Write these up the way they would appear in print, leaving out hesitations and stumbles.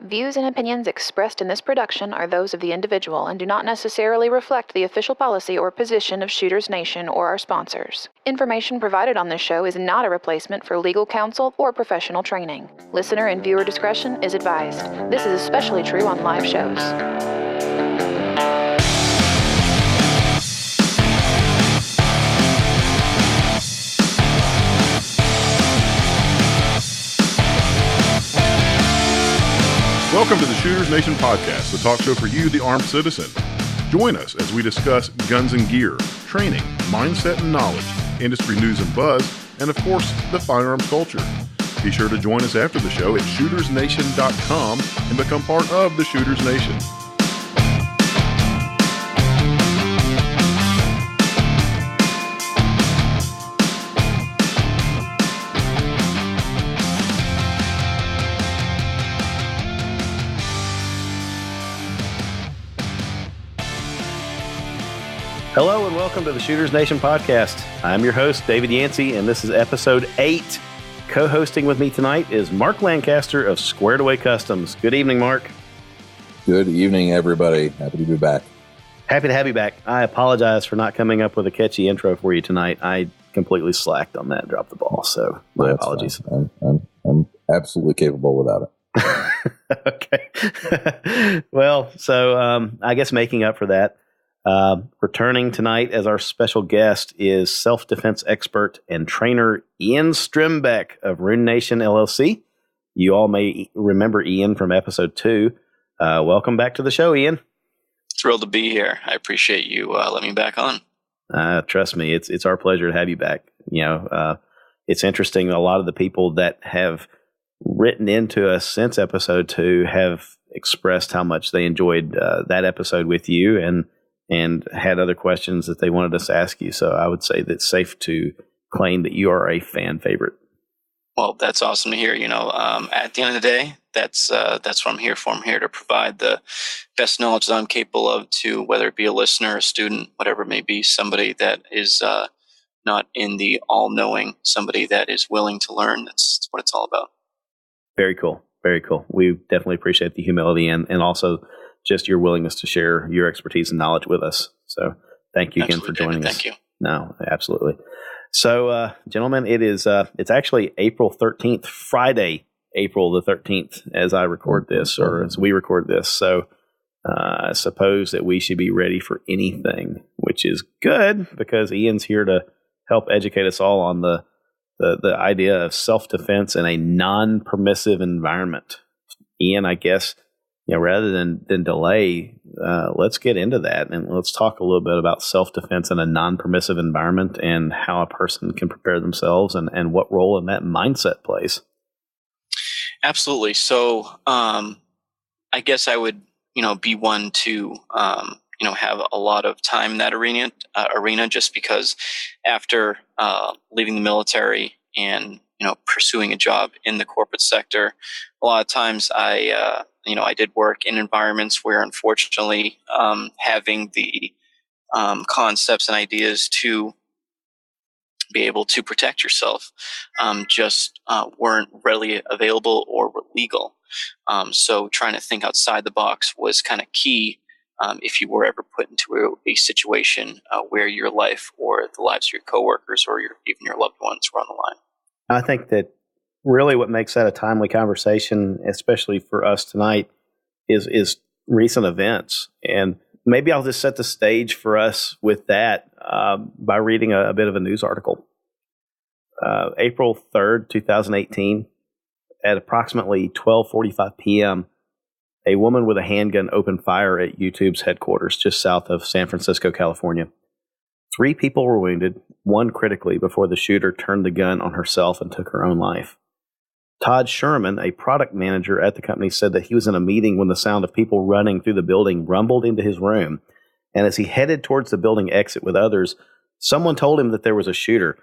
Views and opinions expressed in this production are those of the individual and do not necessarily reflect the official policy or position of Shooters Nation or our sponsors. Information provided on this show is not a replacement for legal counsel or professional training. Listener and viewer discretion is advised. This is especially true on live shows. Welcome to the Shooters Nation podcast, the talk show for you, the armed citizen. Join us as we discuss guns and gear, training, mindset and knowledge, industry news and buzz, and of course, the firearms culture. Be sure to join us after the show at shootersnation.com and become part of the Shooters Nation. Hello and welcome to the Shooters Nation podcast. I'm your host, David Yancey, and this is episode 8. Co-hosting with me tonight is Mark Lancaster of Squared Away Customs. Good evening, Mark. Good evening, everybody. Happy to be back. Happy to have you back. I apologize for not coming up with a catchy intro for you tonight. I completely slacked on that, dropped the ball, so my apologies. I'm absolutely capable without it. Okay. Well, so I guess making up for that, returning tonight as our special guest is self-defense expert and trainer Ian Strimbeck of Runenation, LLC. You all may remember Ian from episode 2. Welcome back to the show, Ian. Thrilled to be here. I appreciate you letting me back on. Trust me, it's our pleasure to have you back. You know, it's interesting. A lot of the people that have written into us since episode 2 have expressed how much they enjoyed that episode with you and had other questions that they wanted us to ask you. So I would say that it's safe to claim that you are a fan favorite. Well, that's awesome to hear. You know, at the end of the day, that's what I'm here for. I'm here to provide the best knowledge that I'm capable of to, whether it be a listener, a student, whatever it may be, somebody that is not in the all-knowing, somebody that is willing to learn. That's what it's all about. Very cool. Very cool. We definitely appreciate the humility and also just your willingness to share your expertise and knowledge with us. So thank you again for joining us. Thank you. No, absolutely. So, gentlemen, it's actually April 13th, Friday, April the 13th, as I record this, or as we record this. So I suppose that we should be ready for anything, which is good because Ian's here to help educate us all on the idea of self-defense in a non-permissive environment. Ian, I guess, you know, rather than delay, let's get into that and let's talk a little bit about self-defense in a non-permissive environment and how a person can prepare themselves and what role in that mindset plays. Absolutely. So I guess I would, be one to, have a lot of time in that arena just because after leaving the military and, pursuing a job in the corporate sector, a lot of times I did work in environments where, unfortunately, having the concepts and ideas to be able to protect yourself just weren't readily available or were legal. So trying to think outside the box was kind of key if you were ever put into a situation where your life or the lives of your coworkers or even your loved ones were on the line. I think that really what makes that a timely conversation, especially for us tonight, is recent events. And maybe I'll just set the stage for us with that by reading a bit of a news article. April 3rd, 2018, at approximately 12:45 p.m., a woman with a handgun opened fire at YouTube's headquarters just south of San Francisco, California. 3 people were wounded, 1 critically, before the shooter turned the gun on herself and took her own life. Todd Sherman, a product manager at the company, said that he was in a meeting when the sound of people running through the building rumbled into his room. And as he headed towards the building exit with others, someone told him that there was a shooter.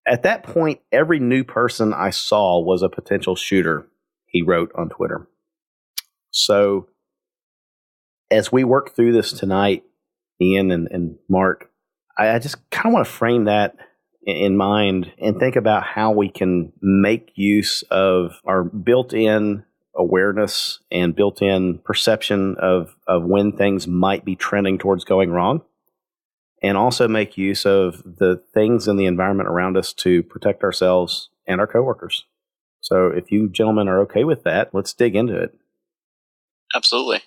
At that point, every new person I saw was a potential shooter, he wrote on Twitter. So as we work through this tonight, Ian and Mark, I just kind of want to frame that in mind and think about how we can make use of our built-in awareness and built-in perception of when things might be trending towards going wrong, and also make use of the things in the environment around us to protect ourselves and our coworkers. So if you gentlemen are okay with that, let's dig into it. Absolutely.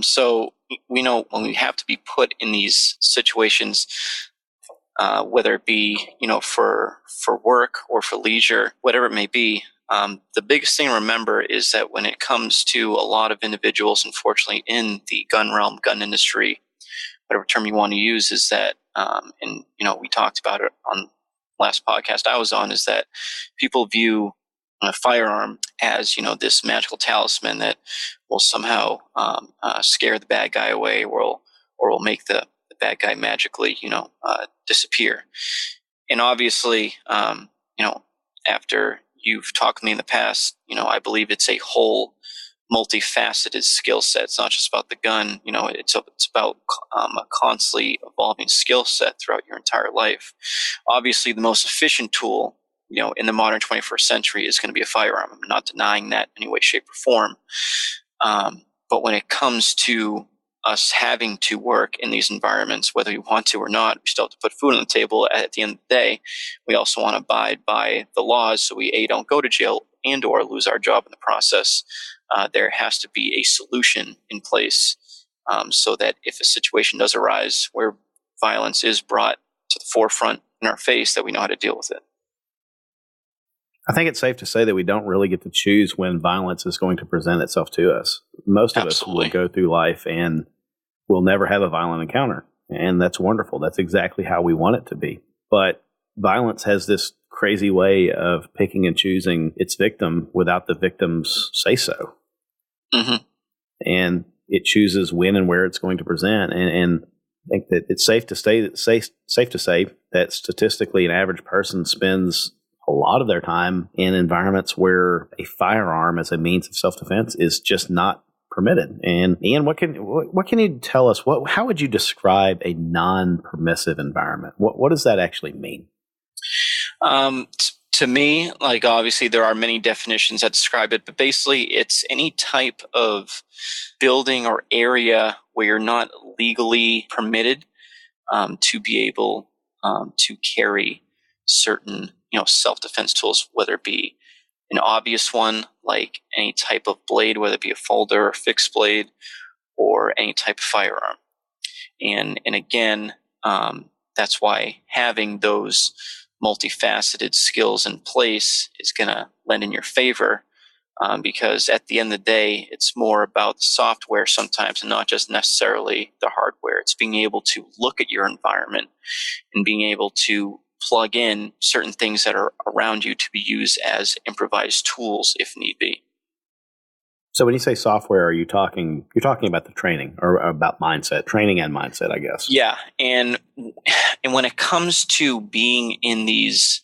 So we know when we have to be put in these situations, whether it be, for work or for leisure, whatever it may be, the biggest thing to remember is that when it comes to a lot of individuals, unfortunately, in the gun realm, gun industry, whatever term you want to use, is that, and we talked about it on last podcast I was on, is that people view a firearm as this magical talisman that will somehow scare the bad guy away, or will make the bad guy magically disappear. And obviously, after you've talked to me in the past, I believe it's a whole multifaceted skill set. It's not just about the gun. It's about a constantly evolving skill set throughout your entire life. Obviously, the most efficient tool, in the modern 21st century is going to be a firearm. I'm not denying that in any way, shape, or form. But when it comes to us having to work in these environments, whether we want to or not, we still have to put food on the table. At the end of the day, we also want to abide by the laws so we don't go to jail and or lose our job in the process. There has to be a solution in place so that if a situation does arise where violence is brought to the forefront in our face, that we know how to deal with it. I think it's safe to say that we don't really get to choose when violence is going to present itself to us. Most of Absolutely. us will go through life and we'll never have a violent encounter. And that's wonderful. That's exactly how we want it to be. But violence has this crazy way of picking and choosing its victim without the victim's say so. Mm-hmm. And it chooses when and where it's going to present. And I think that it's safe to say that statistically an average person spends a lot of their time in environments where a firearm as a means of self-defense is just not permitted. And Ian, what can you tell us? How would you describe a non-permissive environment? What does that actually mean? To me, obviously there are many definitions that describe it, but basically it's any type of building or area where you're not legally permitted to be able to carry certain self-defense tools, whether it be an obvious one like any type of blade, whether it be a folder or fixed blade, or any type of firearm. And again, that's why having those multifaceted skills in place is going to lend in your favor, because at the end of the day, it's more about the software sometimes and not just necessarily the hardware. It's being able to look at your environment and being able to plug in certain things that are around you to be used as improvised tools if need be. So when you say software, you're talking about the training or about training and mindset, I guess. Yeah. And when it comes to being in these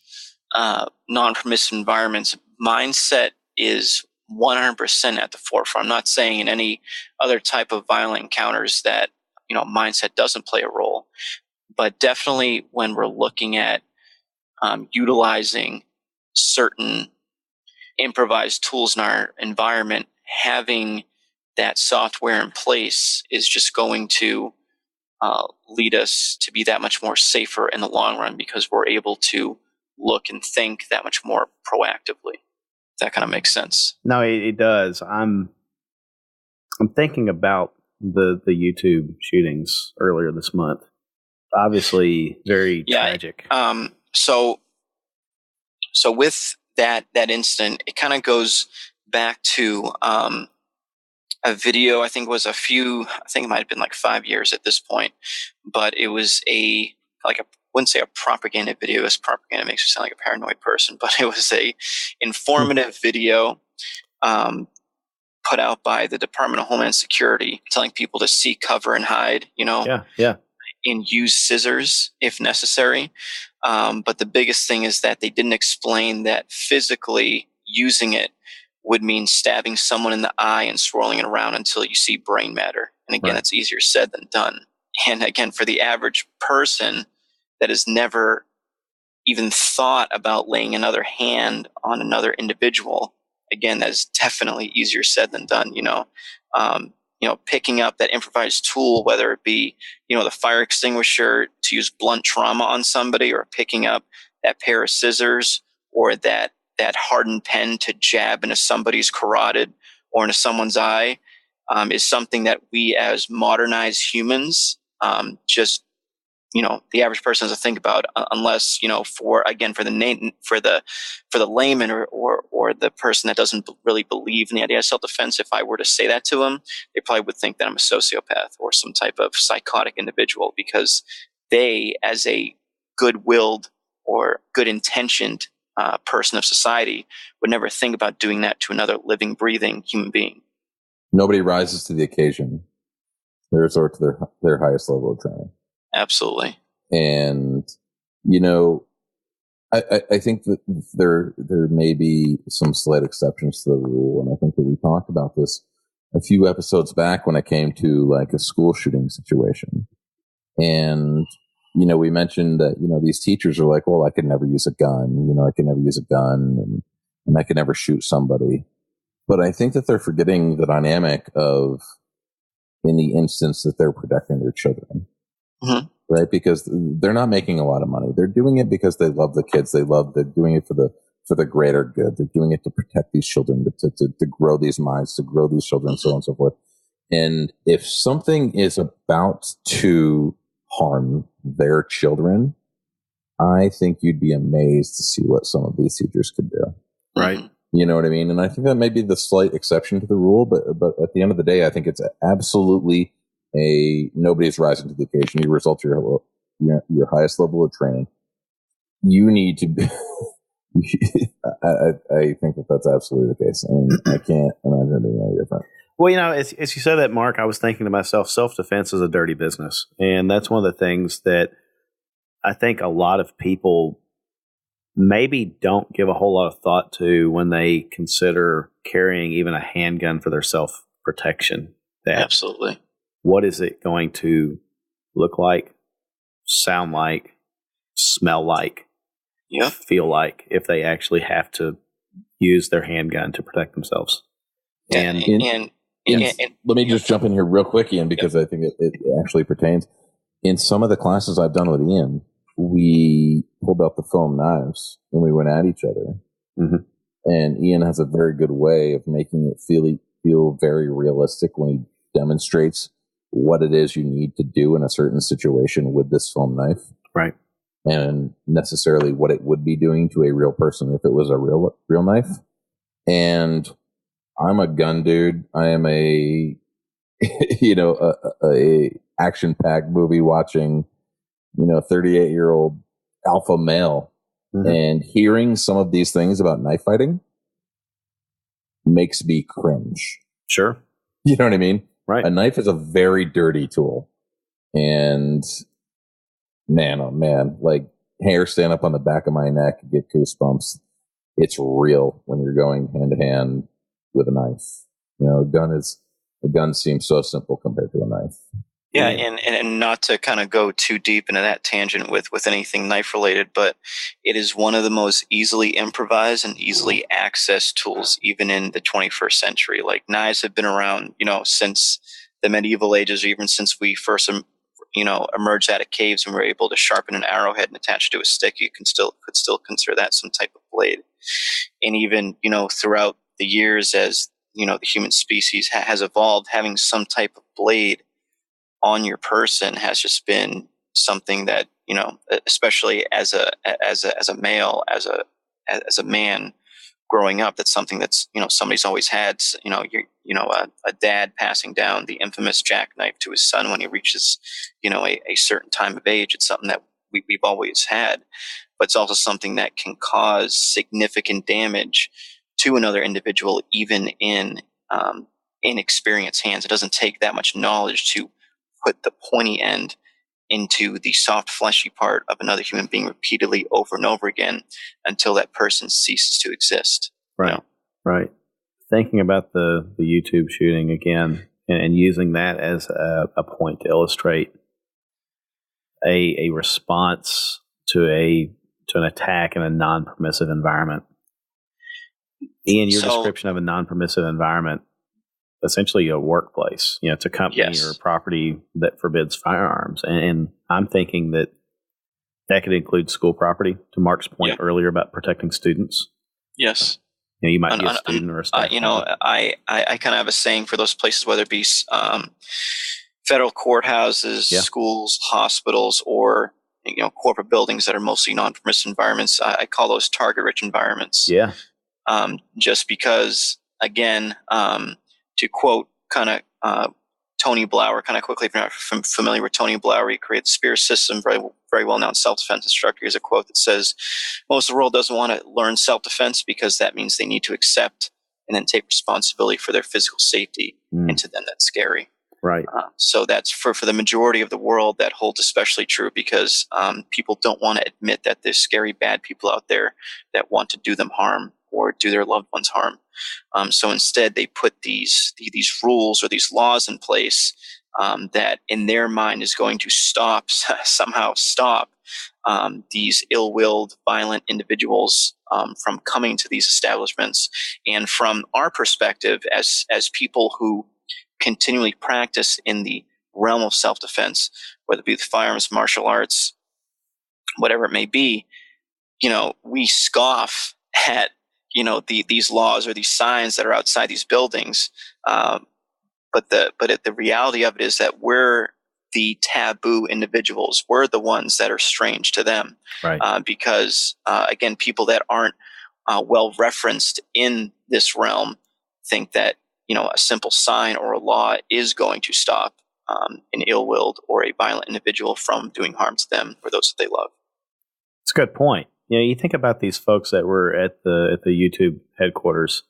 non-permissive environments, mindset is 100% at the forefront. I'm not saying in any other type of violent encounters that, mindset doesn't play a role, but definitely when we're looking at utilizing certain improvised tools in our environment, having that software in place is just going to lead us to be that much more safer in the long run, because we're able to look and think that much more proactively. That kind of makes sense. No, it does. I'm thinking about the YouTube shootings earlier this month. Obviously, very tragic. So with that incident, it kind of goes back to a video. I think it was I think it might have been 5 years at this point, but it was I wouldn't say a propaganda video, as propaganda makes me sound like a paranoid person, but it was a informative video put out by the Department of Homeland Security, telling people to seek cover and hide, and use scissors if necessary. But the biggest thing is that they didn't explain that physically using it would mean stabbing someone in the eye and swirling it around until you see brain matter. And again, It's easier said than done. And again, for the average person that has never even thought about laying another hand on another individual again, that is definitely easier said than done. Picking up that improvised tool, whether it be, the fire extinguisher to use blunt trauma on somebody, or picking up that pair of scissors, or that hardened pen to jab into somebody's carotid or into someone's eye, is something that we as modernized humans just, the average person doesn't think about, unless, for the layman or the person that doesn't really believe in the idea of self-defense. If I were to say that to them, they probably would think that I'm a sociopath or some type of psychotic individual, because they, as a good-willed or good-intentioned person of society, would never think about doing that to another living, breathing human being. Nobody rises to the occasion. They resort to their highest level of training. Absolutely. And, I think that there may be some slight exceptions to the rule. And I think that we talked about this a few episodes back when it came to like a school shooting situation. And, we mentioned that, these teachers are like, well, I could never use a gun, I could never use a gun and I could never shoot somebody. But I think that they're forgetting the dynamic of, in the instance that they're protecting their children. Mm-hmm. Right? Because they're not making a lot of money. They're doing it because they love the kids. They're doing it for the greater good. They're doing it to protect these children, to grow these minds, to grow these children, so on and so forth. And if something is about to harm their children, I think you'd be amazed to see what some of these teachers could do. Right. You know what I mean? And I think that may be the slight exception to the rule, but at the end of the day, I think it's absolutely nobody's rising to the occasion. You result to your highest level of training. You need to be, I think that's absolutely the case. And I can't imagine it being any different. Well, as you said that, Mark, I was thinking to myself, self-defense is a dirty business. And that's one of the things that I think a lot of people maybe don't give a whole lot of thought to when they consider carrying even a handgun for their self-protection. Absolutely. What is it going to look like, sound like, smell like, feel like, if they actually have to use their handgun to protect themselves? And let me just jump in here real quick, Ian, because I think it actually pertains. In some of the classes I've done with Ian, we pulled out the foam knives and we went at each other. Mm-hmm. And Ian has a very good way of making it feel very realistic when he demonstrates what it is you need to do in a certain situation with this foam knife. Right. And necessarily what it would be doing to a real person if it was a real knife. And I'm a gun dude. I am a action-packed movie watching, 38-year-old alpha male. Mm-hmm. And hearing some of these things about knife fighting makes me cringe. Sure. You know what I mean? Right. A knife is a very dirty tool. And man, oh man, like hair stand up on the back of my neck, get goosebumps. It's real when you're going hand to hand with a knife. A gun seems so simple compared to a knife. Yeah, and not to kind of go too deep into that tangent with anything knife related, but it is one of the most easily improvised and easily accessed tools, even in the 21st century. Like knives have been around, since the medieval ages, or even since we first, emerged out of caves and were able to sharpen an arrowhead and attach it to a stick. You could still consider that some type of blade. And even, throughout the years as, the human species has evolved, having some type of blade on your person has just been something that, especially as a male, as a man growing up, that's something that's, somebody's always had, a dad passing down the infamous jackknife to his son when he reaches, a certain time of age. It's something that we've always had, but it's also something that can cause significant damage to another individual, even in inexperienced hands. It doesn't take that much knowledge to put the pointy end into the soft, fleshy part of another human being repeatedly over and over again until that person ceases to exist. Right. Right. Thinking about the YouTube shooting again and using that as a point to illustrate a response to an attack in a non-permissive environment. Ian, your description of a non-permissive environment, essentially a workplace, it's a company or a property that forbids firearms. And I'm thinking that could include school property, to Mark's point earlier about protecting students. Yes. You might be a student or a staff member. I kind of have a saying for those places, whether it be federal courthouses, schools, hospitals, or corporate buildings that are mostly non-permissive environments. I call those target-rich environments. Yeah. Just because, again, to quote kind of Tony Blauer, kind of quickly, if you're not familiar with Tony Blauer, he created the SPEAR system, very well-known self-defense instructor. Here's a quote that says, most of the world doesn't want to learn self-defense because that means they need to accept and then take responsibility for their physical safety. And to them, that's scary. Right. So that's for the majority of the world, that holds especially true because people don't want to admit that there's scary, bad people out there that want to do them harm or do their loved ones harm. So instead, they put these rules or these laws in place that in their mind is going to somehow stop these ill-willed, violent individuals from coming to these establishments. And from our perspective, as people who continually practice in the realm of self-defense, whether it be the firearms, martial arts, whatever it may be, we scoff at these laws or these signs that are outside these buildings. But the reality of it is that we're the taboo individuals. We're the ones that are strange to them. Right. Because again, people that aren't well referenced in this realm think that a simple sign or a law is going to stop an ill-willed or a violent individual from doing harm to them or those that they love. It's a good point. You think about these folks that were at the YouTube headquarters.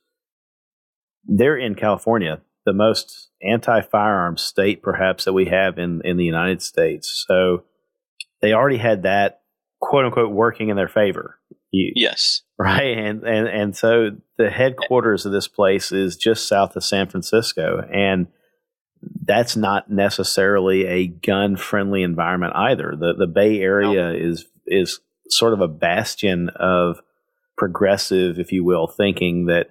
They're in California, the most anti-firearms state perhaps that we have in the United States. So they already had that, quote unquote, working in their favor. Yes. Right. And so the headquarters of this place is just south of San Francisco. And that's not necessarily a gun-friendly environment either. The Bay Area is sort of a bastion of progressive, if you will, thinking that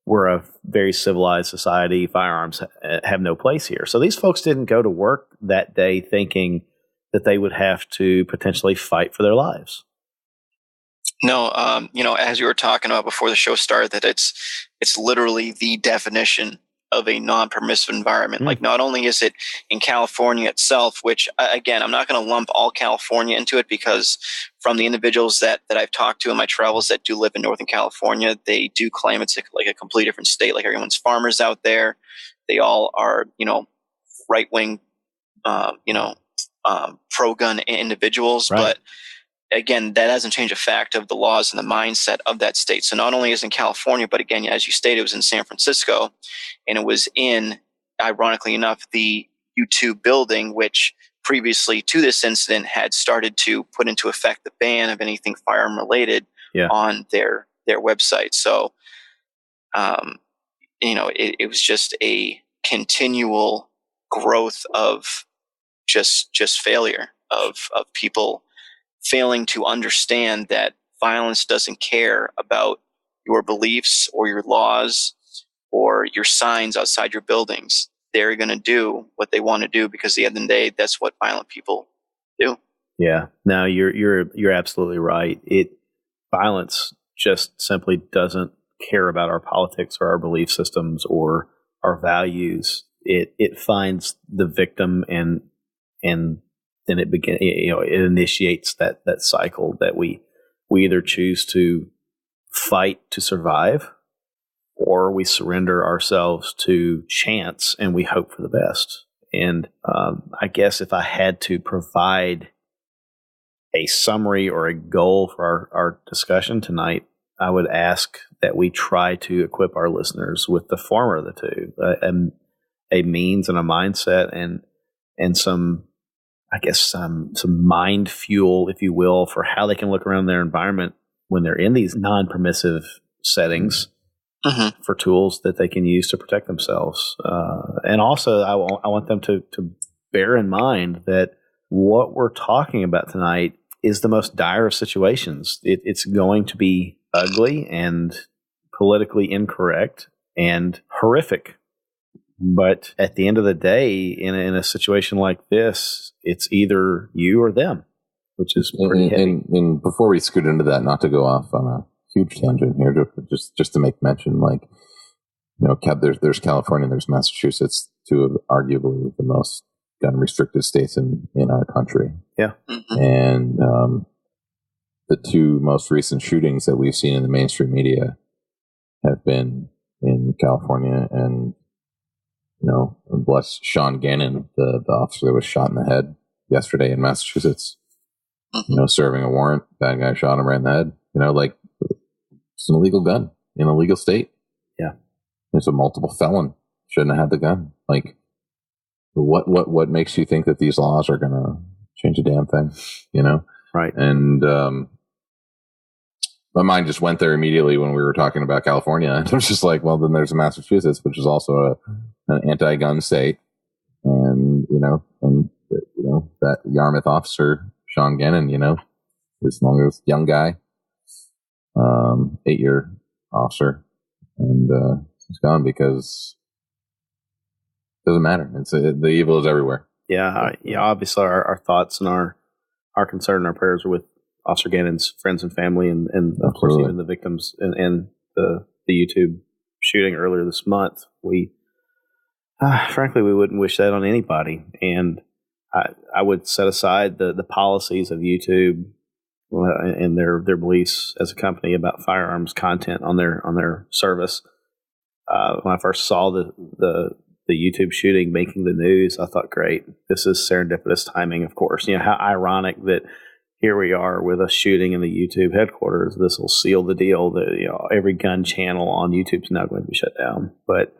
we're a very civilized society. Firearms have no place here. So these folks didn't go to work that day thinking that they would have to potentially fight for their lives. No, as you were talking about before the show started, that it's literally the definition of a non-permissive environment. Like, not only is it in California itself, which again, I'm not going to lump all California into it, because from the individuals that I've talked to in my travels that do live in Northern California, they do claim it's like a completely different state. Like, everyone's farmers out there. They all are, right-wing, pro-gun individuals, right. But again, that doesn't change the fact of the laws and the mindset of that state. So not only is it in California, but again, as you stated, it was in San Francisco, and it was in, ironically enough, the YouTube building, which previously to this incident had started to put into effect the ban of anything firearm related on their website. So, it was just a continual growth of just failure of people failing to understand that violence doesn't care about your beliefs or your laws or your signs outside your buildings. They're going to do what they want to do, because at the end of the day, that's what violent people do. Yeah, no, you're absolutely right. Violence just simply doesn't care about our politics or our belief systems or our values. It finds the victim and then it initiates that cycle that we either choose to fight to survive, or we surrender ourselves to chance and we hope for the best. And I guess if I had to provide a summary or a goal for our discussion tonight, I would ask that we try to equip our listeners with the former of the two, a means and a mindset and some mind fuel, if you will, for how they can look around their environment when they're in these non-permissive settings, for tools that they can use to protect themselves. And also, I want them to bear in mind that what we're talking about tonight is the most dire of situations. It's going to be ugly and politically incorrect and horrific. But at the end of the day, in a situation like this, it's either you or them, which is pretty heavy. And before we scoot into that, not to go off on a huge tangent here, just to make mention, like, there's California and there's Massachusetts, two of arguably the most gun restricted states in our country. Yeah. Mm-hmm. And the two most recent shootings that we've seen in the mainstream media have been in California, and bless Sean Gannon, the officer that was shot in the head yesterday in Massachusetts. Mm-hmm. Serving a warrant, bad guy shot him right in the head. It's an illegal gun in a legal state. Yeah, there's a multiple felon. Shouldn't have had the gun. Like, what makes you think that these laws are going to change a damn thing? Right. And my mind just went there immediately when we were talking about California. And I was just like, well, then there's Massachusetts, which is also an anti-gun state. And, that Yarmouth officer, Sean Gannon, this young guy, 8-year officer. And he's gone because it doesn't matter. The evil is everywhere. Yeah. Obviously, our thoughts and our concern and our prayers are with Officer Gannon's friends and family, and of course even the victims and the YouTube shooting earlier this month. We frankly, we wouldn't wish that on anybody, and I would set aside the policies of YouTube and their beliefs as a company about firearms content on their service. When I first saw the YouTube shooting making the news, I thought, great, this is serendipitous timing. Of course, how ironic that here we are with a shooting in the YouTube headquarters. This will seal the deal that every gun channel on YouTube is now going to be shut down. But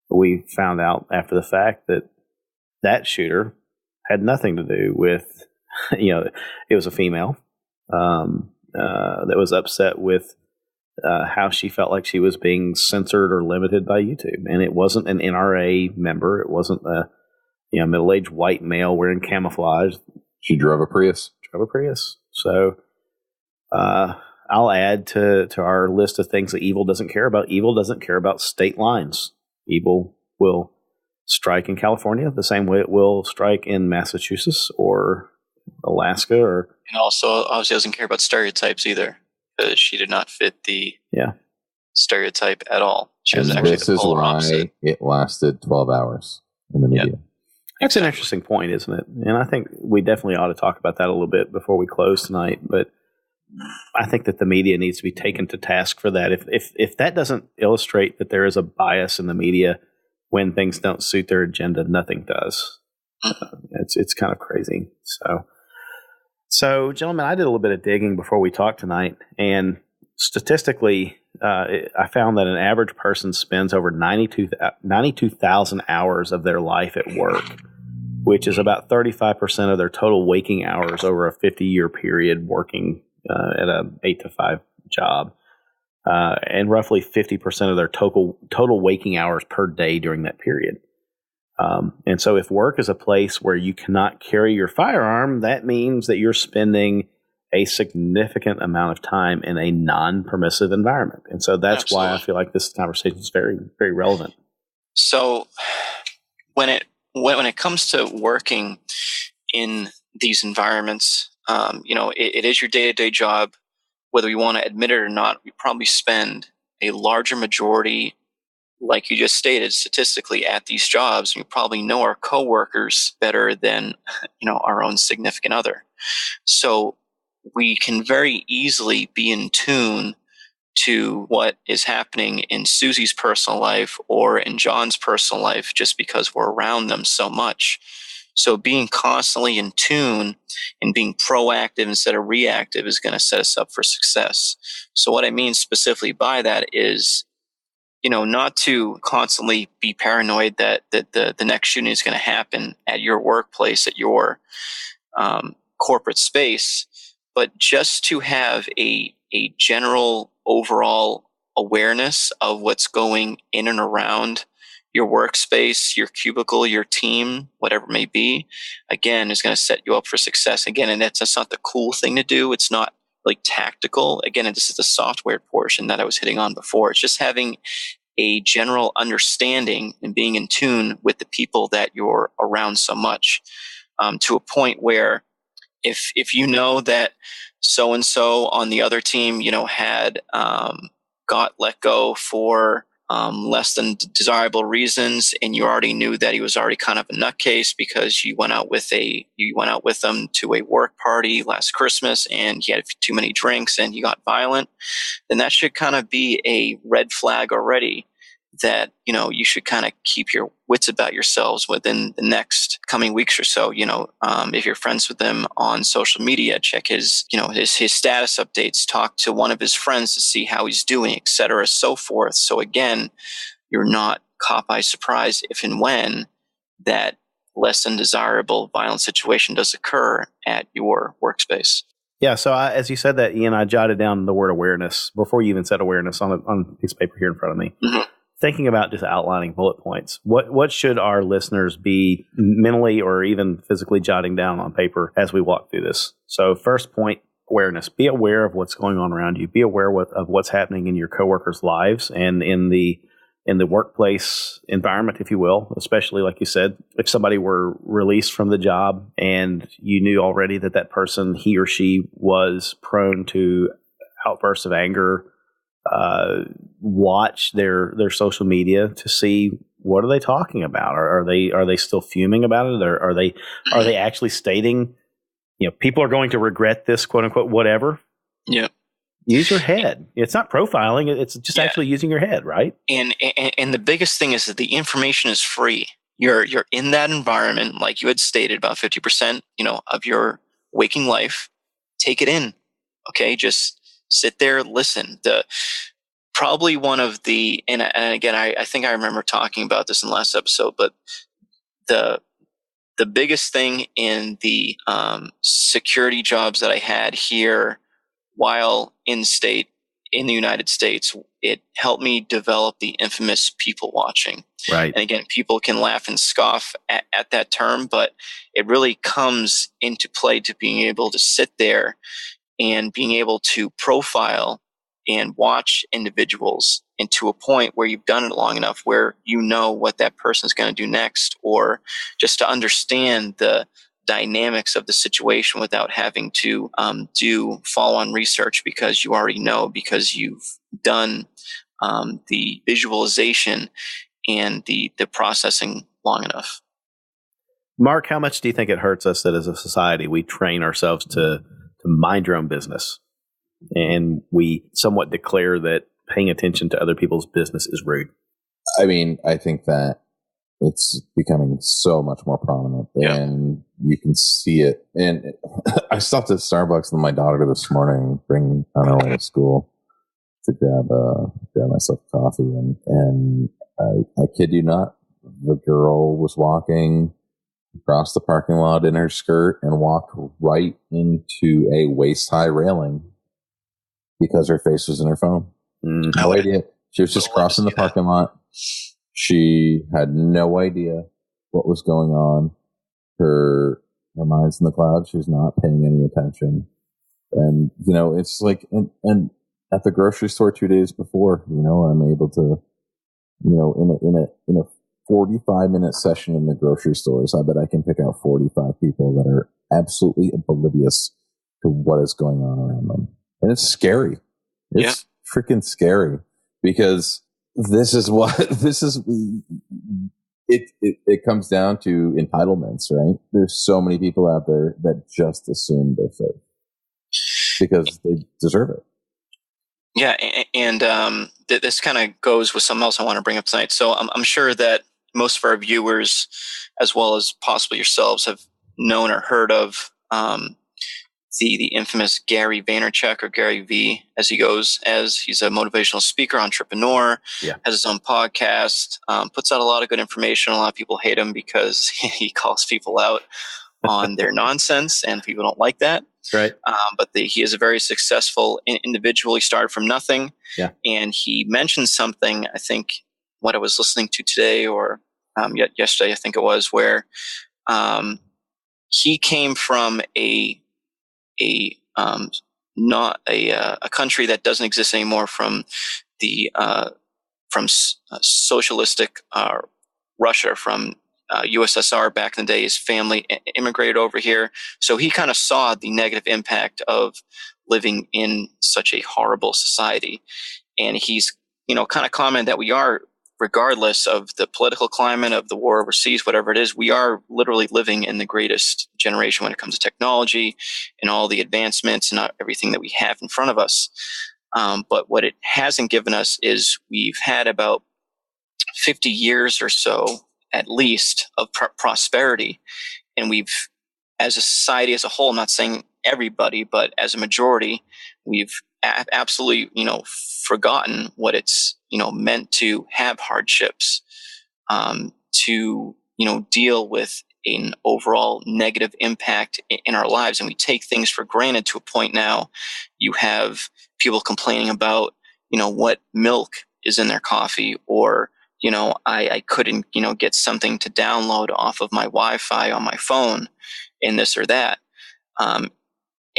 we found out after the fact that shooter had nothing to do with, it was a female that was upset with how she felt like she was being censored or limited by YouTube. And it wasn't an NRA member. It wasn't a middle-aged white male wearing camouflage. She drove a Prius. So I'll add to our list of things that evil doesn't care about. Evil doesn't care about state lines. Evil will strike in California the same way it will strike in Massachusetts or Alaska, and also obviously doesn't care about stereotypes either, because she did not fit the stereotype at all. She was actually this is why it lasted 12 hours in the media. Yep. That's an interesting point, isn't it? And I think we definitely ought to talk about that a little bit before we close tonight. But I think that the media needs to be taken to task for that. If that doesn't illustrate that there is a bias in the media when things don't suit their agenda, nothing does. It's kind of crazy. So, gentlemen, I did a little bit of digging before we talked tonight, and statistically, I found that an average person spends over 92,000 hours of their life at work, which is about 35% of their total waking hours over a 50-year period working at a 8-to-5 job, and roughly 50% of their total waking hours per day during that period. And so if work is a place where you cannot carry your firearm, that means that you're spending a significant amount of time in a non-permissive environment. And so that's Absolutely. why I feel like this conversation is very, very relevant. So when it comes to working in these environments, it is your day-to-day job. Whether you want to admit it or not, we probably spend a larger majority, like you just stated, statistically at these jobs. We probably know our coworkers better than, our own significant other. So we can very easily be in tune to what is happening in Susie's personal life or in John's personal life just because we're around them so much. So being constantly in tune and being proactive instead of reactive is going to set us up for success. So what I mean specifically by that is, not to constantly be paranoid that the next shooting is going to happen at your workplace, at your corporate space, but just to have a general overall awareness of what's going in and around your workspace, your cubicle, your team, whatever it may be, again, is going to set you up for success. Again, and that's not the cool thing to do. It's not really tactical. Again, this is the software portion that I was hitting on before. It's just having a general understanding and being in tune with the people that you're around so much, to a point where if you know that so and so on the other team, had got let go for less than desirable reasons, and you already knew that he was already kind of a nutcase because you went out with them to a work party last Christmas, and he had too many drinks and he got violent, then that should kind of be a red flag already, that you should kind of keep your wits about yourselves within the next coming weeks or so. If you're friends with him on social media, check his status updates, talk to one of his friends to see how he's doing, etc., so forth. So again, you're not caught by surprise if and when that less than desirable violent situation does occur at your workspace. Yeah, so as you said that, Ian, I jotted down the word awareness before you even said awareness on a piece of paper here in front of me. Mm-hmm. Thinking about just outlining bullet points, what should our listeners be mentally or even physically jotting down on paper as we walk through this? So first point, awareness. Be aware of what's going on around you. Be aware of what's happening in your coworkers' lives and in the workplace environment, if you will, especially like you said, if somebody were released from the job and you knew already that person, he or she, was prone to outbursts of anger, watch their social media to see what are they talking about. Are they still fuming about it? Or are they actually stating, people are going to regret this, quote unquote, whatever? Yeah. Use your head. It's not profiling. It's just actually using your head, right? And the biggest thing is that the information is free. You're in that environment, like you had stated, about 50%, of your waking life. Take it in. Okay, just sit there, listen. Probably one of the, and again, I think I remember talking about this in the last episode, but the biggest thing in the security jobs that I had here while in the United States, it helped me develop the infamous people watching. Right. And again, people can laugh and scoff at that term, but it really comes into play to being able to sit there and being able to profile and watch individuals, and to a point where you've done it long enough where you know what that person's going to do next, or just to understand the dynamics of the situation without having to do follow-on research, because you already know, because you've done the visualization and the processing long enough. Mark, how much do you think it hurts us that as a society we train ourselves to mind your own business, and we somewhat declare that paying attention to other people's business is rude? I mean, I think that it's becoming so much more prominent, and you can see it. And I stopped at Starbucks with my daughter this morning, bring Anna to school to grab myself coffee, and I kid you not, the girl was walking across the parking lot in her skirt and walked right into a waist-high railing because her face was in her phone. No idea. She was just crossing the parking lot. She had no idea what was going on. Her mind's in the clouds. She's not paying any attention. And, it's like, and at the grocery store 2 days before, I'm able to, in a 45-minute session in the grocery stores, I bet I can pick out 45 people that are absolutely oblivious to what is going on around them. And it's scary. It's freaking scary, because it comes down to entitlements, right? There's so many people out there that just assume they're safe because they deserve it. Yeah, and this kind of goes with something else I want to bring up tonight. So I'm sure that most of our viewers, as well as possibly yourselves, have known or heard of the infamous Gary Vaynerchuk, or Gary V, as he goes, as he's a motivational speaker, entrepreneur, has his own podcast, puts out a lot of good information. A lot of people hate him because he calls people out on their nonsense, and people don't like that. Right. But he is a very successful individual. He started from nothing. Yeah. And he mentioned something, I think, what I was listening to today, or yesterday, I think it was, where he came from a not a country that doesn't exist anymore from the socialistic Russia, from USSR back in the day. His family immigrated over here, so he kind of saw the negative impact of living in such a horrible society. And he's, kind of commented that we are, regardless of the political climate, of the war overseas, whatever it is, we are literally living in the greatest generation when it comes to technology and all the advancements and everything that we have in front of us. But what it hasn't given us is we've had about 50 years or so, at least, of prosperity. And we've, as a society as a whole, I'm not saying everybody, but as a majority, we've absolutely, forgotten what it's, meant to have hardships, to, deal with an overall negative impact in our lives. And we take things for granted to a point now. You have people complaining about, what milk is in their coffee, or, I couldn't, get something to download off of my Wi-Fi on my phone, and this or that.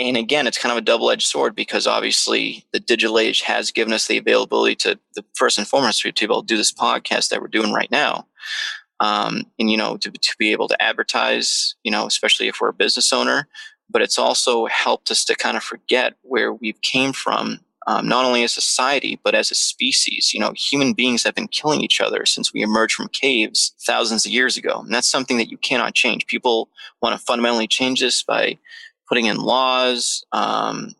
And again, it's kind of a double-edged sword, because obviously the digital age has given us the availability to, first and foremost, to be able to do this podcast that we're doing right now. And, to be able to advertise, especially if we're a business owner. But it's also helped us to kind of forget where we've came from, not only as a society, but as a species. Human beings have been killing each other since we emerged from caves thousands of years ago. And that's something that you cannot change. People want to fundamentally change this by putting in laws, and,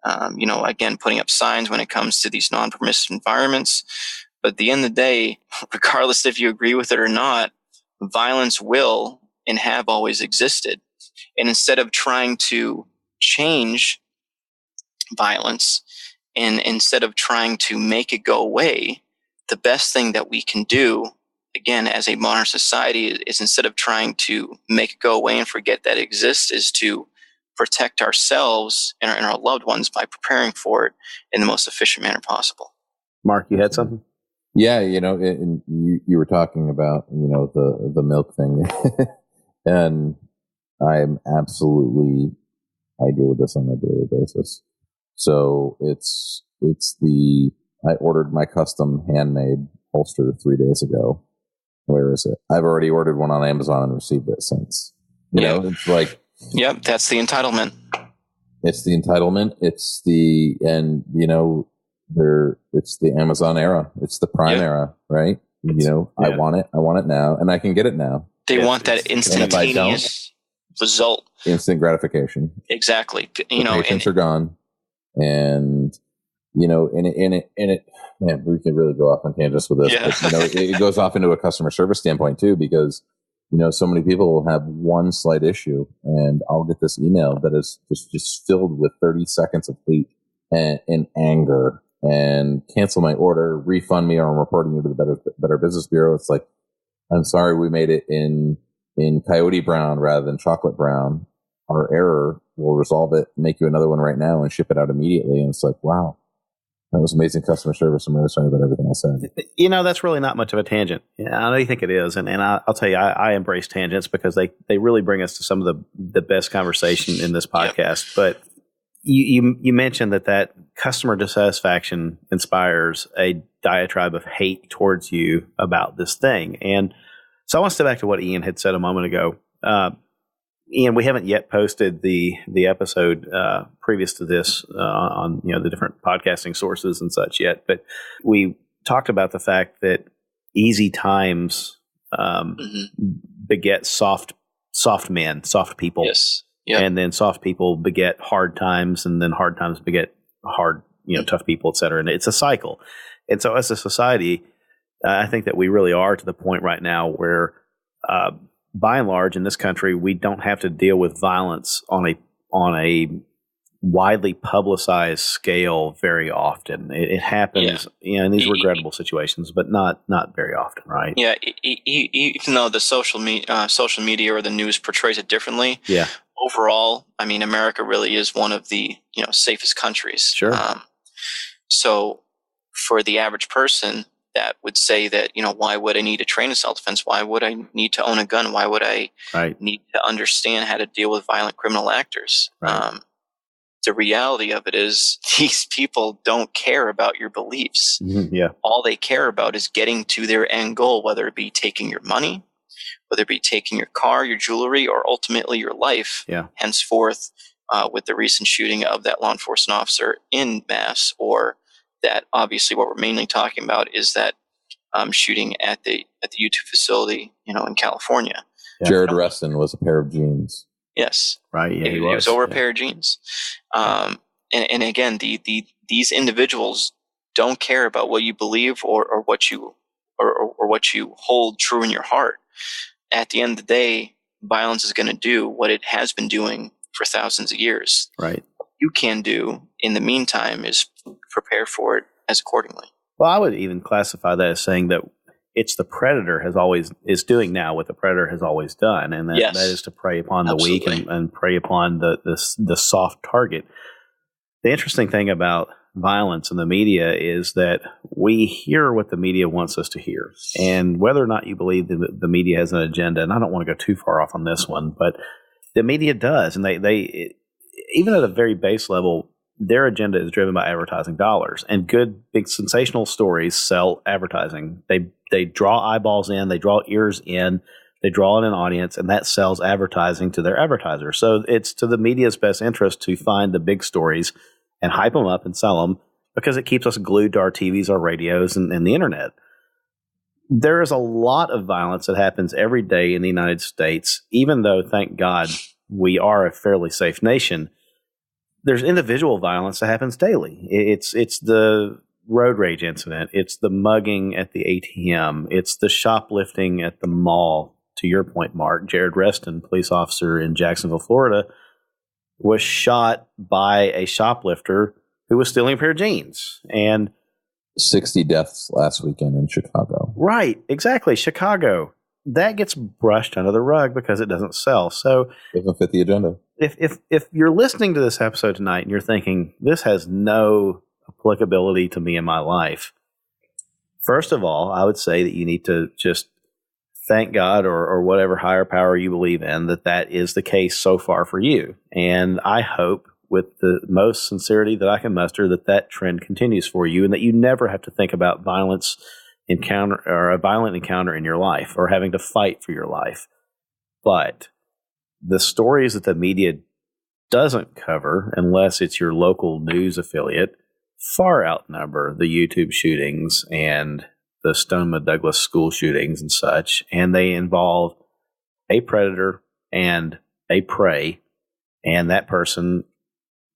again, putting up signs when it comes to these non-permissive environments. But at the end of the day, regardless if you agree with it or not, violence will and have always existed. And instead of trying to change violence, and instead of trying to make it go away, the best thing that we can do, again, as a modern society, is instead of trying to make it go away and forget that it exists, is to protect ourselves and our loved ones by preparing for it in the most efficient manner possible. Mark, you had something? Yeah, and you were talking about, the milk thing. And I deal with this on a daily basis. So I ordered my custom handmade holster 3 days ago. Where is it? I've already ordered one on Amazon and received it since. It's like, yep, that's the entitlement. It's the entitlement. It's the Amazon era. It's the Prime era, right? I want it now, and I can get it now. They want that instantaneous result. Instant gratification. Exactly. Patients are gone. And, man, we can really go off on tangents with this. Yeah. But, it goes off into a customer service standpoint too, because, so many people will have one slight issue, and I'll get this email that is just filled with 30 seconds of hate and anger, and cancel my order, refund me, or I'm reporting you to the Better Business Bureau. It's like, I'm sorry, we made it in Coyote Brown rather than chocolate brown. Our error, will resolve it, make you another one right now, and ship it out immediately. And it's like, wow, that was amazing customer service. I'm really sorry about everything I said. That's really not much of a tangent. Yeah, I know you think it is. And I'll tell you, I embrace tangents because they really bring us to some of the best conversation in this podcast. Yep. But you mentioned that customer dissatisfaction inspires a diatribe of hate towards you about this thing. And so I want to step back to what Ian had said a moment ago. Ian, we haven't yet posted the episode previous to this on the different podcasting sources and such yet, but we talked about the fact that easy times beget soft men, soft people. Yes. Yep. And then soft people beget hard times, and then hard times beget hard, tough people, et cetera. And it's a cycle. And so as a society, I think that we really are to the point right now where by and large, in this country, we don't have to deal with violence on a widely publicized scale very often. It happens, in these regrettable situations, but not very often, right? Yeah, even though the social media or the news portrays it differently. Yeah. Overall, I mean, America really is one of the safest countries. Sure. So for the average person that would say that, why would I need to train in self-defense? Why would I need to own a gun? Why would I need to understand how to deal with violent criminal actors? Right. the reality of it is these people don't care about your beliefs. Yeah. All they care about is getting to their end goal, whether it be taking your money, whether it be taking your car, your jewelry, or ultimately your life. Yeah. Henceforth, with the recent shooting of that law enforcement officer in Mass, or that obviously what we're mainly talking about is that shooting at the YouTube facility, in California. Yeah. Jared Reston was a pair of jeans. Yes. Right. Yeah, It was over a pair of jeans. And again, these individuals don't care about what you believe or what you hold true in your heart. At the end of the day, violence is going to do what it has been doing for thousands of years. Right. What you can do in the meantime is prepare for it as accordingly. Well, I would even classify that as saying that it's the predator is doing now what the predator has always done, and that is to prey upon the weak and prey upon the soft target. The interesting thing about violence in the media is that we hear what the media wants us to hear, and whether or not you believe the media has an agenda, and I don't want to go too far off on this one, but the media does, and they even at a very base level, their agenda is driven by advertising dollars, and good, big, sensational stories sell advertising. They draw eyeballs in, they draw ears in, they draw in an audience, and that sells advertising to their advertisers. So it's to the media's best interest to find the big stories and hype them up and sell them, because it keeps us glued to our TVs, our radios, and the internet. There is a lot of violence that happens every day in the United States, even though, thank God, we are a fairly safe nation. There's individual violence that happens daily. It's the road rage incident. It's the mugging at the ATM. It's the shoplifting at the mall. To your point, Mark, Jared Reston, police officer in Jacksonville, Florida, was shot by a shoplifter who was stealing a pair of jeans. And 60 deaths last weekend in Chicago. Right, exactly. Chicago. That gets brushed under the rug because it doesn't sell. So doesn't fit the agenda. If you're listening to this episode tonight and you're thinking, this has no applicability to me in my life, first of all, I would say that you need to just thank God or whatever higher power you believe in that is the case so far for you. And I hope with the most sincerity that I can muster that trend continues for you, and that you never have to think about a violent encounter in your life or having to fight for your life. But the stories that the media doesn't cover, unless it's your local news affiliate, far outnumber the YouTube shootings and the Stoneman Douglas school shootings and such. And they involve a predator and a prey, and that person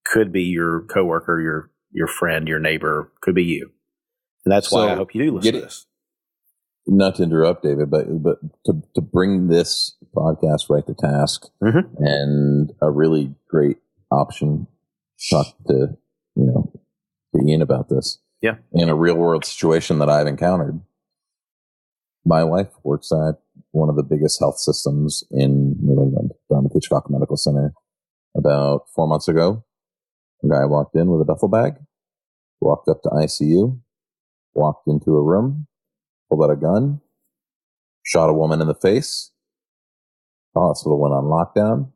could be your coworker, your friend, your neighbor, could be you. And that's why I hope you do listen to this. Not to interrupt, David, but to bring this podcast right to task, and a really great option to talk to Ian about this. Yeah. In a real world situation that I've encountered. My wife works at one of the biggest health systems in New England, Dartmouth Hitchcock Medical Center. About 4 months ago, a guy walked in with a duffel bag, walked up to ICU, walked into a room, pulled out a gun, shot a woman in the face. The hospital went on lockdown.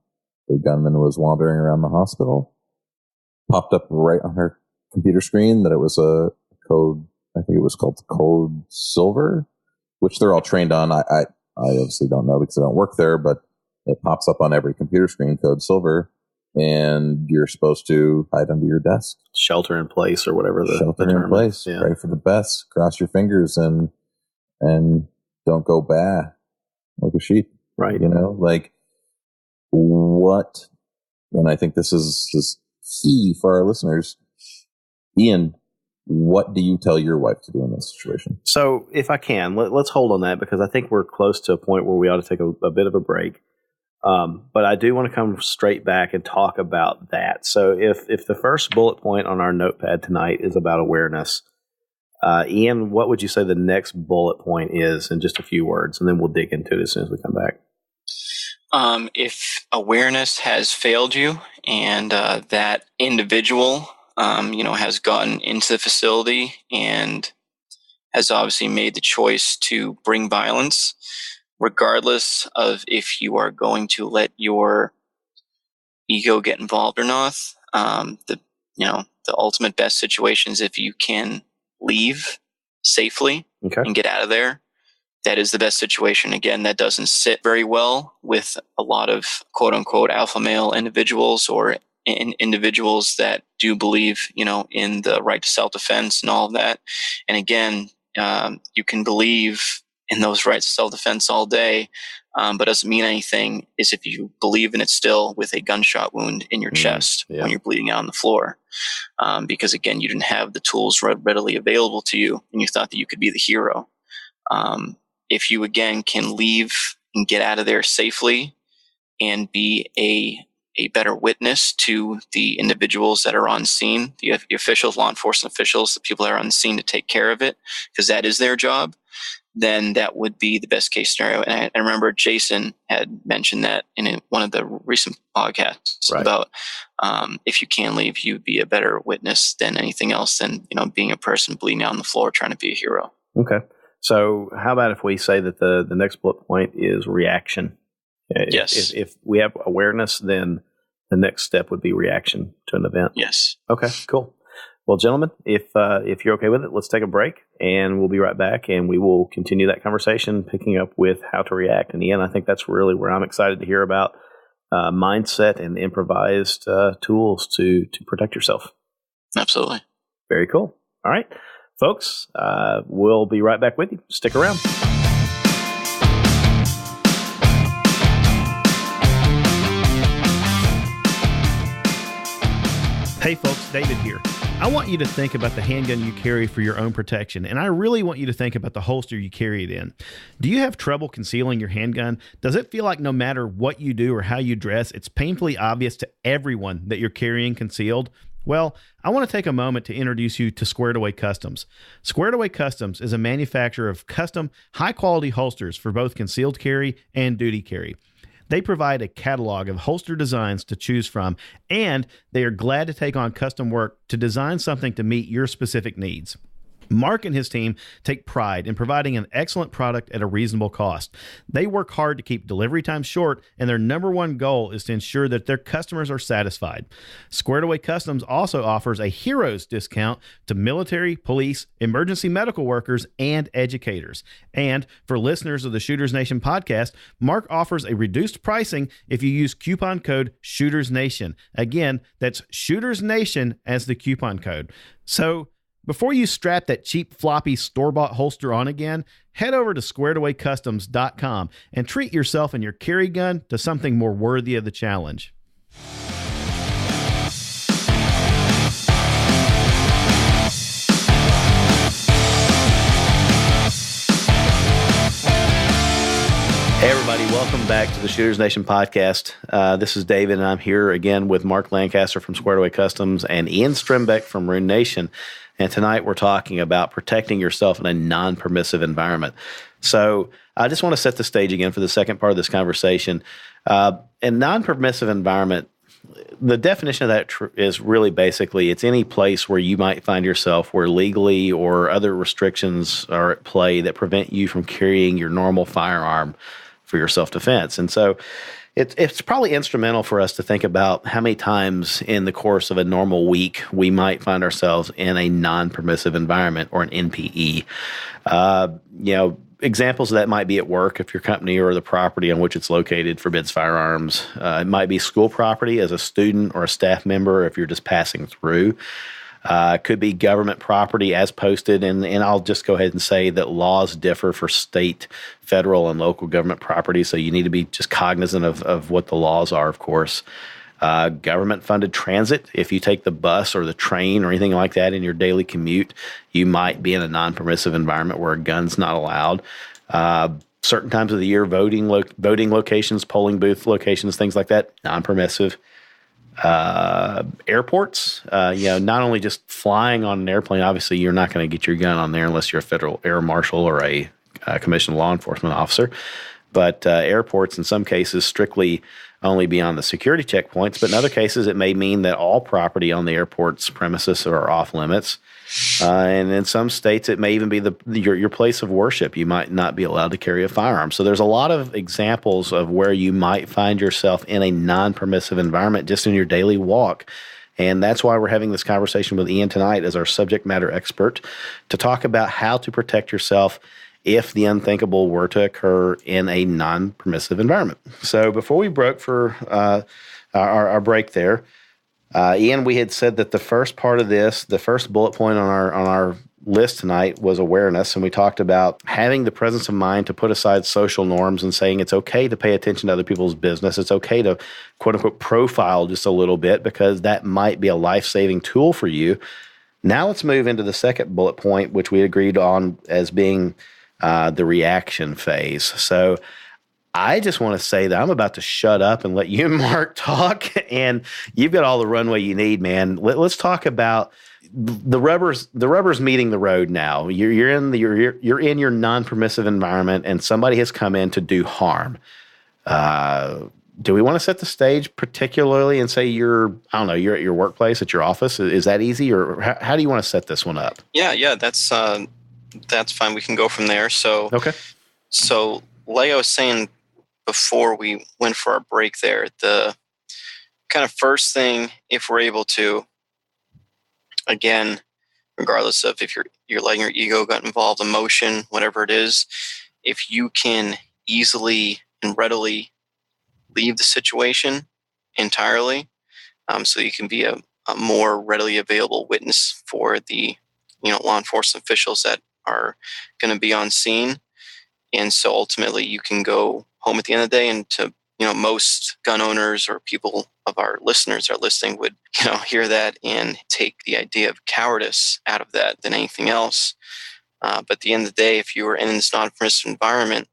The gunman was wandering around the hospital. Popped up right on her computer screen that it was a code, I think it was called Code Silver, which they're all trained on. I obviously don't know because I don't work there, but it pops up on every computer screen, Code Silver, and you're supposed to hide under your desk. Shelter in place or whatever the Shelter term in place. Yeah. Pray for the best. Cross your fingers and don't go baa like a sheep. Right. Like what, and I think this is key for our listeners. Ian, what do you tell your wife to do in this situation? So if I can, let's hold on that, because I think we're close to a point where we ought to take a bit of a break. But I do want to come straight back and talk about that. So if the first bullet point on our notepad tonight is about awareness, Ian, what would you say the next bullet point is in just a few words? And then we'll dig into it as soon as we come back. If awareness has failed you and that individual has gotten into the facility and has obviously made the choice to bring violence, regardless of if you are going to let your ego get involved or not, The ultimate best situation is if you can leave safely and get out of there. That is the best situation. Again, that doesn't sit very well with a lot of quote unquote alpha male individuals or individuals that do believe, in the right to self-defense and all of that. And again, you can believe in those rights to self-defense all day, but doesn't mean anything is if you believe in it still with a gunshot wound in your chest when you're bleeding out on the floor. Because again, you didn't have the tools readily available to you and you thought that you could be the hero. If you again can leave and get out of there safely and be a better witness to the individuals that are on scene, the officials, law enforcement officials, the people that are on the scene to take care of it, because that is their job, then that would be the best case scenario. And I remember Jason had mentioned that in one of the recent podcasts about if you can leave, you'd be a better witness than anything else than, being a person bleeding out on the floor trying to be a hero. Okay. So how about if we say that the next bullet point is reaction? Yes. If we have awareness, then the next step would be reaction to an event. Yes. Okay, cool. Well, gentlemen, if you're okay with it, let's take a break and we'll be right back and we will continue that conversation, picking up with how to react. And Ian, I think that's really where I'm excited to hear about mindset and improvised tools to protect yourself. Absolutely. Very cool. All right. Folks, we'll be right back with you. Stick around. Hey folks, David here. I want you to think about the handgun you carry for your own protection, and I really want you to think about the holster you carry it in. Do you have trouble concealing your handgun? Does it feel like no matter what you do or how you dress, it's painfully obvious to everyone that you're carrying concealed? Well, I want to take a moment to introduce you to Squared Away Customs. Squared Away Customs is a manufacturer of custom, high-quality holsters for both concealed carry and duty carry. They provide a catalog of holster designs to choose from, and they are glad to take on custom work to design something to meet your specific needs. Mark and his team take pride in providing an excellent product at a reasonable cost. They work hard to keep delivery times short, and their number one goal is to ensure that their customers are satisfied. Squared Away Customs also offers a heroes discount to military, police, emergency medical workers, and educators. And for listeners of the Shooters Nation podcast, Mark offers a reduced pricing if you use coupon code ShootersNation. Again, that's ShootersNation as the coupon code. So, before you strap that cheap floppy store-bought holster on again, head over to squaredawaycustoms.com and treat yourself and your carry gun to something more worthy of the challenge. Hey everybody, welcome back to the Shooters Nation podcast. This is David, and I'm here again with Mark Lancaster from Squared Away Customs and Ian Strimbeck from Runenation. And tonight we're talking about protecting yourself in a non-permissive environment. So I just want to set the stage again for the second part of this conversation. A non-permissive environment, the definition of that is really basically it's any place where you might find yourself where legally or other restrictions are at play that prevent you from carrying your normal firearm for your self-defense. And so it's probably instrumental for us to think about how many times in the course of a normal week we might find ourselves in a non-permissive environment or an NPE. Examples of that might be at work if your company or the property on which it's located forbids firearms. It might be school property as a student or a staff member if you're just passing through. Could be government property as posted, and I'll just go ahead and say that laws differ for state, federal, and local government property, so you need to be just cognizant of what the laws are, of course. Government-funded transit, if you take the bus or the train or anything like that in your daily commute, you might be in a non-permissive environment where a gun's not allowed. Certain times of the year, voting locations, polling booth locations, things like that, non-permissive. Airports, not only just flying on an airplane, obviously you're not going to get your gun on there unless you're a federal air marshal or a commissioned law enforcement officer. But airports, in some cases, strictly only beyond the security checkpoints. But in other cases, it may mean that all property on the airport's premises are off limits. And in some states, it may even be your place of worship. You might not be allowed to carry a firearm. So there's a lot of examples of where you might find yourself in a non-permissive environment just in your daily walk. And that's why we're having this conversation with Ian tonight as our subject matter expert to talk about how to protect yourself if the unthinkable were to occur in a non-permissive environment. So before we broke for our break there, Ian, we had said that the first part of this, the first bullet point on our list tonight was awareness, and we talked about having the presence of mind to put aside social norms and saying it's okay to pay attention to other people's business. It's okay to, quote unquote, profile just a little bit because that might be a life-saving tool for you. Now let's move into the second bullet point, which we agreed on as being the reaction phase. So I just want to say that I'm about to shut up and let you and Mark talk, and you've got all the runway you need, man. Let's talk about the rubber's meeting the road now. You're in your non-permissive environment, and somebody has come in to do harm. Do we want to set the stage particularly and say you're at your workplace, at your office? Is that easy, or how do you want to set this one up? Yeah, that's fine. We can go from there. So okay. So like I was saying before we went for our break there, the kind of first thing, if we're able to, again, regardless of if you're letting your ego get involved, emotion, whatever it is, if you can easily and readily leave the situation entirely, so you can be a more readily available witness for the law enforcement officials that are going to be on scene. And so ultimately you can go home at the end of the day, and to most gun owners or people of our listeners are listening would hear that and take the idea of cowardice out of that than anything else. But at the end of the day, if you are in this non-permissive environment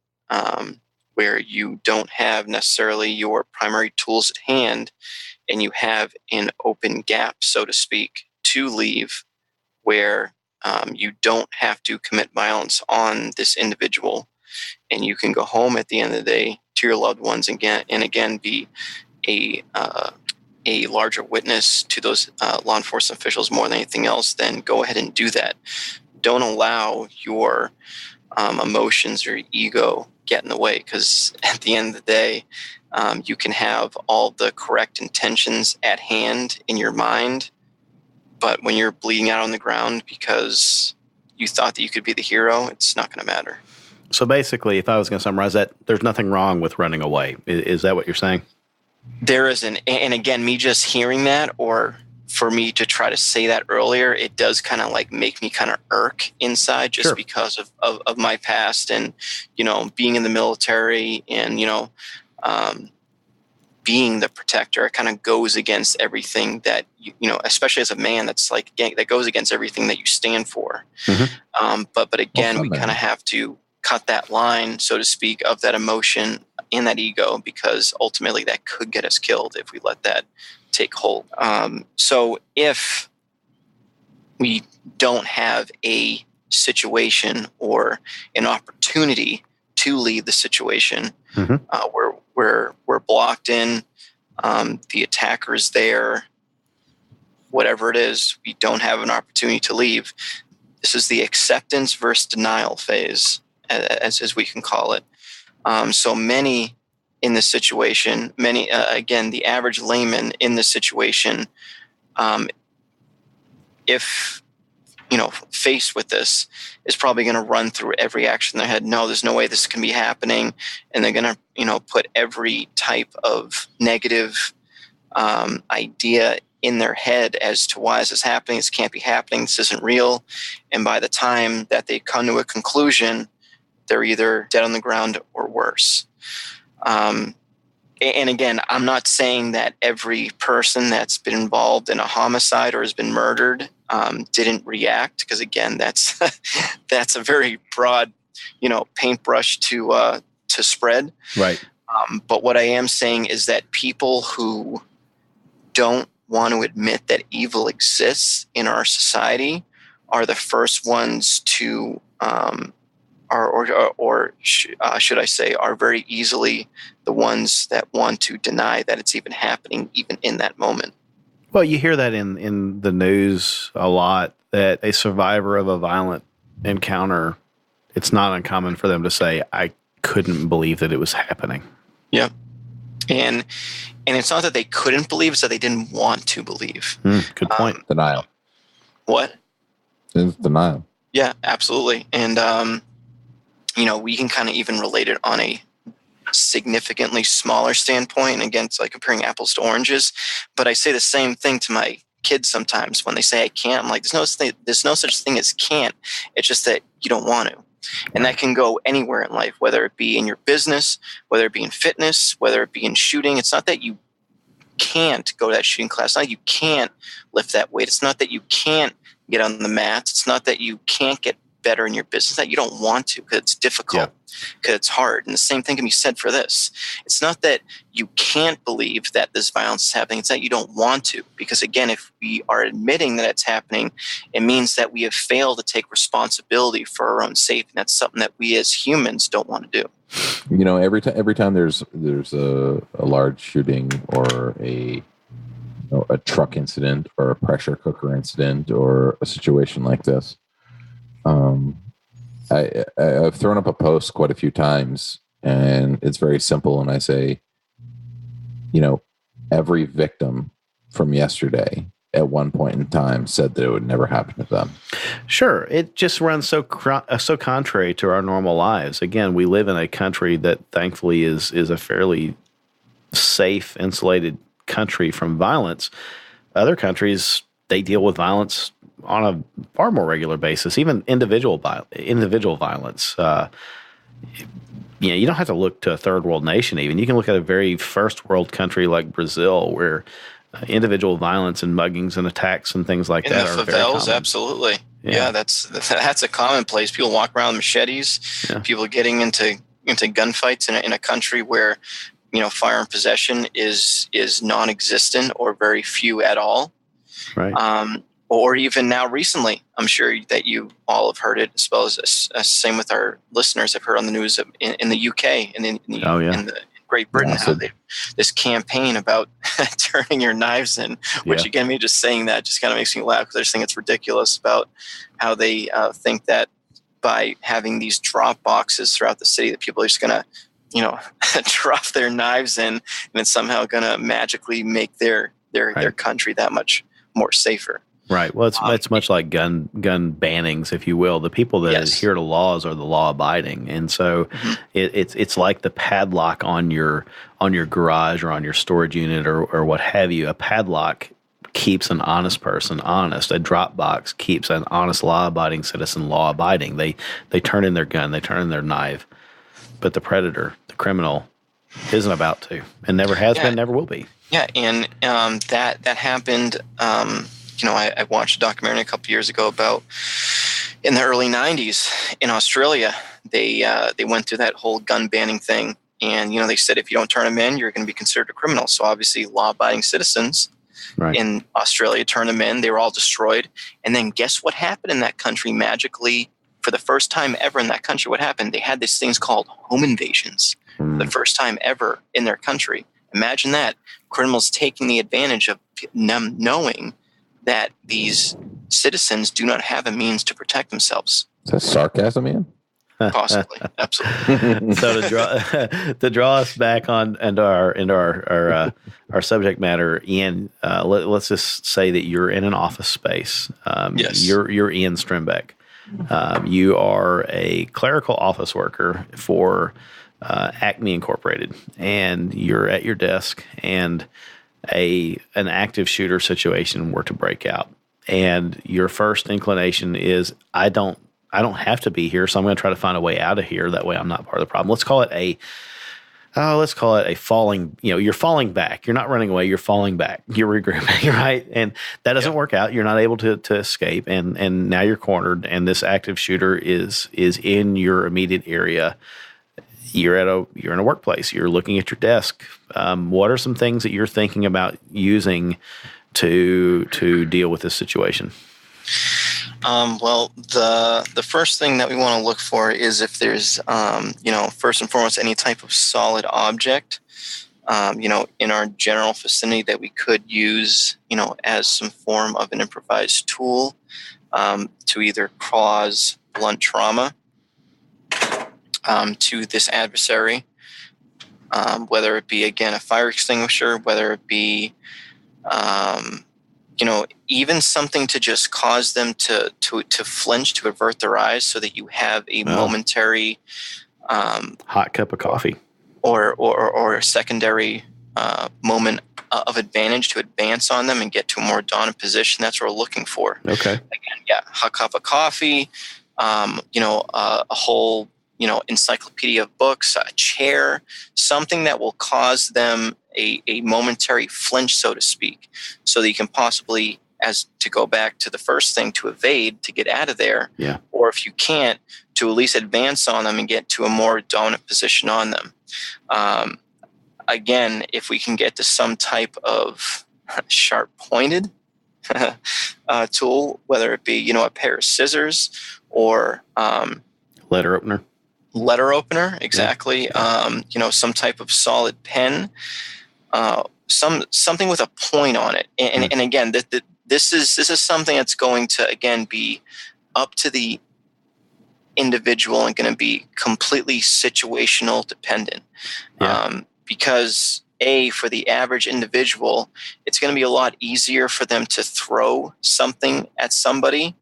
where you don't have necessarily your primary tools at hand, and you have an open gap, so to speak, to leave, where you don't have to commit violence on this individual, and you can go home at the end of the day to your loved ones again be a larger witness to those law enforcement officials more than anything else, then go ahead and do that. Don't allow your emotions or ego get in the way, because at the end of the day, you can have all the correct intentions at hand in your mind, but when you're bleeding out on the ground because you thought that you could be the hero, it's not going to matter. So basically, if I was going to summarize that, there's nothing wrong with running away. Is that what you're saying? There isn't. And again, me just hearing that, or for me to try to say that earlier, it does kind of like make me kind of irk inside, just Sure. because of my past and, being in the military and, being the protector. It kind of goes against everything that, especially as a man, that's like, that goes against everything that you stand for. Mm-hmm. But again, we kind of have to cut that line, so to speak, of that emotion and that ego, because ultimately that could get us killed if we let that take hold. So if we don't have a situation or an opportunity to leave the situation, Mm-hmm. we're blocked in, the attacker is there, whatever it is, we don't have an opportunity to leave. This is the acceptance versus denial phase, as we can call it. So many in this situation, again, the average layman in this situation, if faced with this, is probably going to run through every action in their head. No, there's no way this can be happening, and they're going to put every type of negative idea in their head as to why is this happening. This can't be happening. This isn't real. And by the time that they come to a conclusion, they're either dead on the ground or worse. And again, I'm not saying that every person that's been involved in a homicide or has been murdered didn't react, because again, that's a very broad, paintbrush to spread. Right. But what I am saying is that people who don't want to admit that evil exists in our society are the first ones to, should I say, are very easily the ones that want to deny that it's even happening, even in that moment. Well, you hear that in the news a lot, that a survivor of a violent encounter, it's not uncommon for them to say, I couldn't believe that it was happening. Yeah. And it's not that they couldn't believe, it's that they didn't want to believe. Good point. Denial. What? It's denial. Yeah, absolutely. And, we can kind of even relate it on a significantly smaller standpoint, against like comparing apples to oranges. But I say the same thing to my kids sometimes when they say I can't. I'm like, there's no such thing as can't. It's just that you don't want to. And that can go anywhere in life, whether it be in your business, whether it be in fitness, whether it be in shooting. It's not that you can't go to that shooting class. It's not that you can't lift that weight. It's not that you can't get on the mats. It's not that you can't get better in your business, that you don't want to because it's difficult, because it's hard. And the same thing can be said for this. It's not that you can't believe that this violence is happening. It's that you don't want to, because again, if we are admitting that it's happening, it means that we have failed to take responsibility for our own safety. And that's something that we as humans don't want to do. Every time there's a large shooting or a truck incident or a pressure cooker incident or a situation like this, I've thrown up a post quite a few times, and it's very simple. And I say, every victim from yesterday at one point in time said that it would never happen to them. Sure. It just runs so contrary to our normal lives. Again, we live in a country that thankfully is a fairly safe, insulated country from violence. Other countries, they deal with violence on a far more regular basis, even individual violence. You don't have to look to a third world nation even. You can look at a very first world country like Brazil, where individual violence and muggings and attacks and things like that are very common. Absolutely. Yeah, that's a commonplace. People walk around with machetes. Yeah. People getting into gunfights in a country where firearm possession is non-existent or very few at all. Right. Or even now recently, I'm sure that you all have heard it, as well as same with our listeners have heard on the news in the UK and in the Great Britain, how this campaign about turning your knives in, which again, me just saying that just kind of makes me laugh, because I just think it's ridiculous about how they think that by having these drop boxes throughout the city, that people are just going to, drop their knives in, and it's somehow going to magically make their country that much more safer. Right. Well, it's much like gun bannings, if you will. The people that adhere to laws are the law abiding, and so it's like the padlock on your garage or on your storage unit or what have you. A padlock keeps an honest person honest. A drop box keeps an honest, law abiding citizen law abiding. They turn in their gun, they turn in their knife, but the predator, the criminal, isn't about to, and never has been, never will be. Yeah, and that happened. I watched a documentary a couple years ago about in the early 90s in Australia. They went through that whole gun banning thing, and they said if you don't turn them in, you're going to be considered a criminal. So obviously, law-abiding citizens in Australia turned them in. They were all destroyed. And then guess what happened in that country magically? For the first time ever in that country, what happened? They had these things called home invasions. For the first time ever in their country. Imagine that. Criminals taking the advantage of them knowing that these citizens do not have a means to protect themselves. Is that sarcasm, Ian? Possibly, absolutely. So to draw us back on into our subject matter, Ian, let's just say that you're in an office space. Yes. You're Ian Strimbeck. You are a clerical office worker for Acme Incorporated, and you're at your desk, and an active shooter situation were to break out, and your first inclination is, I don't have to be here, so I'm going to try to find a way out of here. That way, I'm not part of the problem. Let's call it a falling. You're falling back. You're not running away. You're falling back. You're regrouping, right? And that doesn't work out. You're not able to escape, and now you're cornered. And this active shooter is in your immediate area. You're in a workplace. You're looking at your desk. What are some things that you're thinking about using to deal with this situation? Well, the first thing that we want to look for is if there's first and foremost any type of solid object in our general vicinity that we could use as some form of an improvised tool to either cause blunt trauma to this adversary, whether it be, again, a fire extinguisher, whether it be, even something to just cause them to flinch, to avert their eyes, so that you have a momentary hot cup of coffee or a secondary moment of advantage to advance on them and get to a more dominant position. That's what we're looking for. Okay. Again, hot cup of coffee, a whole, encyclopedia of books, a chair, something that will cause them a momentary flinch, so to speak, so that you can possibly, as to go back to the first thing, to evade, to get out of there. Yeah. Or if you can't, to at least advance on them and get to a more dominant position on them. Again, if we can get to some type of sharp-pointed tool, whether it be, a pair of scissors or letter opener, exactly. Yeah. Some type of solid pen, something with a point on it. And again, this is something that's going to, again, be up to the individual and going to be completely situational dependent. Yeah. Because for the average individual, it's going to be a lot easier for them to throw something at somebody,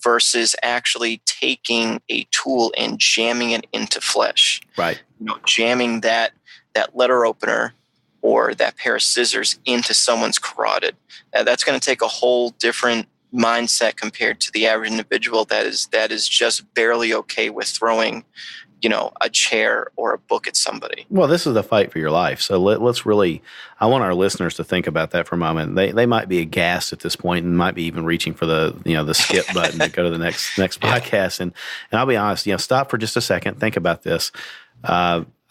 versus actually taking a tool and jamming it into flesh. Right. Jamming that letter opener or that pair of scissors into someone's carotid. That's going to take a whole different mindset compared to the average individual that is just barely okay with throwing, a chair or a book at somebody. Well, this is the fight for your life. So let's really, I want our listeners to think about that for a moment. They might be aghast at this point and might be even reaching for the skip button to go to the next podcast. And I'll be honest, stop for just a second. Think about this.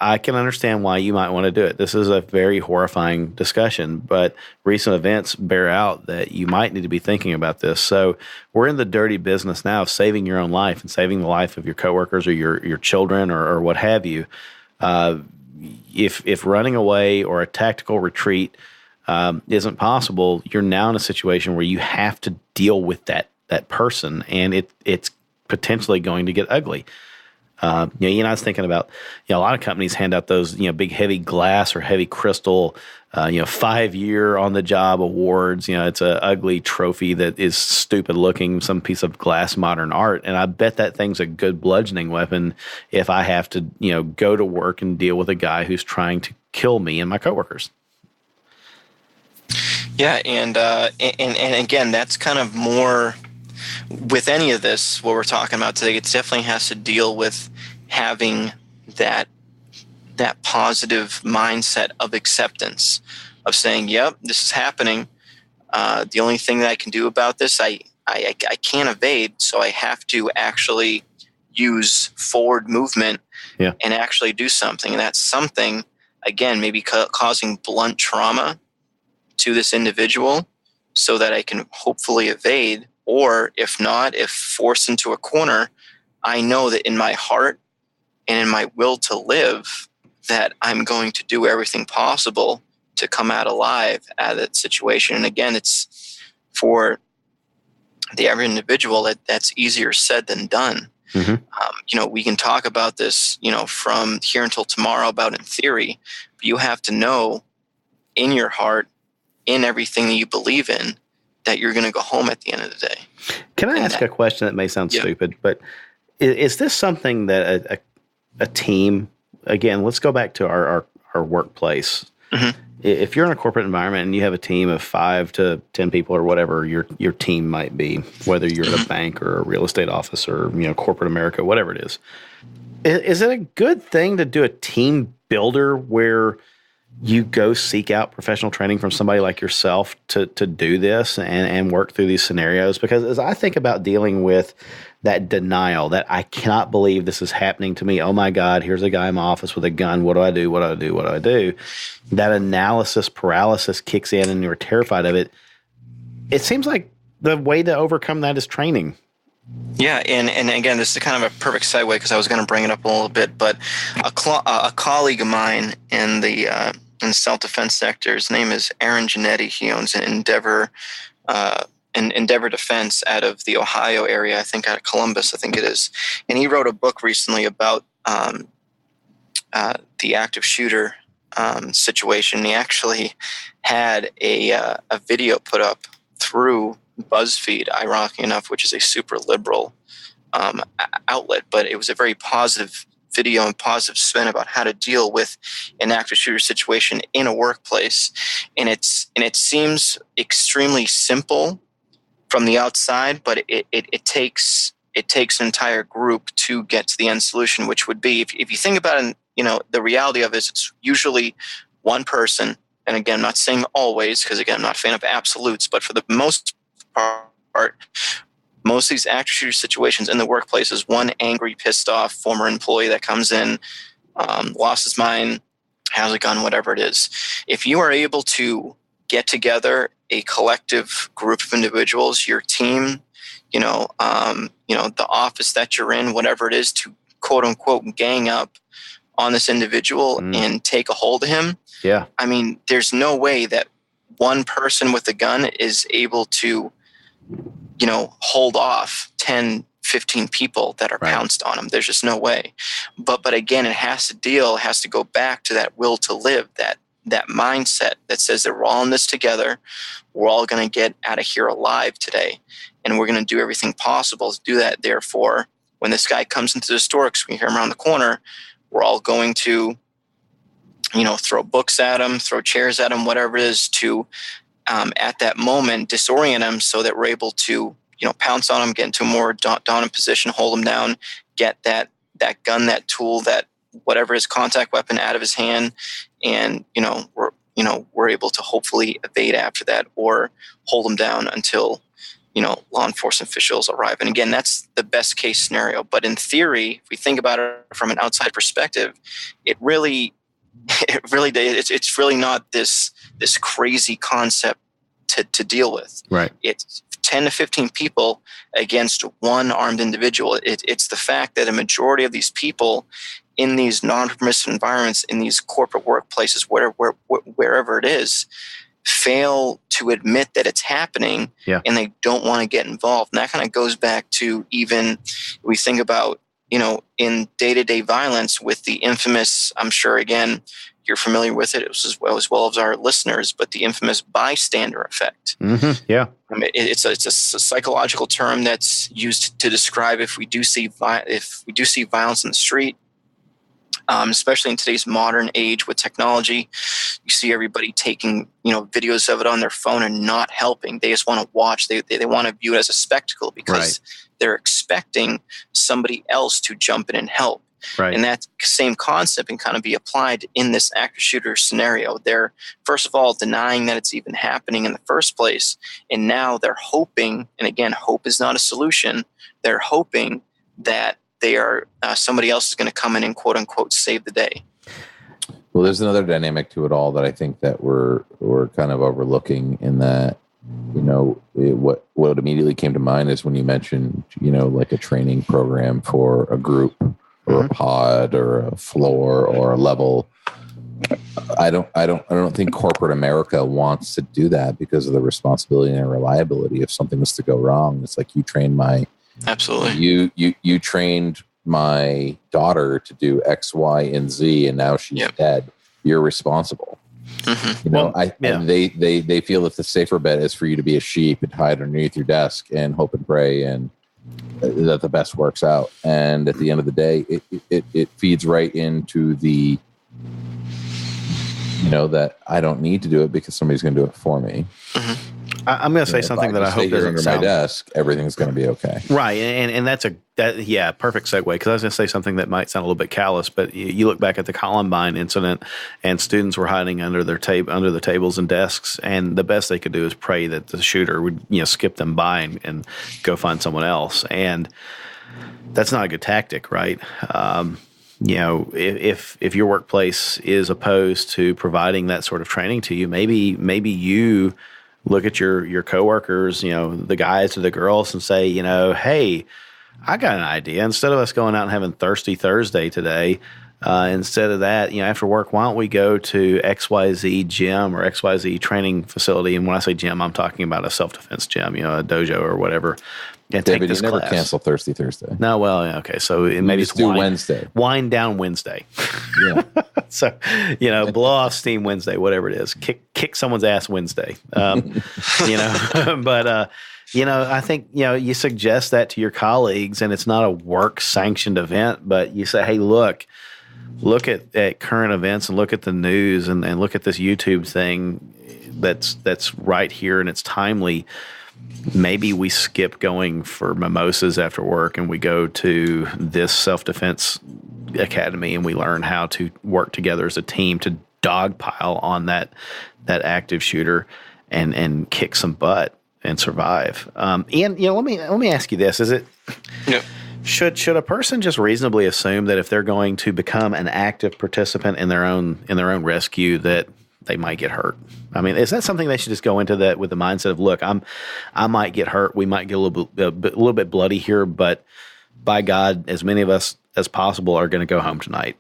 I can understand why you might want to do it. This is a very horrifying discussion, but recent events bear out that you might need to be thinking about this. So we're in the dirty business now of saving your own life and saving the life of your coworkers or your children or what have you. If running away or a tactical retreat isn't possible, you're now in a situation where you have to deal with that person, and it's potentially going to get ugly. I was thinking about, a lot of companies hand out those, big heavy glass or heavy crystal, 5-year on the job awards. It's a ugly trophy that is stupid looking, some piece of glass modern art. And I bet that thing's a good bludgeoning weapon if I have to, go to work and deal with a guy who's trying to kill me and my coworkers. Yeah. And again, that's kind of more with any of this, what we're talking about today. It definitely has to deal with having that positive mindset of acceptance, of saying, yep, this is happening. The only thing that I can do about this, I can't evade, so I have to actually use forward movement and actually do something. And that's something, again, maybe causing blunt trauma to this individual so that I can hopefully evade. Or if not, if forced into a corner, I know that in my heart and in my will to live, that I'm going to do everything possible to come out alive out of that situation. And again, it's for the average individual that's easier said than done. Mm-hmm. We can talk about this, from here until tomorrow about in theory, but you have to know in your heart, in everything that you believe in, that you're going to go home at the end of the day. Can I ask a question that may sound stupid, but is this something that a team, again, let's go back to our workplace. Mm-hmm. If you're in a corporate environment and you have a team of 5 to 10 people or whatever your team might be, whether you're at a bank or a real estate office or, corporate America, whatever it is it a good thing to do a team builder where you go seek out professional training from somebody like yourself to do this and work through these scenarios? Because as I think about dealing with that denial, that I cannot believe this is happening to me. Oh my God, here's a guy in my office with a gun. What do I do? What do I do? What do I do? That analysis paralysis kicks in and you're terrified of it. It seems like the way to overcome that is training. Yeah, and again, this is kind of a perfect segue because I was going to bring it up a little bit, but a colleague of mine in the self-defense sector, his name is Aaron Giannetti. He owns an Endeavor Defense out of the Ohio area, I think out of Columbus, I think it is. And he wrote a book recently about the active shooter situation. He actually had a video put up through BuzzFeed, ironically enough, which is a super liberal outlet, but it was a very positive video and positive spin about how to deal with an active shooter situation in a workplace. And it seems extremely simple from the outside, but it takes an entire group to get to the end solution, which would be, if you think about it, the reality of it is it's usually one person. And again, I'm not saying always, because again, I'm not a fan of absolutes, but for the most part, most of these active shooter situations in the workplace is one angry, pissed off former employee that comes in, lost his mind, has a gun, whatever it is. If you are able to get together a collective group of individuals, your team, the office that you're in, whatever it is, to quote unquote gang up on this individual and take a hold of him. Yeah. I mean, there's no way that one person with a gun is able to, hold off 10, 15 people that are pounced on him. There's just no way. But again, it has to go back to that will to live, that mindset that says that we're all in this together. We're all going to get out of here alive today. And we're going to do everything possible to do that. Therefore, when this guy comes into the store, because we hear him around the corner, we're all going to, throw books at him, throw chairs at him, whatever it is, to at that moment disorient him so that we're able to, pounce on him, get into a more dominant position, hold him down, get that gun, that tool, that whatever his contact weapon out of his hand, and we're able to hopefully evade after that or hold him down until law enforcement officials arrive. And again, that's the best case scenario. But in theory, if we think about it from an outside perspective, it's really not this crazy concept to deal with. Right. It's 10 to 15 people against one armed individual. It's the fact that a majority of these people in these non-permissive environments, in these corporate workplaces, wherever it is, fail to admit that it's happening, and they don't want to get involved. And that kind of goes back to, even we think about, in day-to-day violence with the infamous, I'm sure, again, you're familiar with it as well as our listeners, but the infamous bystander effect. Mm-hmm. Yeah. I mean, it's a psychological term that's used to describe if we do see violence in the street, especially in today's modern age with technology. You see everybody taking videos of it on their phone and not helping. They just want to watch. They want to view it as a spectacle because they're expecting somebody else to jump in and help. Right. And that same concept can kind of be applied in this active shooter scenario. They're, first of all, denying that it's even happening in the first place. And now they're hoping, and again, hope is not a solution. They're hoping that they are somebody else is going to come in and quote unquote save the day. Well, there's another dynamic to it all that I think that we're kind of overlooking, in that, what immediately came to mind is when you mentioned, like a training program for a group or a pod or a floor or a level. I don't think corporate America wants to do that because of the responsibility and reliability. If something was to go wrong, it's like, you trained you trained my daughter to do X, Y, and Z, and now she's dead. You're responsible. Mm-hmm. They feel that the safer bet is for you to be a sheep and hide underneath your desk and hope and pray and that the best works out. And at the end of the day, it feeds right into the, that I don't need to do it because somebody's going to do it for me. Mm-hmm. I'm going to say something that I hope doesn't under my desk, everything's going to be okay. Right. And that's perfect segue, because I was going to say something that might sound a little bit callous, but you look back at the Columbine incident, and students were hiding under the tables and desks, and the best they could do is pray that the shooter would, skip them by and go find someone else. And that's not a good tactic, right? If your workplace is opposed to providing that sort of training to you, maybe you look at your coworkers, the guys or the girls, and say, hey, I got an idea. Instead of us going out and having Thirsty Thursday today, Instead of that, after work, why don't we go to XYZ gym or XYZ training facility? And when I say gym, I'm talking about a self-defense gym, a dojo or whatever. And David, take this you never class. Cancel Thirsty Thursday. No, well, okay. So maybe it's Wednesday. Wind down Wednesday. Yeah. So, blow off steam Wednesday, whatever it is. Kick someone's ass Wednesday. But I think, you suggest that to your colleagues, and it's not a work sanctioned event, but you say, hey, look at current events and look at the news and look at this YouTube thing that's right here and it's timely. Maybe we skip going for mimosas after work and we go to this self-defense academy and we learn how to work together as a team to dogpile on that active shooter and kick some butt and survive. Ian, let me ask you this: is it? Yeah. Should a person just reasonably assume that if they're going to become an active participant in their own rescue that they might get hurt? I mean, is that something they should just go into that with the mindset of, look, I might get hurt, we might get a little bit bloody here, but by God, as many of us as possible are going to go home tonight.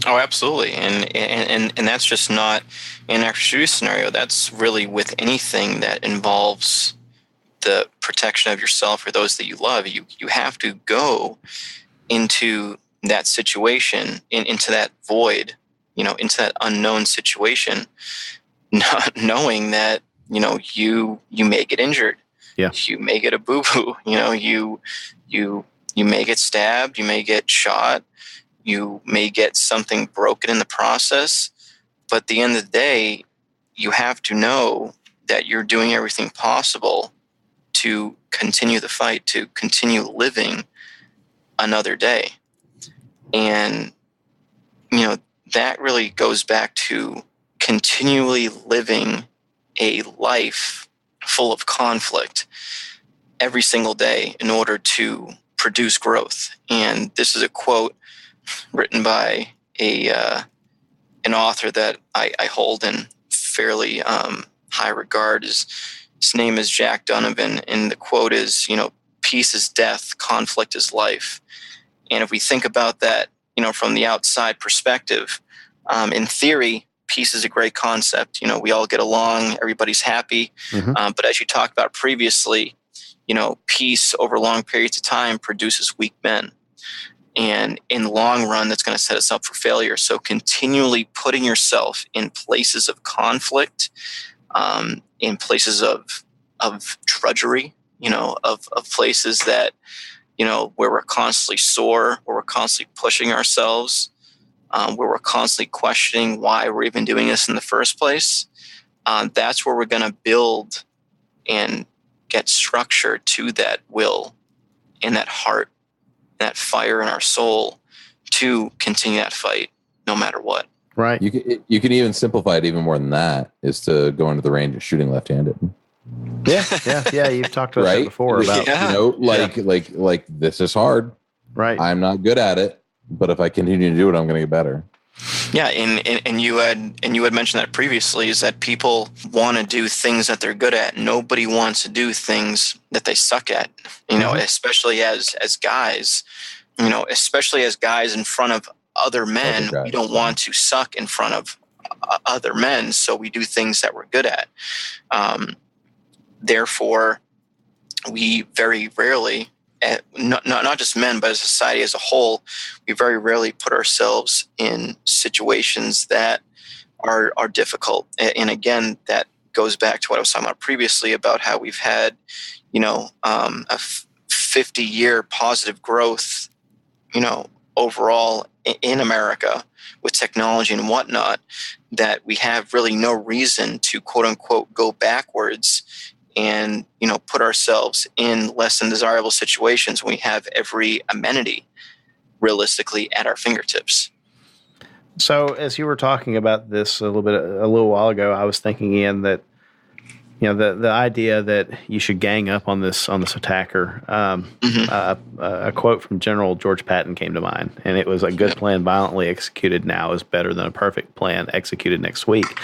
Oh, absolutely, and that's just not an active shooter scenario. That's really with anything that involves the protection of yourself or those that you love. You have to go into that situation, into that void, into that unknown situation, knowing that you may get injured. Yeah. You may get a boo-boo. You may get stabbed. You may get shot. You may get something broken in the process. But at the end of the day, you have to know that you're doing everything possible to continue the fight, to continue living another day. And, that really goes back to continually living a life full of conflict every single day in order to produce growth. And this is a quote written by an author that I hold in fairly high regard. His name is Jack Donovan, and the quote is, peace is death, conflict is life. And if we think about that, from the outside perspective, in theory, peace is a great concept. We all get along, everybody's happy. Mm-hmm. But as you talked about previously, peace over long periods of time produces weak men. And in the long run, that's going to set us up for failure. So continually putting yourself in places of conflict, in places of drudgery, of places that, where we're constantly sore, where we're constantly pushing ourselves, where we're constantly questioning why we're even doing this in the first place. That's where we're going to build and get structure to that will and that heart, that fire in our soul to continue that fight no matter what. Right. You can even simplify it even more than that, is to go into the range of shooting left-handed. Yeah. You've talked about that before about, like this is hard. Right. I'm not good at it, but if I continue to do it, I'm going to get better. Yeah, and you had mentioned that previously, is that people want to do things that they're good at. Nobody wants to do things that they suck at. Especially as guys. Especially as guys in front of other men, we don't want to suck in front of other men, so we do things that we're good at. Therefore, we very rarely, not just men, but as a society as a whole, we very rarely put ourselves in situations that are difficult. And again, that goes back to what I was talking about previously about how we've had, a 50-year positive growth, overall in America with technology and whatnot, that we have really no reason to quote unquote go backwards and, put ourselves in less than desirable situations when we have every amenity realistically at our fingertips. So as you were talking about this a little while ago, I was thinking, Ian, that the idea that you should gang up on this attacker. A quote from General George Patton came to mind, and it was, a good plan violently executed now is better than a perfect plan executed next week.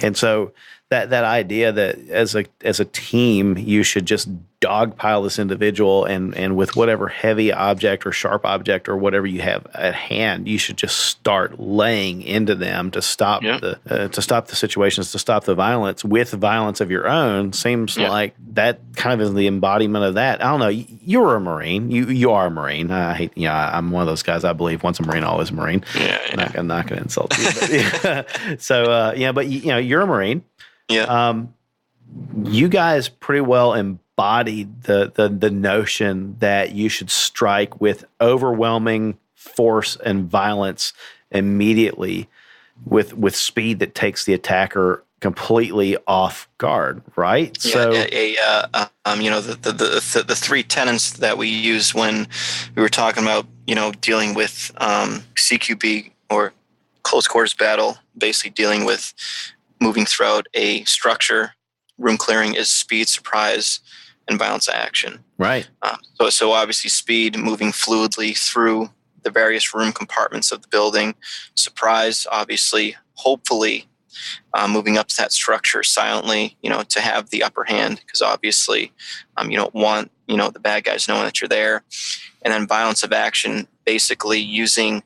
And so that idea that as a team you should just dogpile this individual and with whatever heavy object or sharp object or whatever you have at hand, you should just start laying into them to stop the situations, to stop the violence with violence of your own. Seems like that kind of is the embodiment of that. I don't know. You were a Marine. You are a Marine. I hate. I'm one of those guys. I believe once a Marine, always a Marine. I'm not going to insult you. But, so but you're a Marine. Yeah. You guys pretty well embodied the notion that you should strike with overwhelming force and violence immediately with speed that takes the attacker completely off guard, right? Yeah, the three tenets that we used when we were talking about, dealing with CQB or close quarters battle, basically dealing with moving throughout a structure, room clearing is speed, surprise, and violence action. Right. So obviously speed, moving fluidly through the various room compartments of the building. Surprise, obviously, hopefully, moving up to that structure silently, to have the upper hand, because obviously you don't want, the bad guys knowing that you're there. And then violence of action, basically using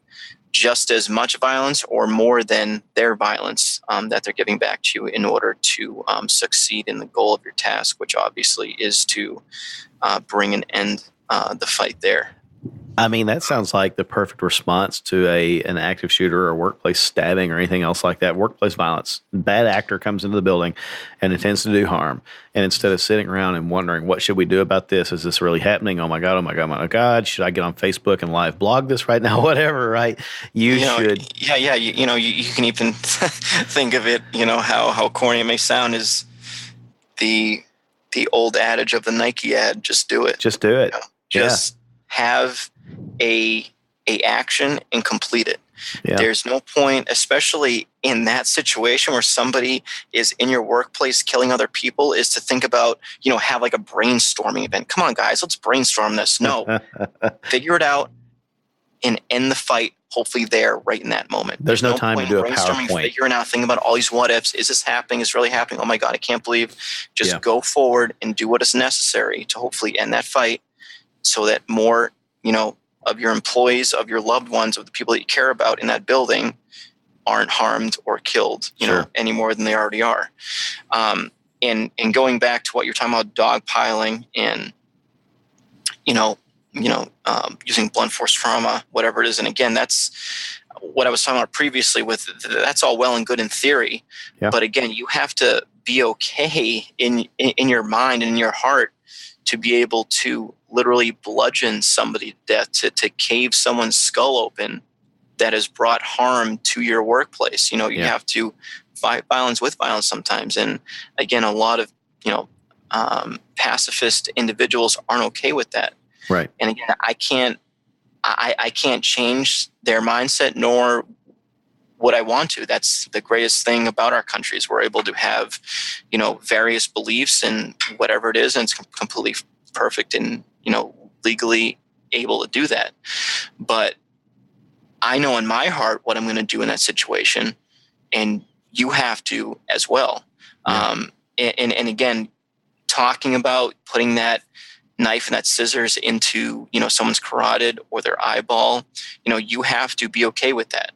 just as much violence or more than their violence that they're giving back to you in order to succeed in the goal of your task, which obviously is to bring an end the fight there. I mean, that sounds like the perfect response to an active shooter or workplace stabbing or anything else like that. Workplace violence. Bad actor comes into the building and intends to do harm. And instead of sitting around and wondering, what should we do about this? Is this really happening? Oh my God, oh my God, oh my God. Should I get on Facebook and live blog this right now? Whatever, right? You should. Yeah. You can even think of it, how corny it may sound, is the old adage of the Nike ad, just do it. Just do it. Just have a action and complete it. Yeah. There's no point, especially in that situation where somebody is in your workplace killing other people, is to think about, have like a brainstorming event. Come on, guys, let's brainstorm this. No, figure it out and end the fight. Hopefully there, right in that moment. There's no time to do a PowerPoint. Figuring out, thinking about all these what ifs. Is this happening? Is it really happening? Oh my God, I can't believe. Just go forward and do what is necessary to hopefully end that fight, so that more, of your employees, of your loved ones, of the people that you care about in that building aren't harmed or killed, any more than they already are. And going back to what you're talking about, dogpiling and, using blunt force trauma, whatever it is. And again, that's what I was talking about previously with, that's all well and good in theory. Yeah. But again, you have to be okay in your mind and in your heart to be able to literally bludgeon somebody to death, to cave someone's skull open that has brought harm to your workplace. You have to fight violence with violence sometimes. And again, a lot of, pacifist individuals aren't okay with that. Right. And again, I can't change their mindset, nor would I want to. That's the greatest thing about our country, is we're able to have, various beliefs and whatever it is, and it's completely perfect and, legally able to do that. But I know in my heart what I'm going to do in that situation, and you have to as well. Yeah. And again, talking about putting that knife and that scissors into, someone's carotid or their eyeball, you have to be okay with that.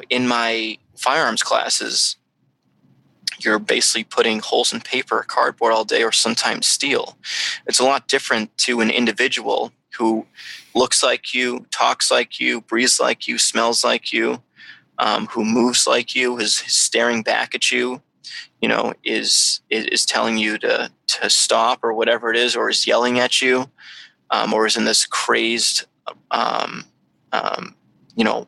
In my firearms classes, you're basically putting holes in paper, cardboard all day, or sometimes steel. It's a lot different to an individual who looks like you, talks like you, breathes like you, smells like you, who moves like you, is staring back at you, is telling you to stop or whatever it is, or is yelling at you, or is in this crazed,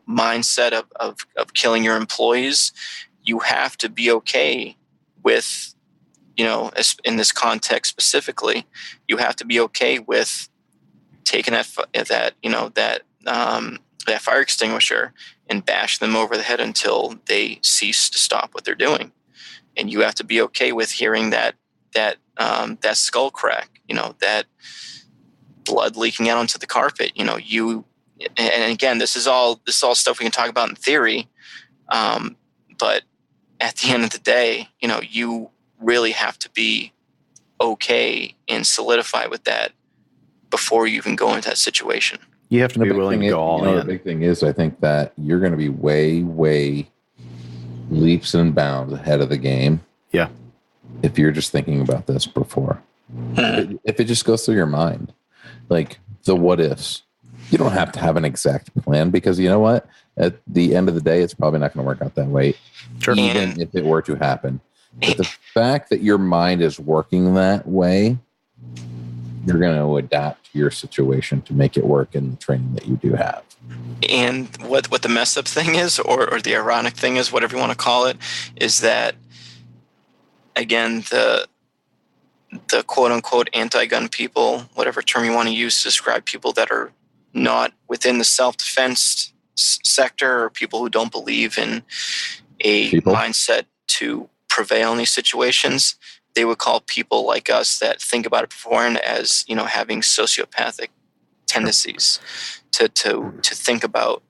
mindset of killing your employees. You have to be okay with, in this context specifically, you have to be okay with taking that fire extinguisher and bash them over the head until they cease to stop what they're doing. And you have to be okay with hearing that skull crack, that blood leaking out onto the carpet. And again, this is all stuff we can talk about in theory, but at the end of the day, you really have to be okay and solidify with that before you even go into that situation. You have to be willing to go all in. The big thing is, I think that you're going to be way, way leaps and bounds ahead of the game. Yeah. If you're just thinking about this before. If it just goes through your mind, like the what ifs, you don't have to have an exact plan, because you know what? At the end of the day, it's probably not going to work out that way, even if it were to happen. But the fact that your mind is working that way, you're going to adapt to your situation to make it work in the training that you do have. And what the messed up thing is, or the ironic thing is, whatever you want to call it, is that, again, the quote-unquote anti-gun people, whatever term you want to use to describe people that are not within the self-defense sector, or people who don't believe in a mindset to prevail in these situations, they would call people like us that think about it beforehand as, having sociopathic tendencies to think about,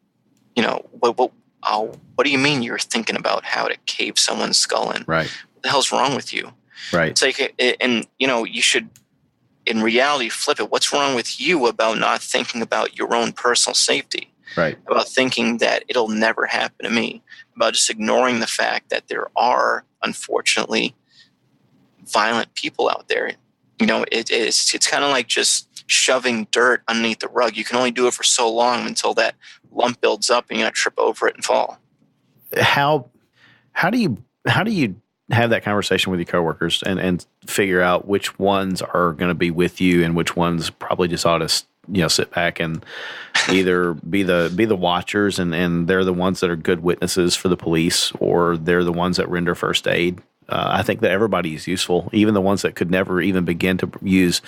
what do you mean you're thinking about how to cave someone's skull in? Right. What the hell's wrong with you? Right. It's like, and you should, in reality, flip it. What's wrong with you about not thinking about your own personal safety? Right. About thinking that it'll never happen to me? About just ignoring the fact that there are, unfortunately, violent people out there. It's kind of like just shoving dirt underneath the rug. You can only do it for so long until that lump builds up and you got to trip over it and fall. How do you have that conversation with your coworkers and figure out which ones are going to be with you and which ones probably just ought to sit back and either be the watchers and they're the ones that are good witnesses for the police, or they're the ones that render first aid? I think that everybody is useful, even the ones that could never even begin to use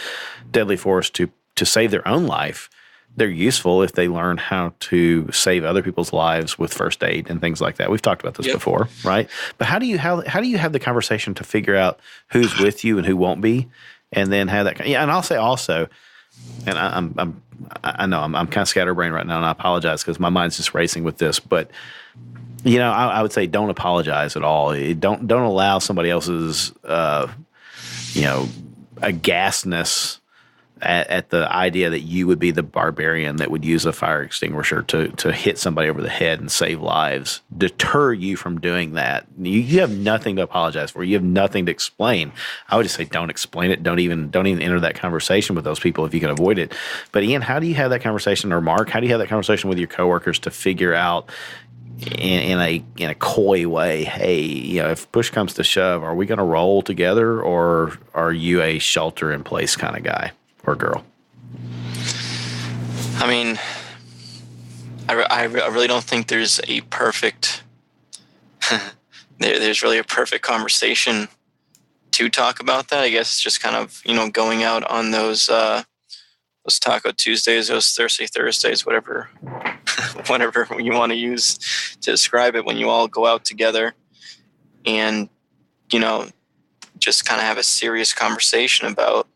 deadly force to save their own life. They're useful if they learn how to save other people's lives with first aid and things like that. We've talked about this before, right? But how do you have the conversation to figure out who's with you and who won't be, and then have that? Yeah, and I'll say also, and I know I'm kind of scatterbrained right now, and I apologize because my mind's just racing with this, but. I would say don't apologize at all. Don't allow somebody else's, aghastness at the idea that you would be the barbarian that would use a fire extinguisher to hit somebody over the head and save lives, deter you from doing that. You have nothing to apologize for. You have nothing to explain. I would just say don't explain it. Don't even enter that conversation with those people if you can avoid it. But Ian, how do you have that conversation, or Mark, how do you have that conversation with your coworkers to figure out in a coy way, hey, if push comes to shove, are we going to roll together, or are you a shelter in place kind of guy or girl? I mean, I really don't think there's a perfect there's really a perfect conversation to talk about that. I guess it's just kind of, going out on those Taco Tuesdays, those Thirsty Thursdays, whatever you want to use to describe it, when you all go out together and, just kind of have a serious conversation about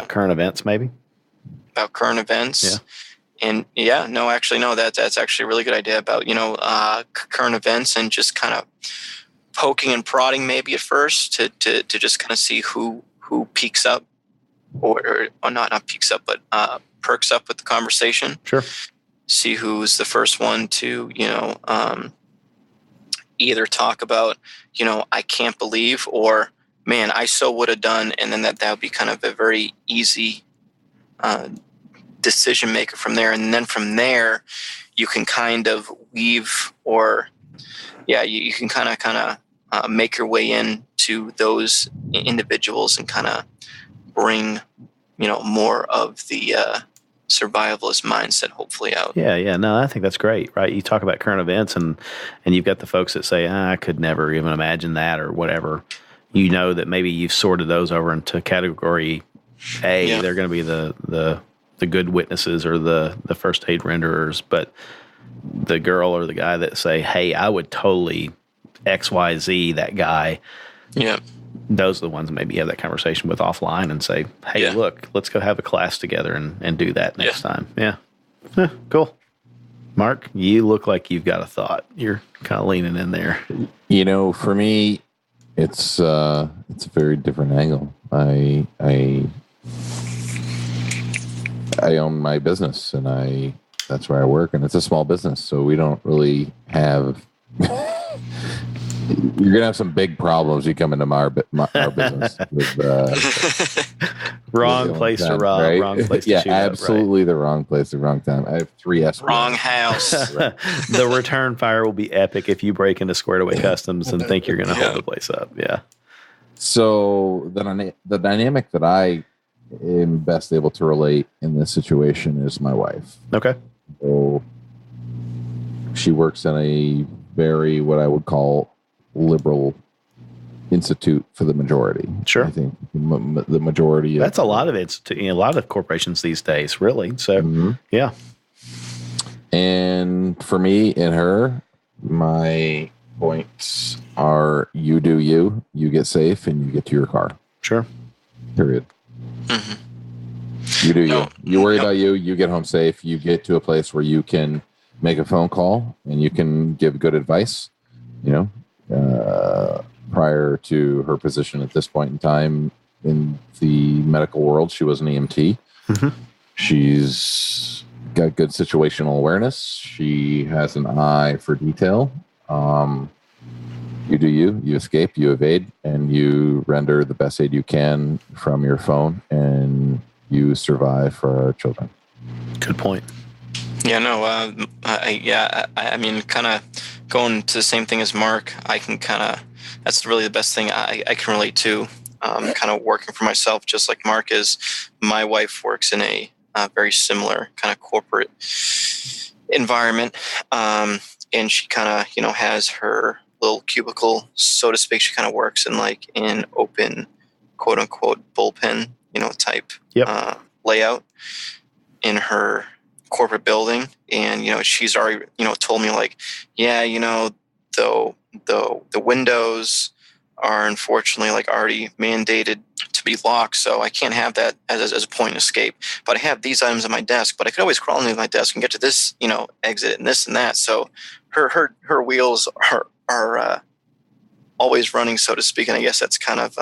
current events, maybe? About current events. Yeah. And that's actually a really good idea about, current events, and just kind of poking and prodding maybe at first to just kind of see who peaks up or not peaks up, but perks up with the conversation. Sure. See who's the first one to, either talk about, I can't believe, or man, I so would have done. And then that would be kind of a very easy decision maker from there. And then from there, you can kind of weave, or you can kind of make your way into those individuals and kind of bring, more of the survivalist mindset hopefully out. Yeah. No, I think that's great, right? You talk about current events and you've got the folks that say, I could never even imagine that, or whatever. That maybe you've sorted those over into category A. Yeah. They're going to be the good witnesses or the first aid renderers, but the girl or the guy that say, hey, I would totally XYZ that guy. Yeah. Those are the ones maybe you have that conversation with offline and say, hey, look, let's go have a class together and do that next time. Yeah. Cool. Mark, you look like you've got a thought. You're kind of leaning in there. For me, it's a very different angle. I own my business, and that's where I work, and it's a small business, so we don't really have. You're gonna have some big problems. You come into our business with wrong place to rob, right? wrong place to yeah, shoot absolutely the wrong place, the wrong time. I have 3 S. Wrong house. The return fire will be epic if you break into Squared Away Customs and think you're going to hold the place up. Yeah. So the dynamic that I am best able to relate in this situation is my wife. Okay. So she works in a very, what I would call, liberal institute for the majority. Sure. I think the majority. That's a lot of a lot of corporations these days, really. So, yeah. And for me and her, my points are: you do you get safe, and you get to your car. Sure. Period. You do you. You worry about you get home safe, you get to a place where you can make a phone call and you can give good advice. Prior to her position at this point in time in the medical world, she was an EMT. She's got good situational awareness. She has an eye for detail. You do you escape, you evade, and you render the best aid you can from your phone, and you survive for our children. Good point. Yeah, no, I mean, kind of going to the same thing as Mark, I can that's really the best thing I can relate to, kind of working for myself, just like Mark is. My wife works in a very similar kind of corporate environment, and she kind of, has her little cubicle, so to speak. She kind of works in like an open, quote unquote, bullpen, type layout in her corporate building. And she's already told me, like, the windows are unfortunately like already mandated to be locked, so I can't have that as a point of escape. But I have these items on my desk, but I could always crawl into my desk and get to this exit and this and that. So her wheels are always running, so to speak. And I guess that's kind of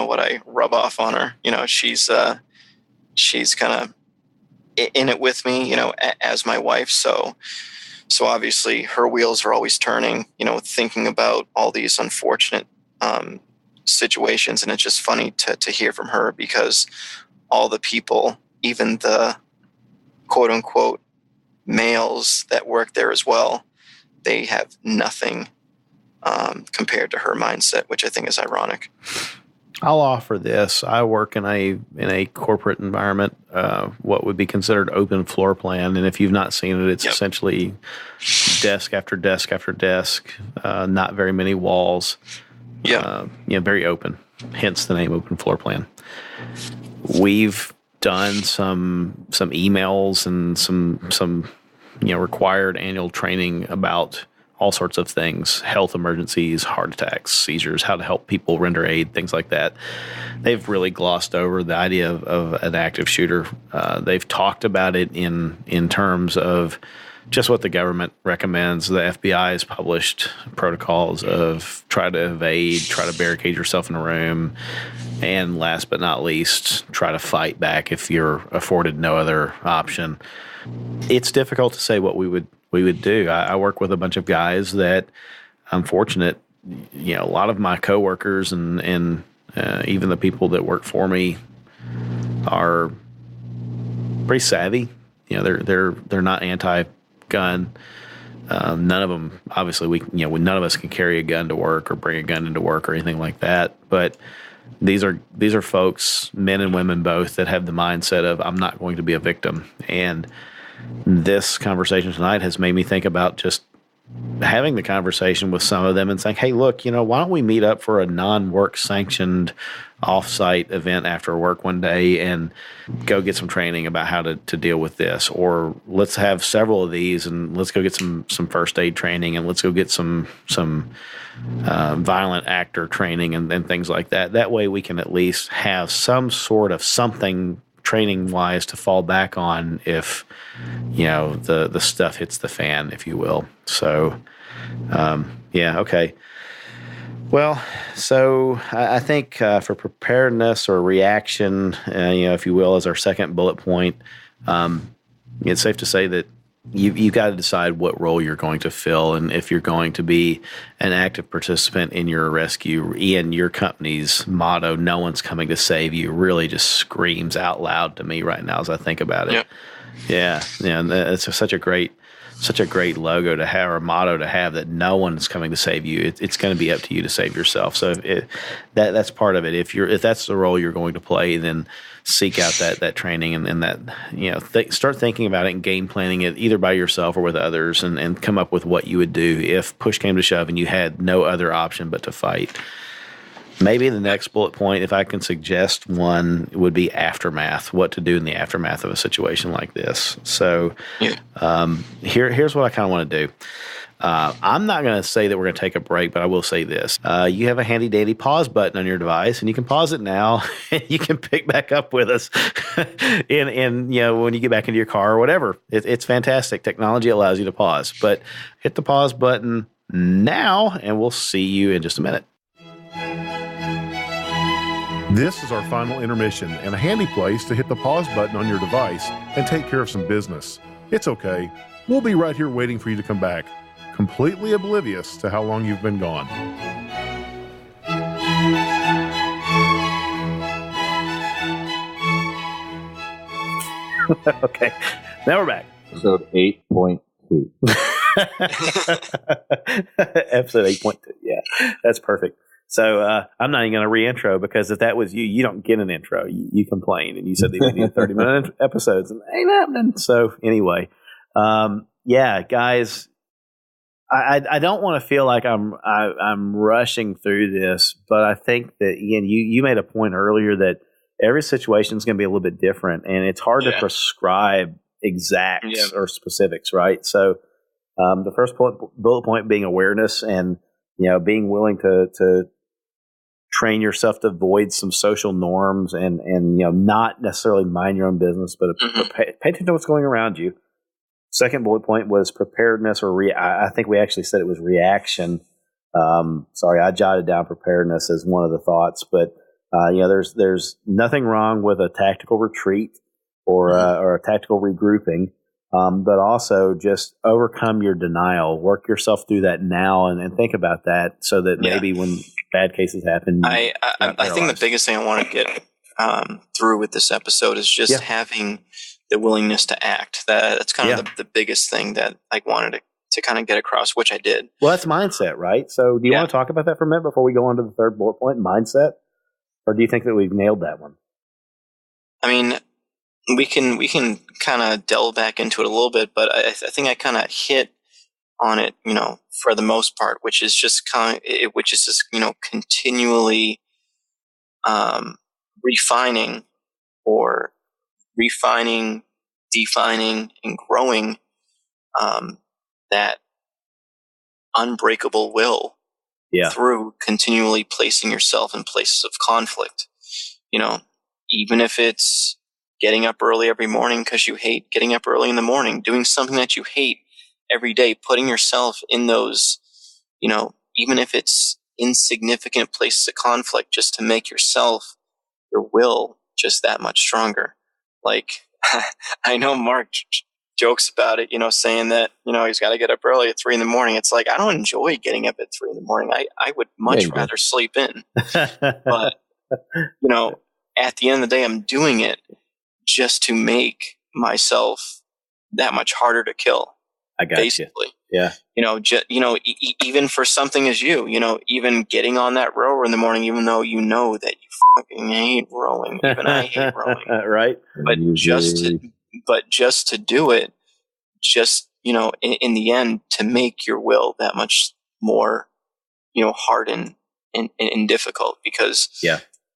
what I rub off on her. She's kind of in it with me, as my wife. So obviously her wheels are always turning, thinking about all these unfortunate situations. And it's just funny to hear from her, because all the people, even the quote unquote males that work there as well, they have nothing compared to her mindset, which I think is ironic. I'll offer this. I work in a corporate environment, what would be considered open floor plan. And if you've not seen it, it's essentially desk after desk after desk, not very many walls. Very open, hence the name open floor plan. We've done some emails and some required annual training about all sorts of things: health emergencies, heart attacks, seizures, how to help people render aid, things like that. They've really glossed over the idea of an active shooter. They've talked about it in terms of just what the government recommends. The FBI has published protocols of try to evade, try to barricade yourself in a room, and last but not least, try to fight back if you're afforded no other option. It's difficult to say what we would do. I work with a bunch of guys that I'm fortunate, a lot of my coworkers and even the people that work for me are pretty savvy. They're not anti-gun. None of them, obviously, none of us can carry a gun to work or bring a gun into work or anything like that. But these are folks, men and women both, that have the mindset of, I'm not going to be a victim. And this conversation tonight has made me think about just having the conversation with some of them and saying, hey, look, why don't we meet up for a non-work sanctioned off-site event after work one day and go get some training about how to deal with this? Or let's have several of these and let's go get some first aid training, and let's go get some violent actor training and things like that. That way we can at least have some sort of something training wise to fall back on if, the stuff hits the fan, if you will. So, okay. Well, so I think for preparedness or reaction, if you will, as our second bullet point, it's safe to say that you've got to decide what role you're going to fill, and if you're going to be an active participant in your rescue. Ian, your company's motto, "No one's coming to save you," really just screams out loud to me right now as I think about it. Yep. Yeah, and it's such a great logo to have, or motto to have, that no one's coming to save you. It's going to be up to you to save yourself. So that's part of it. If that's the role you're going to play, then seek out that training and that, start thinking about it and game planning it either by yourself or with others, and come up with what you would do if push came to shove and you had no other option but to fight. Maybe the next bullet point, if I can suggest one, would be aftermath. What to do in the aftermath of a situation like this. So here's what I kind of want to do. I'm not going to say that we're going to take a break, but I will say this. You have a handy dandy pause button on your device, and you can pause it now, and you can pick back up with us when you get back into your car or whatever. It's fantastic. Technology allows you to pause, but hit the pause button now, and we'll see you in just a minute. This is our final intermission and a handy place to hit the pause button on your device and take care of some business. It's okay. We'll be right here waiting for you to come back, completely oblivious to how long you've been gone. Okay, now we're back. Episode 8.2. Episode 8.2, yeah, that's perfect. So I'm not even going to re-intro, because if that was you, you don't get an intro. You complain, and you said that we need 30-minute episodes, and it ain't happening. So anyway, guys, I don't want to feel like I'm rushing through this, but I think that, Ian, you made a point earlier that every situation is going to be a little bit different, and it's hard to prescribe exacts or specifics, right? So the first bullet point being awareness, and being willing to train yourself to avoid some social norms, and not necessarily mind your own business, but pay attention to what's going around you. Second bullet point was preparedness, or I think we actually said it was reaction. Sorry, I jotted down preparedness as one of the thoughts, but there's nothing wrong with a tactical retreat or a tactical regrouping. But also just overcome your denial, work yourself through that now, and think about that, so that maybe when bad cases happen. I think the biggest thing I want to get through with this episode is just having the willingness to act. That's kind of the biggest thing that I wanted to kind of get across, which I did. Well, that's mindset, right? So do you want to talk about that for a minute before we go on to the third bullet point, mindset? Or do you think that we've nailed that one? I mean, we can kind of delve back into it a little bit, but I think I kind of hit on it, for the most part, which is just continually refining, defining, and growing that unbreakable will through continually placing yourself in places of conflict. Even if it's getting up early every morning because you hate getting up early in the morning, doing something that you hate every day, putting yourself in those, even if it's insignificant places of conflict, just to make yourself, your will, just that much stronger. Like, I know Mark jokes about it, saying that, he's got to get up early at 3 a.m. It's like, I don't enjoy getting up at 3 a.m. I would much rather sleep in. But, at the end of the day, I'm doing it just to make myself that much harder to kill. I got basically. You. Yeah. Even for something as even getting on that rower in the morning, even though that you fucking hate rowing, even I hate rowing, right? But just to do it, in the end, to make your will that much more, hard and difficult, because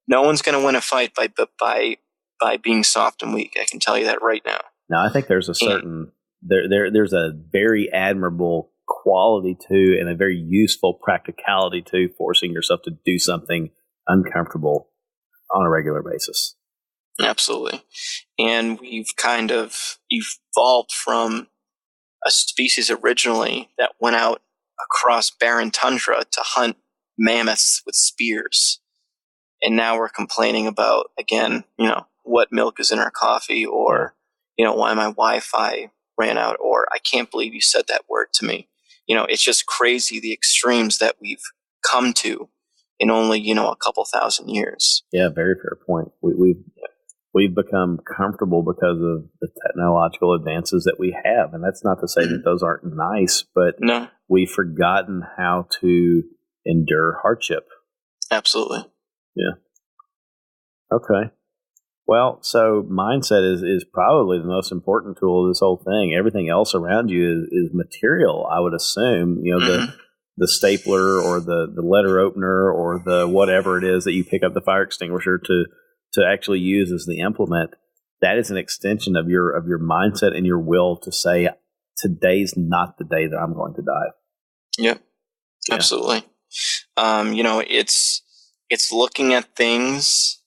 no one's going to win a fight by being soft and weak. I can tell you that right now. Now, I think there's a certain there's a very admirable quality to, and a very useful practicality to, forcing yourself to do something uncomfortable on a regular basis. Absolutely. And we've kind of evolved from a species originally that went out across barren tundra to hunt mammoths with spears. And now we're complaining about, again, what milk is in our coffee, or, why my Wi-Fi ran out, or I can't believe you said that word to me. It's just crazy the extremes that we've come to in only, a couple thousand years. Yeah, very fair point. We've become comfortable because of the technological advances that we have. And that's not to say that those aren't nice, but No, we've forgotten how to endure hardship. absolutely. Yeah. Okay. Well, so mindset is probably the most important tool of this whole thing. Everything else around you is material, I would assume. The stapler or the letter opener or the whatever it is that you pick up the fire extinguisher to actually use as the implement. That is an extension of your mindset and your will to say, today's not the day that I'm going to die. Yep. Yeah. Absolutely. It's looking at things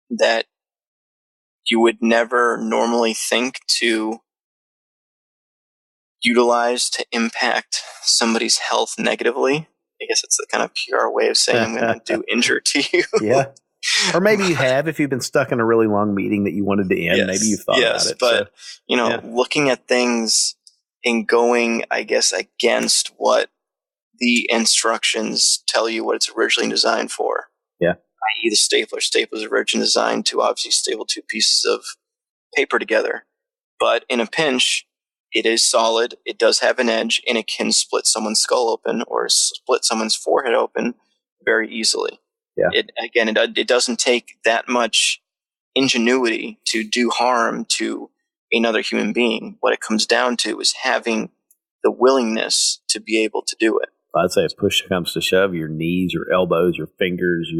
that you would never normally think to utilize to impact somebody's health negatively. I guess it's the kind of PR way of saying I'm going to do injure to you. Yeah. Or maybe you have, if you've been stuck in a really long meeting that you wanted to end, Yes, maybe you've thought about it. But, yeah. Looking at things and going, I guess, against what the instructions tell you what it's originally designed for. Yeah. I.e. the stapler. Stapler is originally designed to obviously staple two pieces of paper together. But in a pinch, it is solid, it does have an edge, and it can split someone's skull open or split someone's forehead open very easily. Yeah. It doesn't take that much ingenuity to do harm to another human being. What it comes down to is having the willingness to be able to do it. I'd say if push comes to shove, your knees, your elbows, your fingers,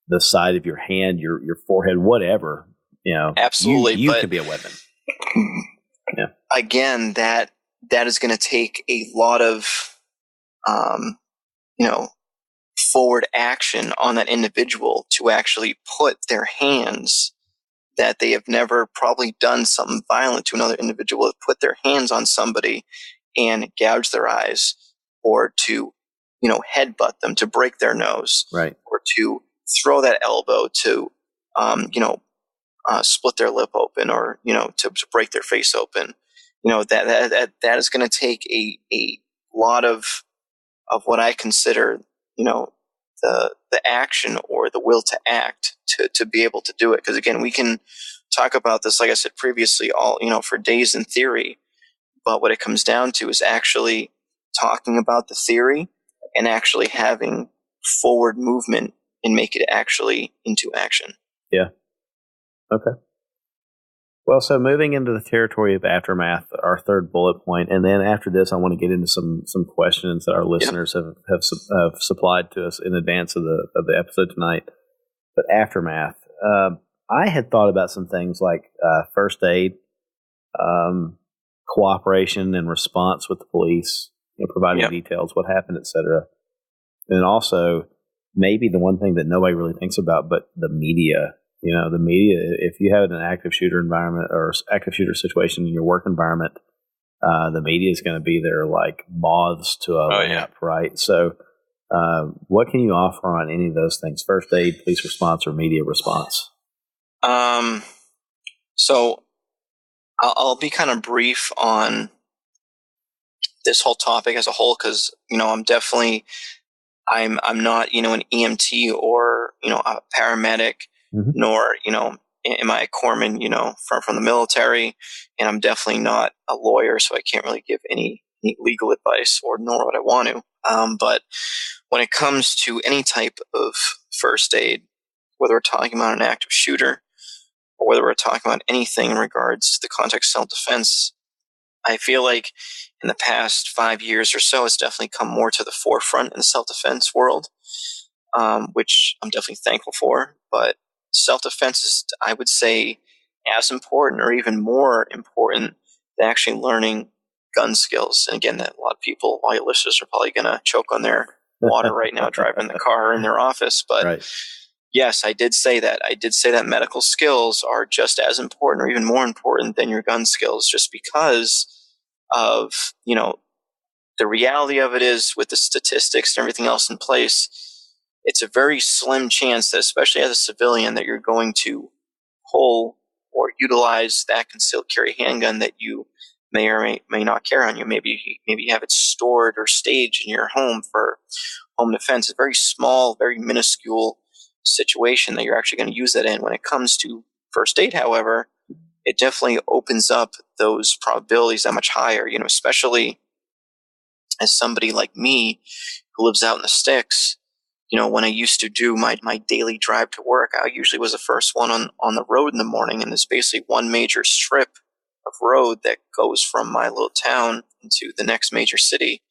the side of your hand, your forehead, whatever, Absolutely, you but could be a weapon. Yeah. Again, that is going to take a lot of, forward action on that individual to actually put their hands, that they have never probably done something violent to another individual, put their hands on somebody and gouge their eyes, or to, headbutt them, to break their nose, right, or to throw that elbow to, split their lip open, or to break their face open. That is going to take a lot of what I consider, the action or the will to act to be able to do it. Because again, we can talk about this, like I said previously, all for days in theory, but what it comes down to is actually talking about the theory and actually having forward movement and make it actually into action. Yeah. Okay. Well, so moving into the territory of aftermath, our third bullet point, and then after this, I want to get into some questions that our listeners have supplied to us in advance of the episode tonight. But aftermath, I had thought about some things like first aid, cooperation and response with the police, providing details, what happened, etc. And also maybe the one thing that nobody really thinks about, but the media. The media, if you have an active shooter environment or active shooter situation in your work environment, the media is going to be there like moths to a lamp, right? So what can you offer on any of those things? First aid, police response, or media response? So I'll be kind of brief on this whole topic as a whole, because, I'm definitely, I'm not, an EMT or, a paramedic, nor, am I a corpsman, from the military, and I'm definitely not a lawyer, so I can't really give any legal advice, or nor would I want to. But when it comes to any type of first aid, whether we're talking about an active shooter or whether we're talking about anything in regards to the context of self-defense, I feel like in the past 5 years or so, it's definitely come more to the forefront in the self-defense world, which I'm definitely thankful for. But self-defense is, I would say, as important or even more important than actually learning gun skills. And again, that a lot of people, all your listeners, are probably going to choke on their water right now driving the car in their office. But, right. Yes, I did say that. I did say that medical skills are just as important or even more important than your gun skills, just because of, the reality of it is, with the statistics and everything else in place, it's a very slim chance that, especially as a civilian, that you're going to pull or utilize that concealed carry handgun that you may or may not carry on you. Maybe you have it stored or staged in your home for home defense. It's a very small, very minuscule situation that you're actually going to use that in. When it comes to first aid, however, it definitely opens up those probabilities that much higher, especially as somebody like me who lives out in the sticks. When I used to do my daily drive to work, I usually was the first one on the road in the morning, and there's basically one major strip of road that goes from my little town into the next major city.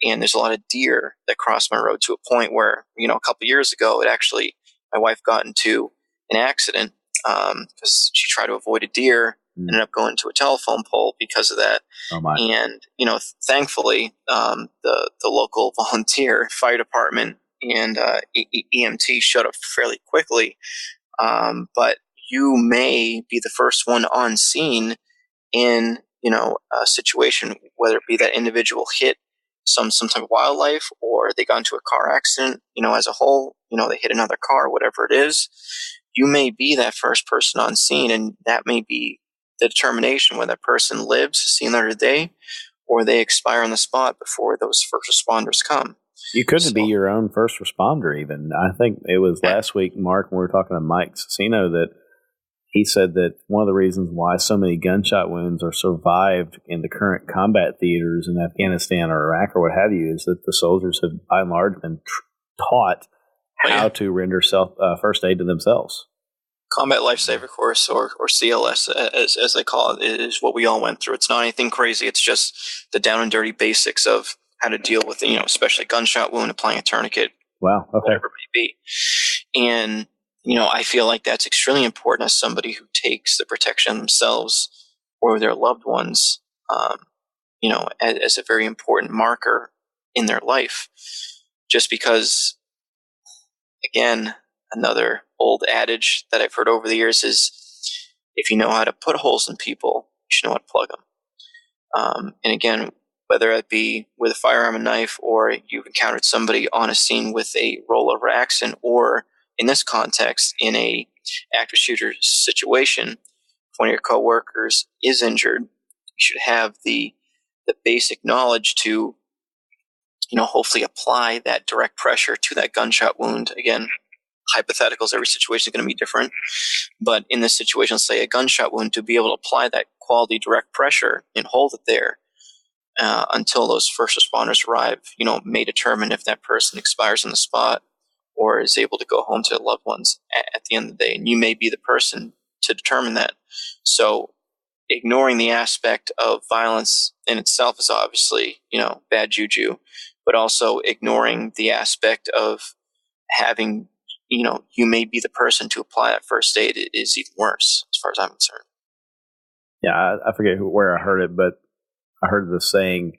And there's a lot of deer that cross my road, to a point where, a couple of years ago, my wife got into an accident because she tried to avoid a deer, ended up going to a telephone pole because of that. Oh my. And, thankfully, the local volunteer fire department and EMT showed up fairly quickly. But you may be the first one on scene in, a situation, whether it be that individual hit some type of wildlife, or they got into a car accident, as a whole, they hit another car, whatever it is. You may be that first person on scene, and that may be the determination whether that person lives to see another day, or they expire on the spot before those first responders come. You couldn't be your own first responder even. I think it was last week, Mark, when we were talking to Mike Cicino, that he said that one of the reasons why so many gunshot wounds are survived in the current combat theaters in Afghanistan or Iraq or what have you is that the soldiers have, by and large, been taught how to render first aid to themselves. Combat Lifesaver Course, or CLS, as they call it, is what we all went through. It's not anything crazy. It's just the down and dirty basics of how to deal with, especially a gunshot wound, applying a tourniquet, wow, okay, whatever it may be. And, I feel like that's extremely important as somebody who takes the protection of themselves or their loved ones, as a very important marker in their life. Just because, again, another old adage that I've heard over the years is, if you know how to put holes in people, you should know how to plug them. And again, whether it be with a firearm and knife, or you've encountered somebody on a scene with a rollover accident, or in this context, in a active shooter situation, if one of your coworkers is injured, you should have the basic knowledge to, hopefully apply that direct pressure to that gunshot wound. Again, hypotheticals, every situation is going to be different. But in this situation, let's say a gunshot wound, to be able to apply that quality direct pressure and hold it there until those first responders arrive, may determine if that person expires on the spot or is able to go home to their loved ones at the end of the day. And you may be the person to determine that. So ignoring the aspect of violence in itself is obviously, bad juju, but also ignoring the aspect of having, you may be the person to apply that first aid is even worse, as far as I'm concerned. Yeah, I forget where I heard it, but I heard the saying,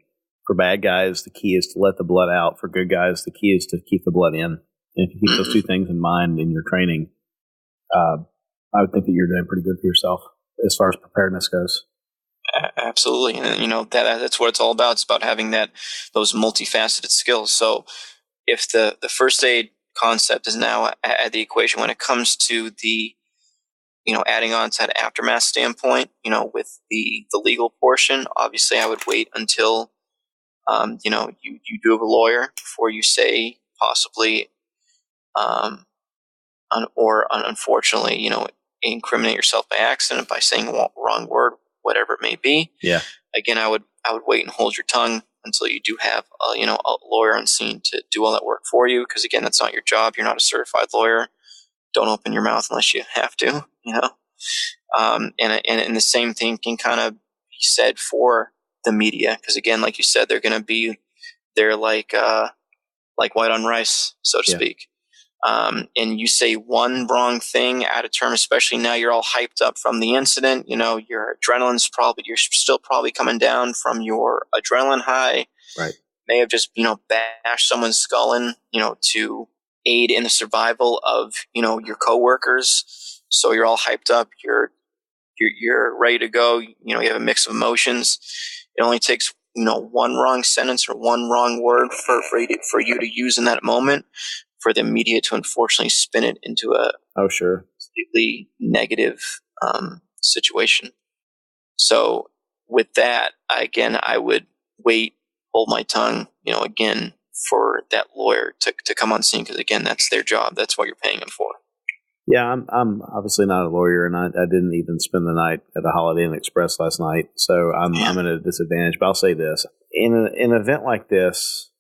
for bad guys, the key is to let the blood out. For good guys, the key is to keep the blood in. And if you keep those two things in mind in your training, I would think that you're doing pretty good for yourself as far as preparedness goes. Absolutely. And, that's what it's all about. It's about having those multifaceted skills. So if the first aid concept is now at the equation when it comes to the, adding on to that aftermath standpoint, with the legal portion, obviously I would wait until, you do have a lawyer before you say possibly, unfortunately, incriminate yourself by accident by saying the wrong word, whatever it may be. Yeah. Again, I would wait and hold your tongue until you do have a lawyer on scene to do all that work for you. Because again, that's not your job. You're not a certified lawyer. Don't open your mouth unless you have to. And the same thing can kind of be said for the media. Because again, like you said, they're like white on rice, so to speak. And you say one wrong thing out of term, especially now you're all hyped up from the incident. Your adrenaline's you're still probably coming down from your adrenaline high. Right. May have just, bashed someone's skull in, to aid in the survival of, your coworkers. So you're all hyped up. You're ready to go. You have a mix of emotions. It only takes, one wrong sentence or one wrong word for you to use in that moment for the media to unfortunately spin it into a completely negative situation. So with that, I would wait, hold my tongue, again, for that lawyer to come on scene, because again, that's their job. That's what you're paying them for. Yeah, I'm obviously not a lawyer, and I didn't even spend the night at the Holiday Inn Express last night, so I'm at a disadvantage. But I'll say this: in an event like this,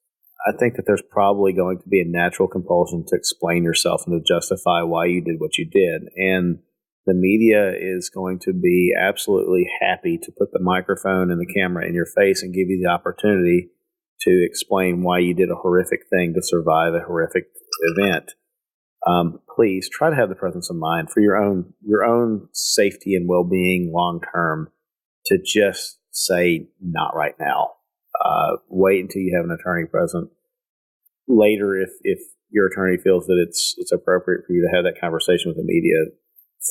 I think that there's probably going to be a natural compulsion to explain yourself and to justify why you did what you did, and the media is going to be absolutely happy to put the microphone and the camera in your face and give you the opportunity to explain why you did a horrific thing to survive a horrific event. Please try to have the presence of mind for your own safety and well-being long term to just say not right now. Wait until you have an attorney present. Later, if your attorney feels that it's appropriate for you to have that conversation with the media,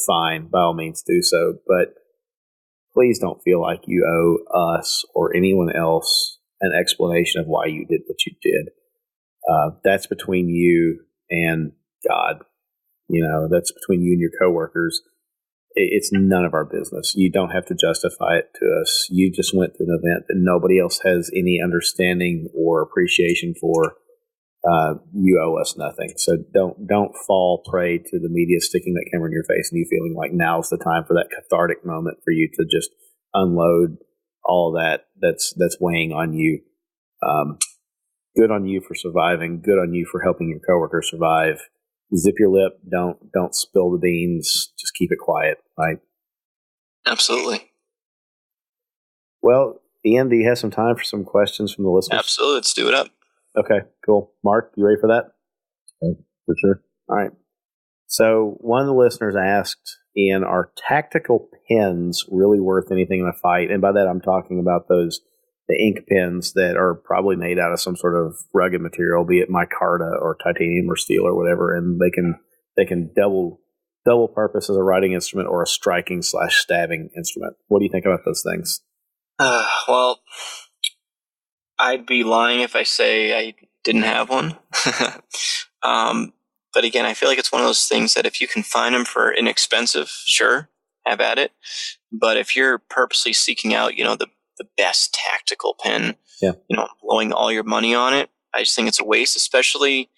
fine, by all means do so. But please don't feel like you owe us or anyone else an explanation of why you did what you did. That's between you and God. That's between you and your coworkers. It's none of our business. You don't have to justify it to us. You just went to an event that nobody else has any understanding or appreciation for. You owe us nothing. So don't fall prey to the media sticking that camera in your face and you feeling like now's the time for that cathartic moment for you to just unload all that's weighing on you. Good on you for surviving. Good on you for helping your coworker survive. Zip your lip. Don't spill the beans. Just keep it quiet. Right? Absolutely. Well, Ian, do you have some time for some questions from the listeners? Absolutely. Let's do it up. Okay, cool. Mark, you ready for that? Okay, for sure. All right. So one of the listeners asked, Ian, are tactical pens really worth anything in a fight? And by that, I'm talking about the ink pens that are probably made out of some sort of rugged material, be it micarta or titanium or steel or whatever, and they can double purpose as a writing instrument or a striking/stabbing instrument. What do you think about those things? Well, I'd be lying if I say I didn't have one. But again, I feel like it's one of those things that if you can find them for inexpensive, sure, have at it. But if you're purposely seeking out, the best tactical pen, blowing all your money on it, I just think it's a waste, especially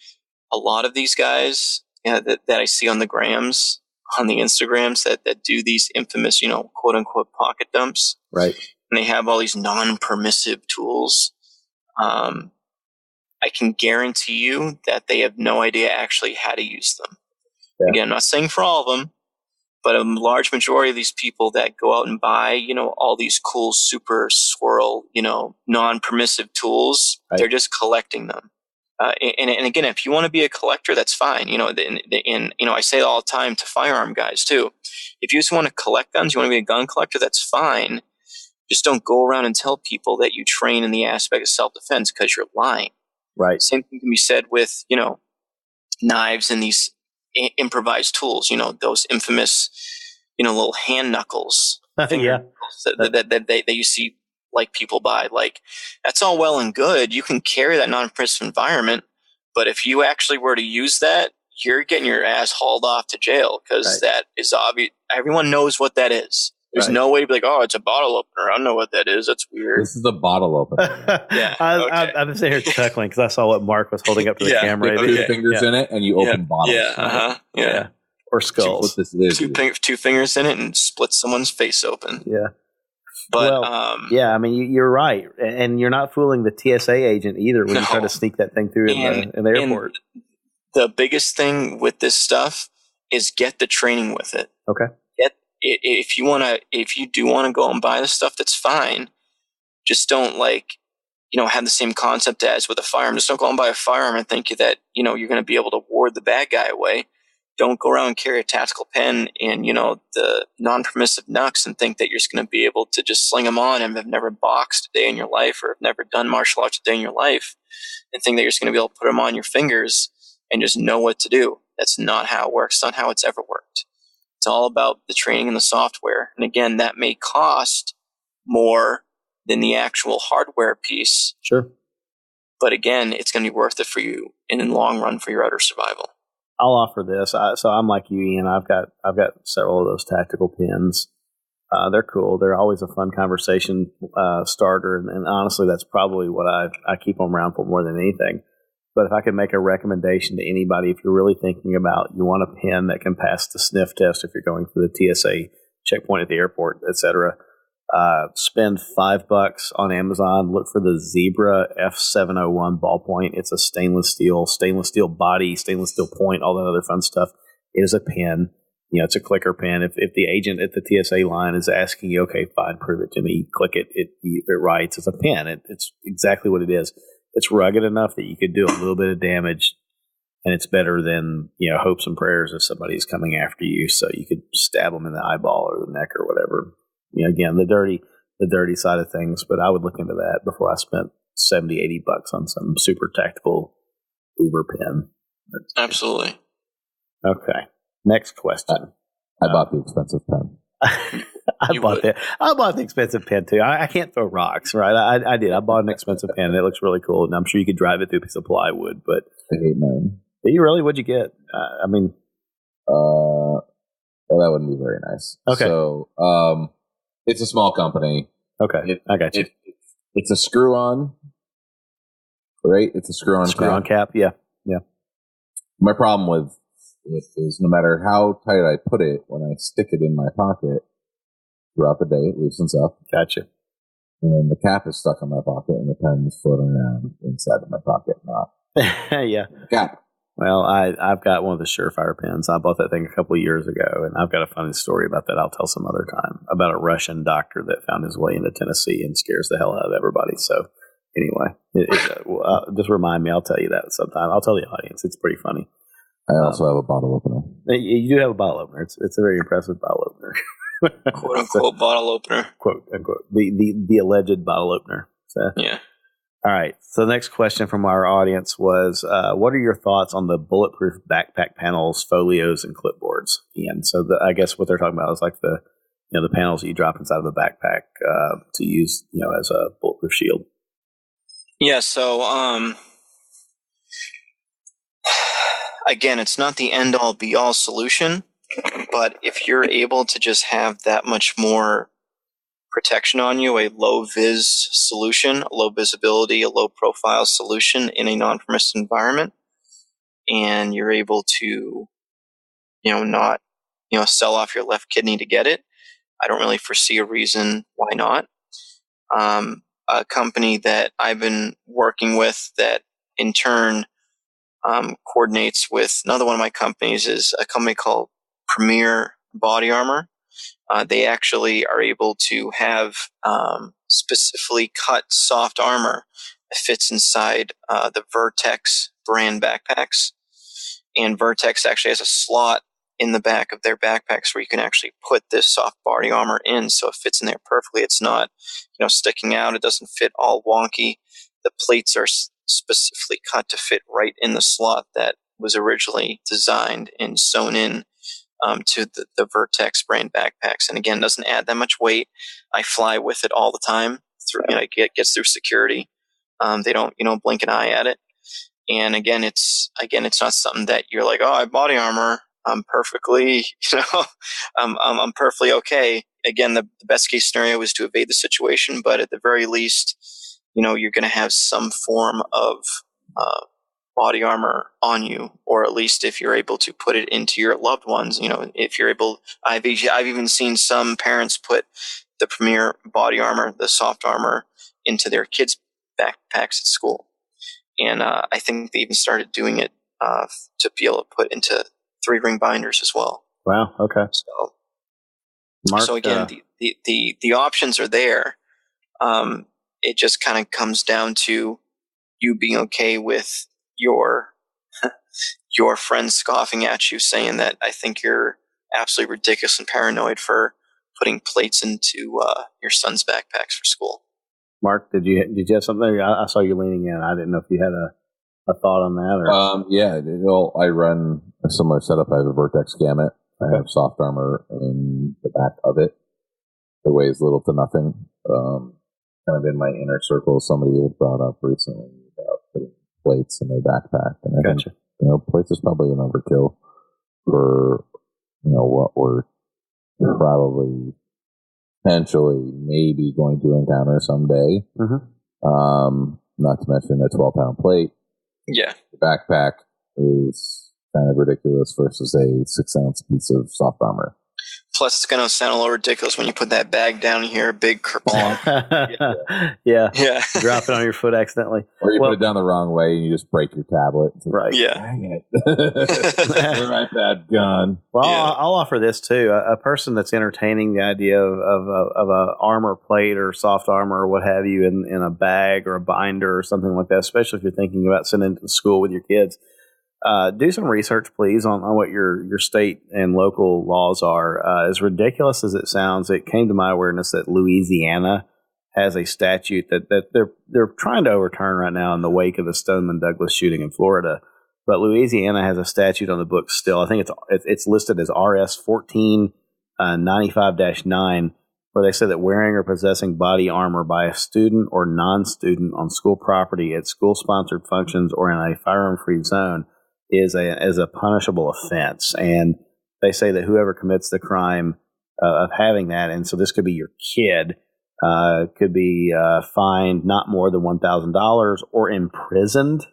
a lot of these guys that I see on the grams, on the Instagrams that do these infamous, quote unquote pocket dumps. Right. And they have all these non-permissive tools. I can guarantee you that they have no idea actually how to use them. Yeah. Again, I'm not saying for all of them, but a large majority of these people that go out and buy, all these cool super swirl, non-permissive tools, right. They're just collecting them. And again, if you want to be a collector, that's fine. I say it all the time to firearm guys too. If you just want to collect guns, you want to be a gun collector, that's fine. Just don't go around and tell people that you train in the aspect of self-defense, because you're lying. Right. Same thing can be said with, knives and these improvised tools, those infamous, little hand knuckles. Yeah. That you see like people buy. Like, that's all well and good. You can carry that non-permissive environment, but if you actually were to use that, you're getting your ass hauled off to jail, because that is obvious. Everyone knows what that is. There's no way to be like, oh, it's a bottle opener. I don't know what that is. That's weird. This is a bottle opener. Yeah. I'm sitting here chuckling because I saw what Mark was holding up to the camera. You put your fingers in it and you open bottles. Yeah. Or skulls. Two fingers in it and split someone's face open. Yeah. But, you're right. And you're not fooling the TSA agent either when you try to sneak that thing through in the airport. The biggest thing with this stuff is get the training with it. Okay. If you do want to go and buy the stuff, that's fine. Just don't have the same concept as with a firearm. Just don't go and buy a firearm and think that, you're going to be able to ward the bad guy away. Don't go around and carry a tactical pen and, the non-permissive knucks and think that you're just going to be able to just sling them on and have never boxed a day in your life or have never done martial arts a day in your life and think that you're just going to be able to put them on your fingers and just know what to do. That's not how it works. It's not how it's ever worked. It's all about the training and the software. And again, that may cost more than the actual hardware piece. Sure. But again, it's going to be worth it for you in the long run for your utter survival. I'll offer this. So I'm like you, Ian. I've got several of those tactical pins. They're cool. They're always a fun conversation starter, and honestly, that's probably what I keep them around for more than anything. But if I could make a recommendation to anybody, if you're really thinking about you want a pen that can pass the sniff test if you're going through the TSA checkpoint at the airport, etc., spend $5 on Amazon. Look for the Zebra F701 ballpoint. It's a stainless steel body, stainless steel point, all that other fun stuff. It is a pen. It's a clicker pen. If the agent at the TSA line is asking you, okay, fine, prove it to me, click it, it writes. It's a pen. It's exactly what it is. It's rugged enough that you could do a little bit of damage, and it's better than hopes and prayers if somebody's coming after you. So you could stab them in the eyeball or the neck or whatever. Again, the dirty side of things. But I would look into that before I spent $70-$80 on some super tactical Uber pen. Absolutely. Okay. Next question. I bought the expensive pen. I bought the expensive pen too. I can't throw rocks, right? I did. I bought an expensive pen. It looks really cool, and I'm sure you could drive it through a piece of plywood. But I hate mine. Did you really? What'd you get? Well, that wouldn't be very nice. Okay. So, it's a small company. Okay, I got you. It's a screw-on, right? It's a screw-on cap. Yeah. My problem with it is no matter how tight I put it, when I stick it in my pocket throughout the day, it loosens up. Gotcha. And the cap is stuck in my pocket, and the pen is floating around inside of my pocket. Not yeah. Cap. Well, I've got one of the Surefire pens. I bought that thing a couple of years ago, and I've got a funny story about that I'll tell some other time, about a Russian doctor that found his way into Tennessee and scares the hell out of everybody. So anyway, just remind me. I'll tell you that sometime. I'll tell the audience. It's pretty funny. I also have a bottle opener. You do have a bottle opener. It's a very impressive bottle opener. Quote unquote bottle opener. Quote unquote. The alleged bottle opener. So, yeah. All right. So the next question from our audience was, what are your thoughts on the bulletproof backpack panels, folios, and clipboards? And so I guess what they're talking about is like the panels that you drop inside of a backpack to use as a bulletproof shield. Yeah. So again, it's not the end all be all solution, but if you're able to just have that much more protection on you, a low vis solution, a low visibility, a low profile solution in a non-permissive environment, and you're able to, not, sell off your left kidney to get it, I don't really foresee a reason why not. A company that I've been working with that in turn coordinates with another one of my companies is a company called Premier Body Armor. They actually are able to have specifically cut soft armor that fits inside the Vertex brand backpacks. And Vertex actually has a slot in the back of their backpacks where you can actually put this soft body armor in, so it fits in there perfectly. It's not, sticking out. It doesn't fit all wonky. The plates are specifically cut to fit right in the slot that was originally designed and sewn in to the Vertex brand backpacks. And again, doesn't add that much weight. I fly with it all the time. It gets through security. They don't, blink an eye at it. And again, it's not something that you're like, oh, I have body armor. I'm perfectly, I'm perfectly okay. Again, the best case scenario is to evade the situation, but at the very least, you're going to have some form of body armor on you, or at least if you're able to put it into your loved ones, if you're able, I've even seen some parents put the Premier body armor, the soft armor, into their kids' backpacks at school. And I think they even started doing it to be able to put into 3-ring binders as well. Wow. Okay. So, Mark, again, the options are there. It just kind of comes down to you being okay with your friends scoffing at you, saying that I think you're absolutely ridiculous and paranoid for putting plates into your son's backpacks for school. Mark, did you have something? I saw you leaning in. I didn't know if you had a a thought on that? Or? Yeah, I run a similar setup. I have a Vertex Gamut. I have soft armor in the back of it. It weighs little to nothing. Kind of in my inner circle, somebody had brought up recently about putting plates in their backpack, and I think plates is probably an overkill for what we're probably potentially maybe going to encounter someday. Not to mention a 12-pound plate. Yeah. The backpack is kind of ridiculous versus a 6-ounce piece of soft armor. Plus, it's going to sound a little ridiculous when you put that bag down here, big clonk. Yeah. Drop it on your foot accidentally. Or you put it down the wrong way and you just break your tablet. Right. Yeah. Dang it. Right, bad gun. Well, I'll offer this too. A person that's entertaining the idea of a armor plate or soft armor or what have you in a bag or a binder or something like that, especially if you're thinking about sending it to school with your kids. Do some research, please, on what your state and local laws are. As ridiculous as it sounds, it came to my awareness that Louisiana has a statute that they're trying to overturn right now in the wake of the Stoneman Douglas shooting in Florida. But Louisiana has a statute on the books still. I think it's listed as RS 1495-9, where they say that wearing or possessing body armor by a student or non-student on school property at school-sponsored functions or in a firearm-free zone is a punishable offense. And they say that whoever commits the crime of having that, and so this could be your kid, could be fined not more than $1,000 or imprisoned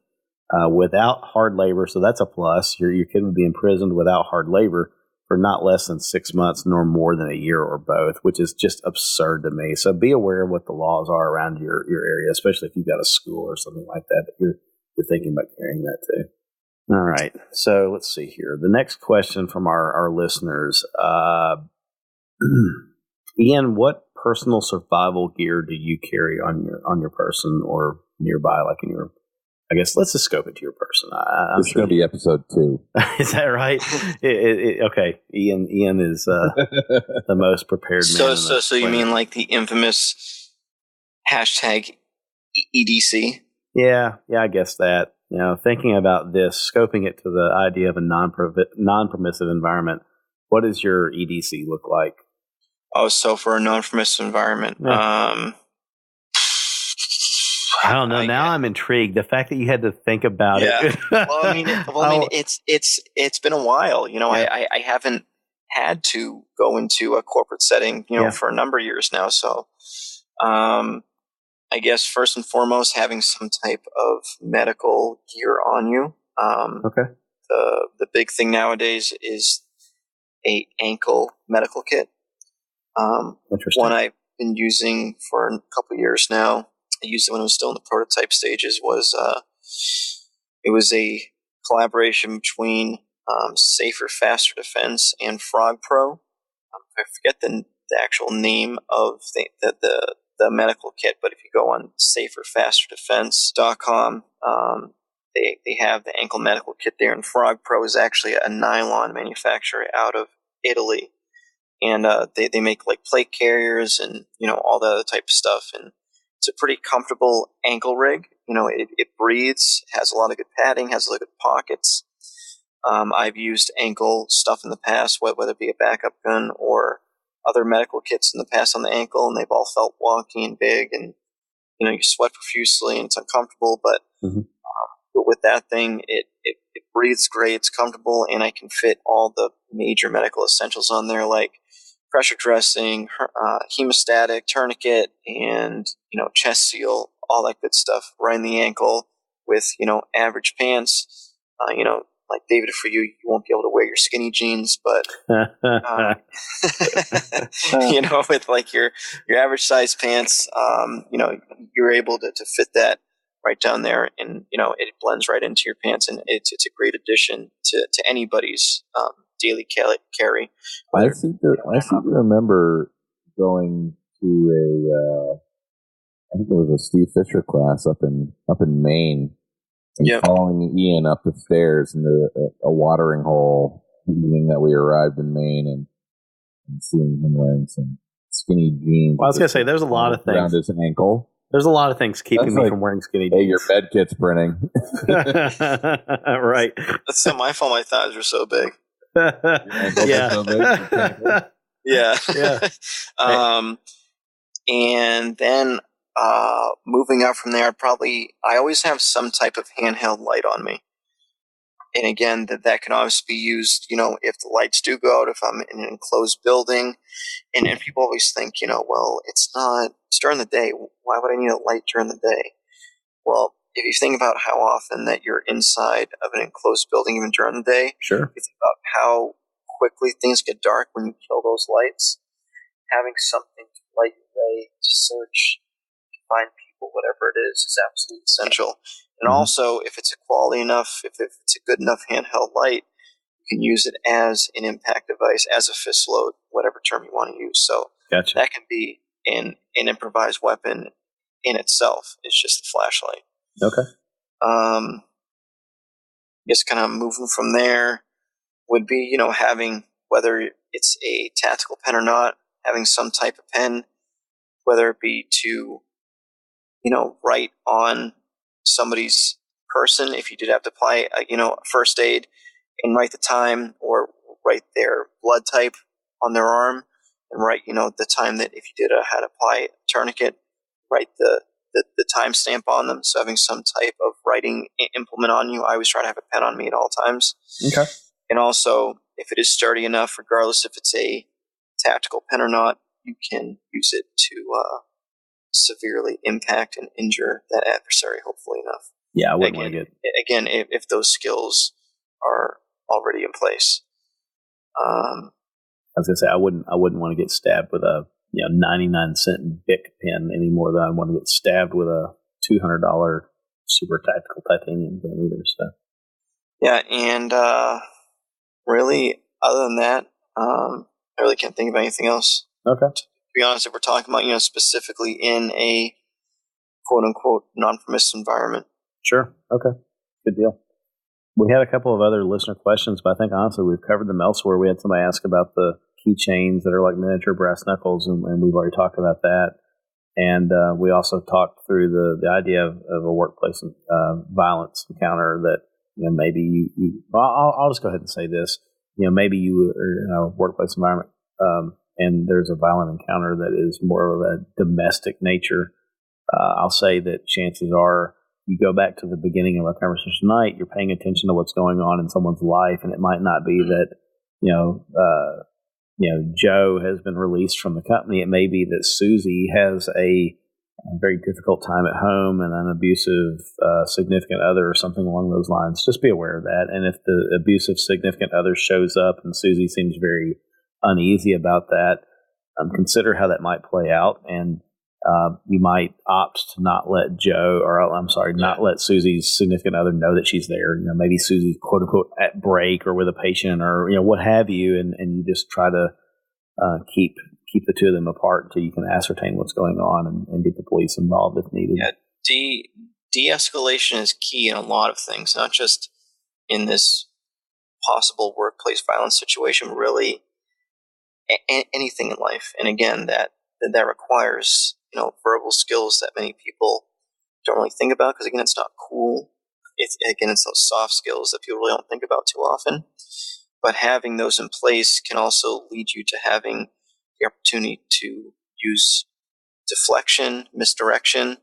without hard labor. So that's a plus. Your kid would be imprisoned without hard labor for not less than 6 months nor more than a year or both, which is just absurd to me. So be aware of what the laws are around your area, especially if you've got a school or something like that you're thinking about carrying that too. All right. So let's see here. The next question from our listeners. Ian, what personal survival gear do you carry on your person or nearby, like in your, I guess let's just scope it to your person. This is going to be episode 2. Is that right? Okay. Ian is the most prepared man. So you mean like the infamous hashtag EDC? Yeah, I guess that. Thinking about this, scoping it to the idea of a non-permissive environment, what does your EDC look like? Oh, so for a non-permissive environment, I don't know. Now I'm intrigued. The fact that you had to think about it. Well, I mean, it's been a while. I haven't had to go into a corporate setting, for a number of years now. So, I guess first and foremost, having some type of medical gear on you. Okay. The big thing nowadays is a ankle medical kit. Interesting. One I've been using for a couple of years now. I used it when I was still in the prototype stages. It was a collaboration between Safer Faster Defense and Frog Pro. I forget the actual name of the medical kit, but if you go on saferfasterdefense.com, they have the ankle medical kit there, and Frog Pro is actually a nylon manufacturer out of Italy, and they make like plate carriers and all the other type of stuff, and it's a pretty comfortable ankle rig. It breathes, has a lot of good padding, has a lot of good pockets. I've used ankle stuff in the past, whether it be a backup gun or other medical kits in the past on the ankle, and they've all felt wonky and big, and you sweat profusely and it's uncomfortable. But but with that thing, it breathes great, it's comfortable, and I can fit all the major medical essentials on there, like pressure dressing, hemostatic, tourniquet, and chest seal, all that good stuff right in the ankle with average pants. Like David, for you won't be able to wear your skinny jeans, but with like your average size pants, you're able to fit that right down there, and it blends right into your pants, and it's a great addition to anybody's daily carry. I seem to remember going to I think it was a Steve Fisher class up in Maine. And following Ian up the stairs into a watering hole the evening that we arrived in Maine, and seeing him wearing some skinny jeans. Well, I was going to say, there's a lot of things around his ankle. There's a lot of things keeping me from wearing skinny jeans. Hey, your bed kit's printing. Right. That's not my fault. My thighs are so big. Yeah. Yeah. Yeah. And then moving up from there, I always have some type of handheld light on me. And again, that can always be used, if the lights do go out, if I'm in an enclosed building. And people always think, well, it's during the day. Why would I need a light during the day? Well, if you think about how often that you're inside of an enclosed building, even during the day, sure. you think about how quickly things get dark when you kill those lights. Having something to light your way, to search, to find people, whatever it is absolutely essential. And also, if it's a quality enough, if it's a good enough handheld light, you can use it as an impact device, as a fist load, whatever term you want to use. So Gotcha. That can be an improvised weapon in itself. It's just a flashlight. Okay. Just kind of moving from there would be, having, whether it's a tactical pen or not, having some type of pen, whether it be to, write on somebody's person, if you did have to apply, first aid, and write the time, or write their blood type on their arm, and write, the time that if you did had to apply a tourniquet, write the time stamp on them. So having some type of writing implement on you. I always try to have a pen on me at all times. Okay. And also, if it is sturdy enough, regardless if it's a tactical pen or not, you can use it to severely impact and injure that adversary, hopefully enough. Yeah, I wouldn't want to get... Again, if those skills are already in place. I was going to say, I wouldn't want to get stabbed with a 99-cent Bic pen any more than I want to get stabbed with a $200 super tactical titanium pen either. So. Yeah, and really, other than that, I really can't think of anything else. Okay. To be honest, if we're talking about, specifically in a quote-unquote non-permissive environment. Sure. Okay. Good deal. We had a couple of other listener questions, but I think honestly we've covered them elsewhere. We had somebody ask about the keychains that are like miniature brass knuckles, and we've already talked about that. And we also talked through the idea of a workplace violence encounter that maybe you I'll just go ahead and say this. Maybe you are in a workplace environment and there's a violent encounter that is more of a domestic nature. I'll say that chances are you go back to the beginning of our conversation tonight, you're paying attention to what's going on in someone's life, and it might not be that, Joe has been released from the company. It may be that Susie has a very difficult time at home and an abusive significant other or something along those lines. Just be aware of that. And if the abusive significant other shows up and Susie seems very uneasy about that, consider how that might play out. And you might opt to not let not let Susie's significant other know that she's there. Maybe Susie's quote unquote at break or with a patient or what have you, and you just try to keep the two of them apart until you can ascertain what's going on and get the police involved if needed. Yeah, de-escalation is key in a lot of things, not just in this possible workplace violence situation, really anything in life. And again, that requires verbal skills that many people don't really think about, because again, it's not cool. It's those soft skills that people really don't think about too often. But having those in place can also lead you to having the opportunity to use deflection, misdirection,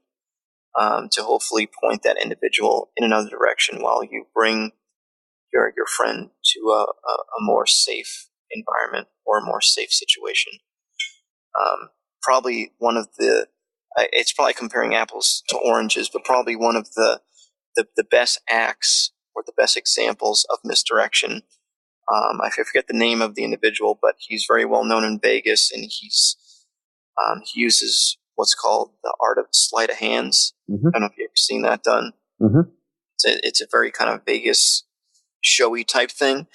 to hopefully point that individual in another direction while you bring your friend to a more safe environment or a more safe situation. Probably one of it's probably comparing apples to oranges, but probably one of the best acts or the best examples of misdirection. I forget the name of the individual, but he's very well known in Vegas, and he uses what's called the art of sleight of hands. Mm-hmm. I don't know if you've ever seen that done. Mm-hmm. It's a very kind of Vegas showy type thing,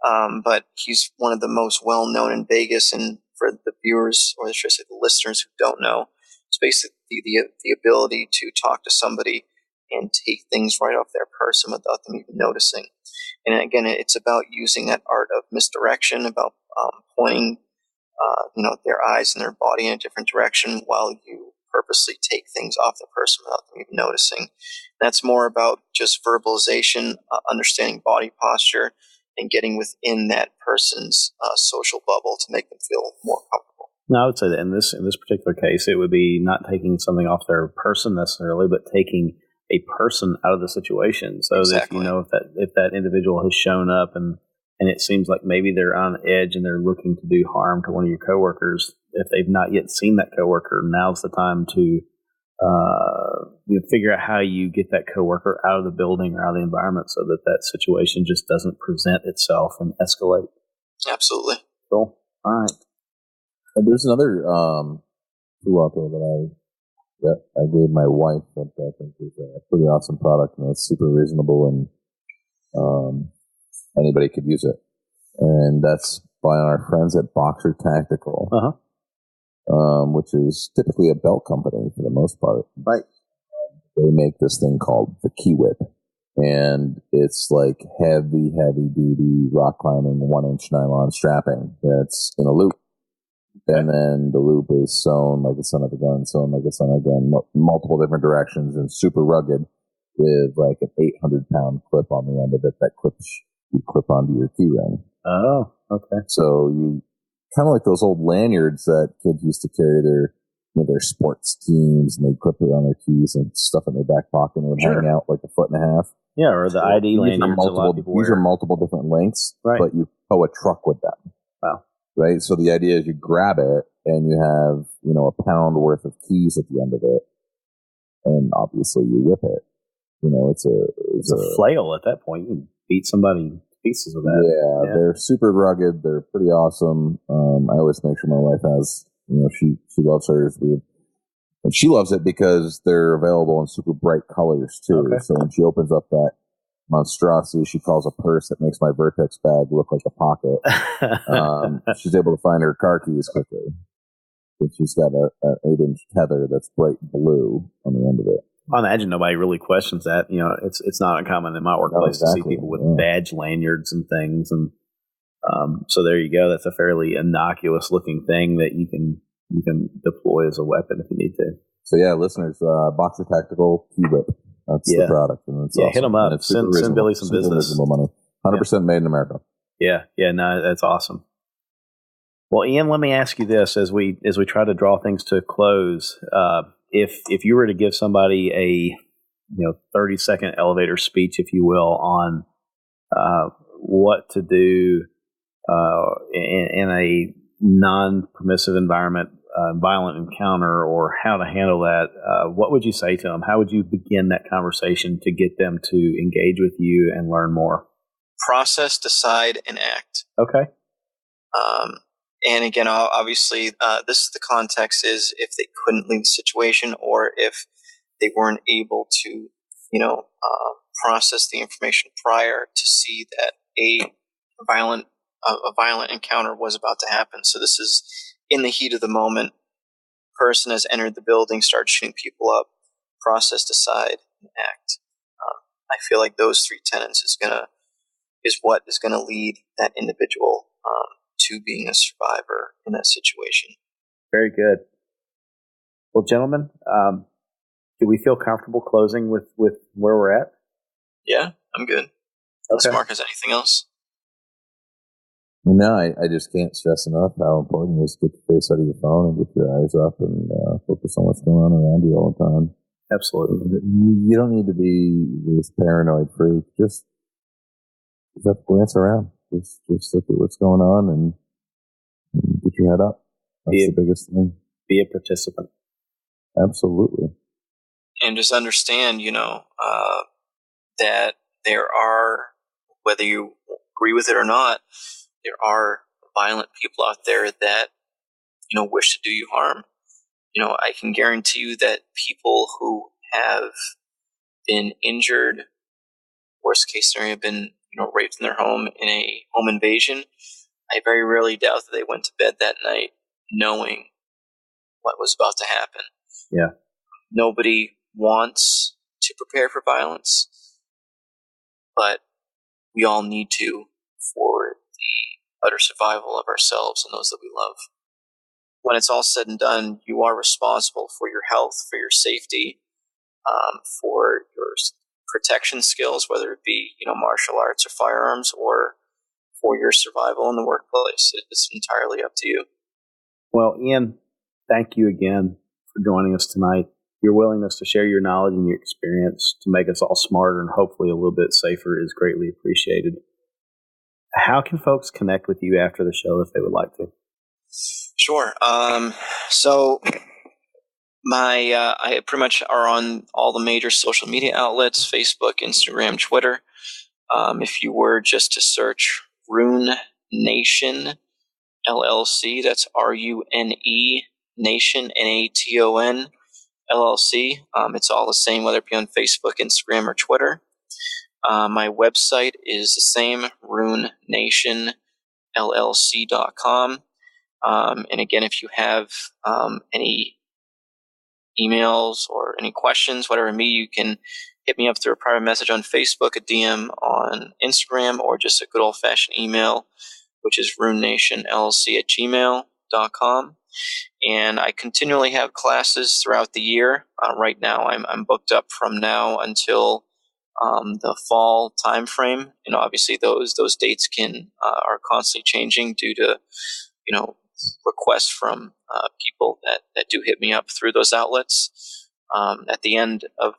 but he's one of the most well known in Vegas. And for the viewers, or should I say the listeners who don't know, it's basically the ability to talk to somebody and take things right off their person without them even noticing. And again, it's about using that art of misdirection, about pointing their eyes and their body in a different direction while you purposely take things off the person without them even noticing. That's more about just verbalization, understanding body posture, and getting within that person's social bubble to make them feel more comfortable. No, I would say that in this particular case, it would be not taking something off their person necessarily, but taking a person out of the situation. So Exactly. that if that individual has shown up and it seems like maybe they're on edge and they're looking to do harm to one of your coworkers, if they've not yet seen that coworker, now's the time to figure out how you get that coworker out of the building or out of the environment so that situation just doesn't present itself and escalate. Absolutely. Cool. All right. And there's another tool out there that I gave my wife that I think is a pretty awesome product, and it's super reasonable, and anybody could use it. And that's by our friends at Boxer Tactical, which is typically a belt company for the most part. Right. They make this thing called the Key Whip, and it's like heavy duty rock climbing 1-inch nylon strapping that's in a loop. And then the loop is sewn like it's on a gun, sewn like it's on a gun, multiple different directions, and super rugged with like an 800-pound clip on the end of it that you clip onto your key ring. Oh, okay. So you kind of like those old lanyards that kids used to carry their sports teams, and they clip it on their keys and stuff in their back pocket and it would hang out like a foot and a half. Yeah, or the ID lanyards. These are multiple different lengths, right, but you tow a truck with them. Wow. Right? So the idea is you grab it and you have, a pound worth of keys at the end of it. And obviously you whip it. It's a flail at that point. You can beat somebody to pieces with that. Yeah, they're super rugged. They're pretty awesome. I always make sure my wife has, she loves hers. And she loves it because they're available in super bright colors too. Okay. So when she opens up that monstrosity she calls a purse that makes my Vertex bag look like a pocket, she's able to find her car keys quickly. And she's got an 8-inch tether that's bright blue on the end of it. I imagine nobody really questions that. It's not uncommon in my workplace to see people with badge lanyards and things. And so there you go. That's a fairly innocuous looking thing that you can deploy as a weapon if you need to. So yeah, listeners, Boxer Tactical Key Whip. That's the product. And it's awesome. Hit them up. Send Billy some business. Money. 100% made in America. Yeah, no, that's awesome. Well, Ian, let me ask you this as we try to draw things to a close. If you were to give somebody a 30-second elevator speech, if you will, on what to do in a non-permissive environment, violent encounter, or how to handle that, what would you say to them? How would you begin that conversation to get them to engage with you and learn more? Process, decide, and act. Okay. And again, obviously, this is the context is if they couldn't leave the situation or if they weren't able to, process the information prior to see that a violent encounter was about to happen. So this is in the heat of the moment. Person has entered the building, started shooting people up. Process, decide, and act. I feel like those three tenets is what is gonna lead that individual to being a survivor in that situation. Very good. Well, gentlemen, do we feel comfortable closing with where we're at? Yeah, I'm good. Unless Mark has anything else. No, I just can't stress enough how important it is to get your face out of your phone and get your eyes up and focus on what's going on around you all the time. Absolutely. You don't need to be this paranoid freak. Just have to glance around. Just look at what's going on and get your head up. That's the biggest thing. Be a participant. Absolutely. And just understand, that there are, whether you agree with it or not, there are violent people out there that, wish to do you harm. I can guarantee you that people who have been injured, worst case scenario, been, raped in their home in a home invasion, I very rarely doubt that they went to bed that night knowing what was about to happen. Yeah. Nobody wants to prepare for violence, but we all need to for the utter survival of ourselves and those that we love. when it's all said and done, you are responsible for your health, for your safety, for your protection skills, whether it be, martial arts or firearms, or for your survival in the workplace. It's entirely up to you. Well, Ian, thank you again for joining us tonight. Your willingness to share your knowledge and your experience to make us all smarter and hopefully a little bit safer is greatly appreciated. How can folks connect with you after the show if they would like to? Sure. So I pretty much are on all the major social media outlets: Facebook, Instagram, Twitter. If you were just to search Runenation LLC, that's RUNE Nation NATON LLC. It's all the same, whether it be on Facebook, Instagram, or Twitter. My website is the same, runenationllc.com. And again, if you have any emails or any questions, whatever, you can hit me up through a private message on Facebook, a DM on Instagram, or just a good old-fashioned email, which is runenationllc@gmail.com. And I continually have classes throughout the year. Right now, I'm booked up from now until the fall time frame. Obviously those dates are constantly changing due to requests from people that do hit me up through those outlets. At the end of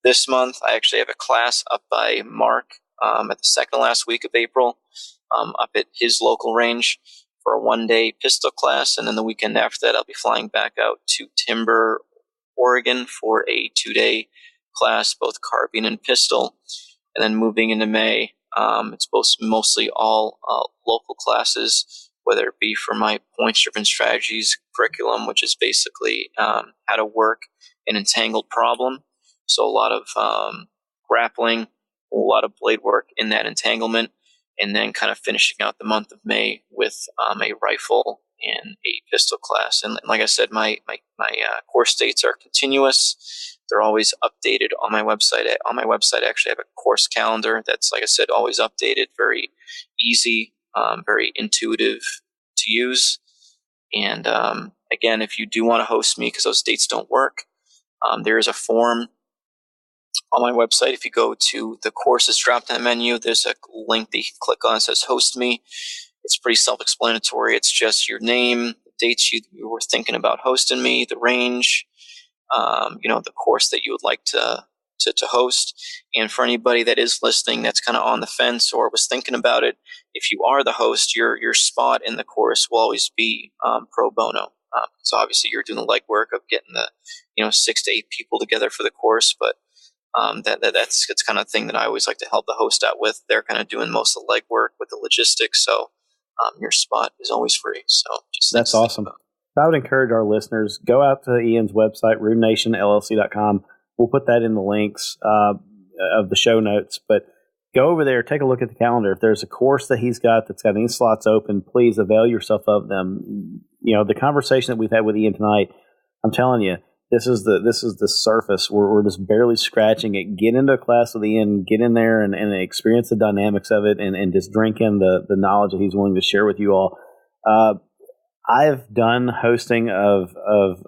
this month, I actually have a class up by Mark at the second last week of April, up at his local range for a one-day pistol class, and then the weekend after that I'll be flying back out to Timber, Oregon for a 2-day class, both carbine and pistol. And then moving into May, it's mostly all local classes, whether it be for my points-driven strategies curriculum, which is basically how to work an entangled problem. So a lot of grappling, a lot of blade work in that entanglement, and then kind of finishing out the month of May with a rifle and a pistol class. And like I said, my course dates are continuous. They're always updated on my website. On my website, I actually have a course calendar that's, like I said, always updated, very easy, very intuitive to use. And again, if you do want to host me because those dates don't work, there is a form on my website. If you go to the courses drop-down menu, there's a link that you can click on that says host me. It's pretty self-explanatory. It's just your name, the dates you were thinking about hosting me, the range, the course that you would like to host. And for anybody that is listening that's kind of on the fence or was thinking about it, if you are the host, your spot in the course will always be pro bono. So obviously you're doing the legwork of getting the 6 to 8 people together for the course, but that's kind of thing that I always like to help the host out with. They're kind of doing most of the legwork with the logistics, so your spot is always free. So that's awesome. I would encourage our listeners, go out to Ian's website, runenationllc.com. We'll put that in the links of the show notes, but go over there, take a look at the calendar. If there's a course that he's got that's got any slots open, please avail yourself of them. The conversation that we've had with Ian tonight, I'm telling you, this is the surface. We're just barely scratching it. Get into a class with Ian, get in there and experience the dynamics of it, and just drink in the knowledge that he's willing to share with you all. I've done hosting of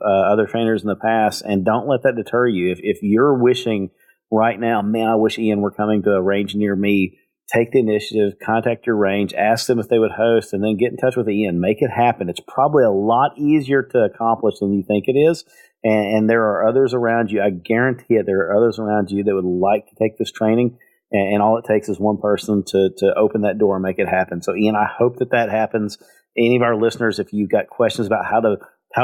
other trainers in the past, and don't let that deter you. If you're wishing right now, man, I wish Ian were coming to a range near me, take the initiative, contact your range, ask them if they would host, and then get in touch with Ian. Make it happen. It's probably a lot easier to accomplish than you think it is, and there are others around you. I guarantee it, there are others around you that would like to take this training, and all it takes is one person to open that door and make it happen. So, Ian, I hope that happens. Any of our listeners, if you've got questions about how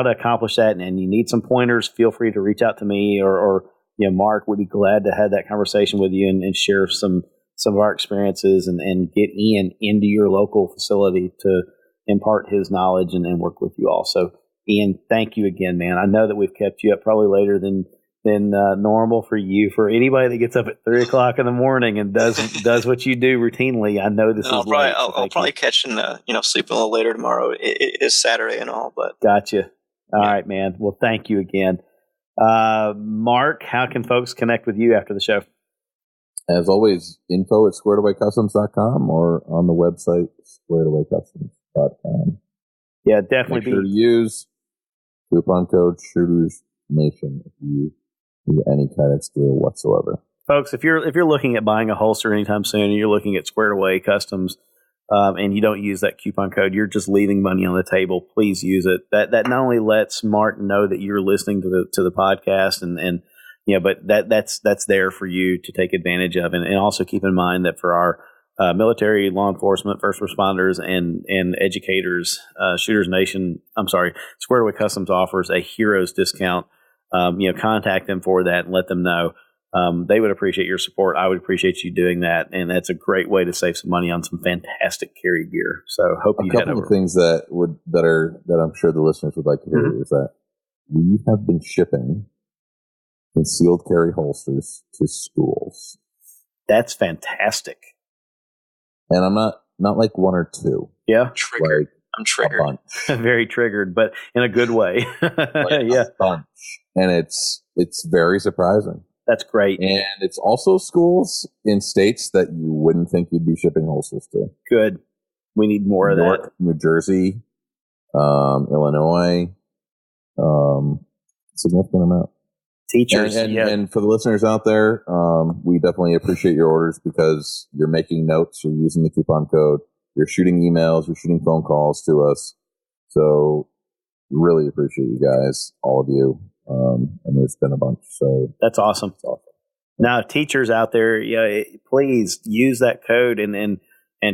to accomplish that and you need some pointers, feel free to reach out to me or Mark. Would be glad to have that conversation with you and share some of our experiences and get Ian into your local facility to impart his knowledge and work with you all. So, Ian, thank you again, man. I know that we've kept you up probably later than normal for you. For anybody that gets up at 3 o'clock in the morning and does what you do routinely, I know this is late. I'll probably catch sleeping a little later tomorrow. It is Saturday and all, but gotcha. All right, man. Well, thank you again, Mark. How can folks connect with you after the show? As always, info@squaredawaycustoms.com or on the website squaredawaycustoms.com. Yeah, definitely. Make sure to use Coupon code Runenation if you need any Kydex gear whatsoever. Folks, if you're looking at buying a holster anytime soon, and you're looking at Squared Away Customs, and you don't use that coupon code, you're just leaving money on the table. Please use it. That not only lets Martin know that you're listening to the podcast, and but that's there for you to take advantage of, and also keep in mind that for our military, law enforcement, first responders, and educators, Squared Away Customs offers a heroes discount. Contact them for that and let them know. They would appreciate your support. I would appreciate you doing that, and that's a great way to save some money on some fantastic carry gear. So hope you head over. A couple of things that I'm sure the listeners would like to hear is that we have been shipping concealed carry holsters to schools. That's fantastic. And I'm not like one or two. Yeah, triggered. Like I'm triggered. Very triggered, but in a good way. Yeah, a bunch. And it's very surprising. That's great. And it's also schools in states that you wouldn't think you'd be shipping holsters to. Good. We need more of that. New Jersey, Illinois, significant amount. Teachers. And for the listeners out there, we definitely appreciate your orders because you're making notes, you're using the coupon code, you're shooting emails, you're shooting phone calls to us. So really appreciate you guys, all of you. And there's been a bunch. So that's awesome. Now, teachers out there, please use that code and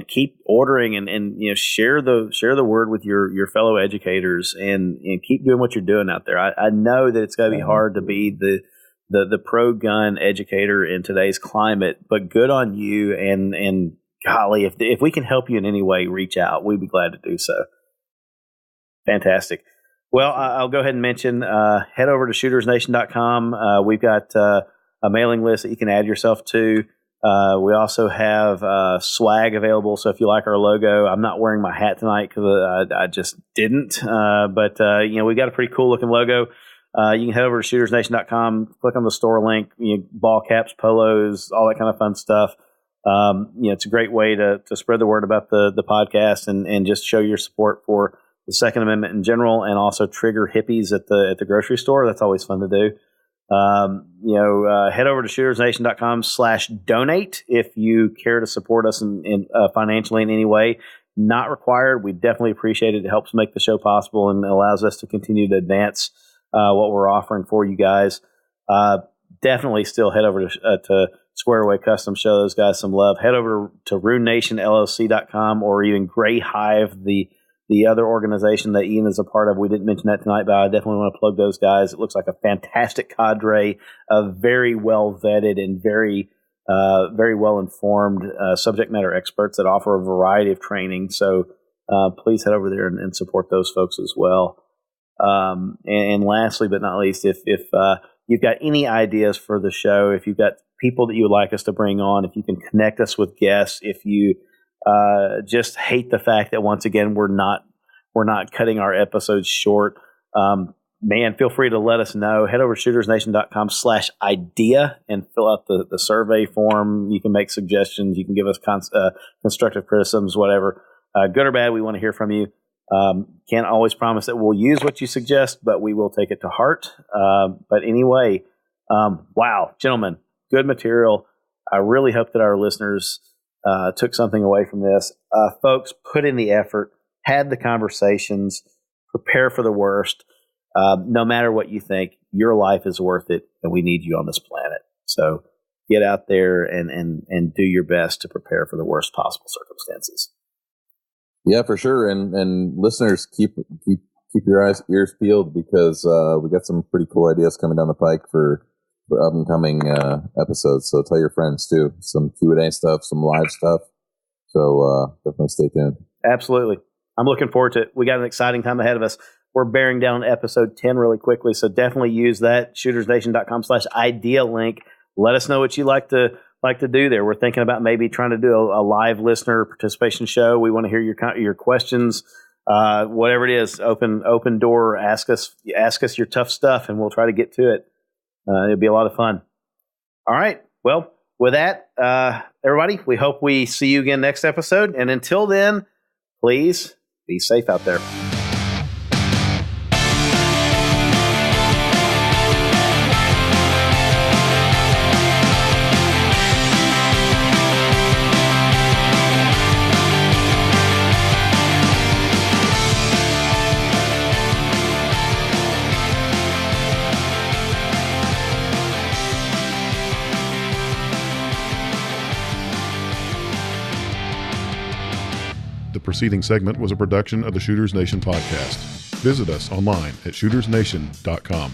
keep ordering and share the word with your fellow educators and keep doing what you're doing out there. I know that it's going to be hard to be the pro gun educator in today's climate, but good on you. And golly, if we can help you in any way, reach out. We'd be glad to do so. Fantastic. Well, I'll go ahead and mention, head over to shootersnation.com. We've got a mailing list that you can add yourself to. We also have swag available. So if you like our logo, I'm not wearing my hat tonight because I just didn't. But we've got a pretty cool looking logo. You can head over to shootersnation.com, click on the store link, ball caps, polos, all that kind of fun stuff. It's a great way to spread the word about the podcast and just show your support for the Second Amendment in general, and also trigger hippies at the grocery store. That's always fun to do. Head over to shootersnation.com/donate if you care to support us in financially in any way. Not required. We definitely appreciate it. It helps make the show possible and allows us to continue to advance what we're offering for you guys. Definitely still head over to Squared Away Customs. Show those guys some love. Head over to RunenationLLC.com or even Gray Hive, the other organization that Ian is a part of. We didn't mention that tonight, but I definitely want to plug those guys. It looks like a fantastic cadre of very well vetted and very well informed subject matter experts that offer a variety of training. So please head over there and support those folks as well. And lastly, but not least, if you've got any ideas for the show, if you've got people that you would like us to bring on, if you can connect us with guests, if you just hate the fact that once again we're not cutting our episodes short, feel free to let us know. Head over to shootersnation.com/idea and fill out the survey form. You can make suggestions. You can give us constructive criticisms, whatever, good or bad. We want to hear from you. Can't always promise that we'll use what you suggest, but we will take it to heart. But anyway, wow, gentlemen, good material. I really hope that our listeners took something away from this. Folks, put in the effort, had the conversations, prepare for the worst. No matter what you think, your life is worth it, and we need you on this planet. So get out there and do your best to prepare for the worst possible circumstances. Yeah, for sure. And listeners, keep your ears peeled because we got some pretty cool ideas coming down the pike for upcoming episodes. So tell your friends too. Some Q&A stuff, some live stuff. So definitely stay tuned. Absolutely. I'm looking forward to it. We got an exciting time ahead of us. We're bearing down episode 10 really quickly. So definitely use that shootersnation.com/idea link. Let us know what you like to do there. We're thinking about maybe trying to do a live listener participation show. We want to hear your questions, whatever it is, open door. Ask us your tough stuff and we'll try to get to it. It'll be a lot of fun. All right. Well, with that, everybody, we hope we see you again next episode. And until then, please be safe out there. The preceding segment was a production of the Shooters Nation podcast. Visit us online at shootersnation.com.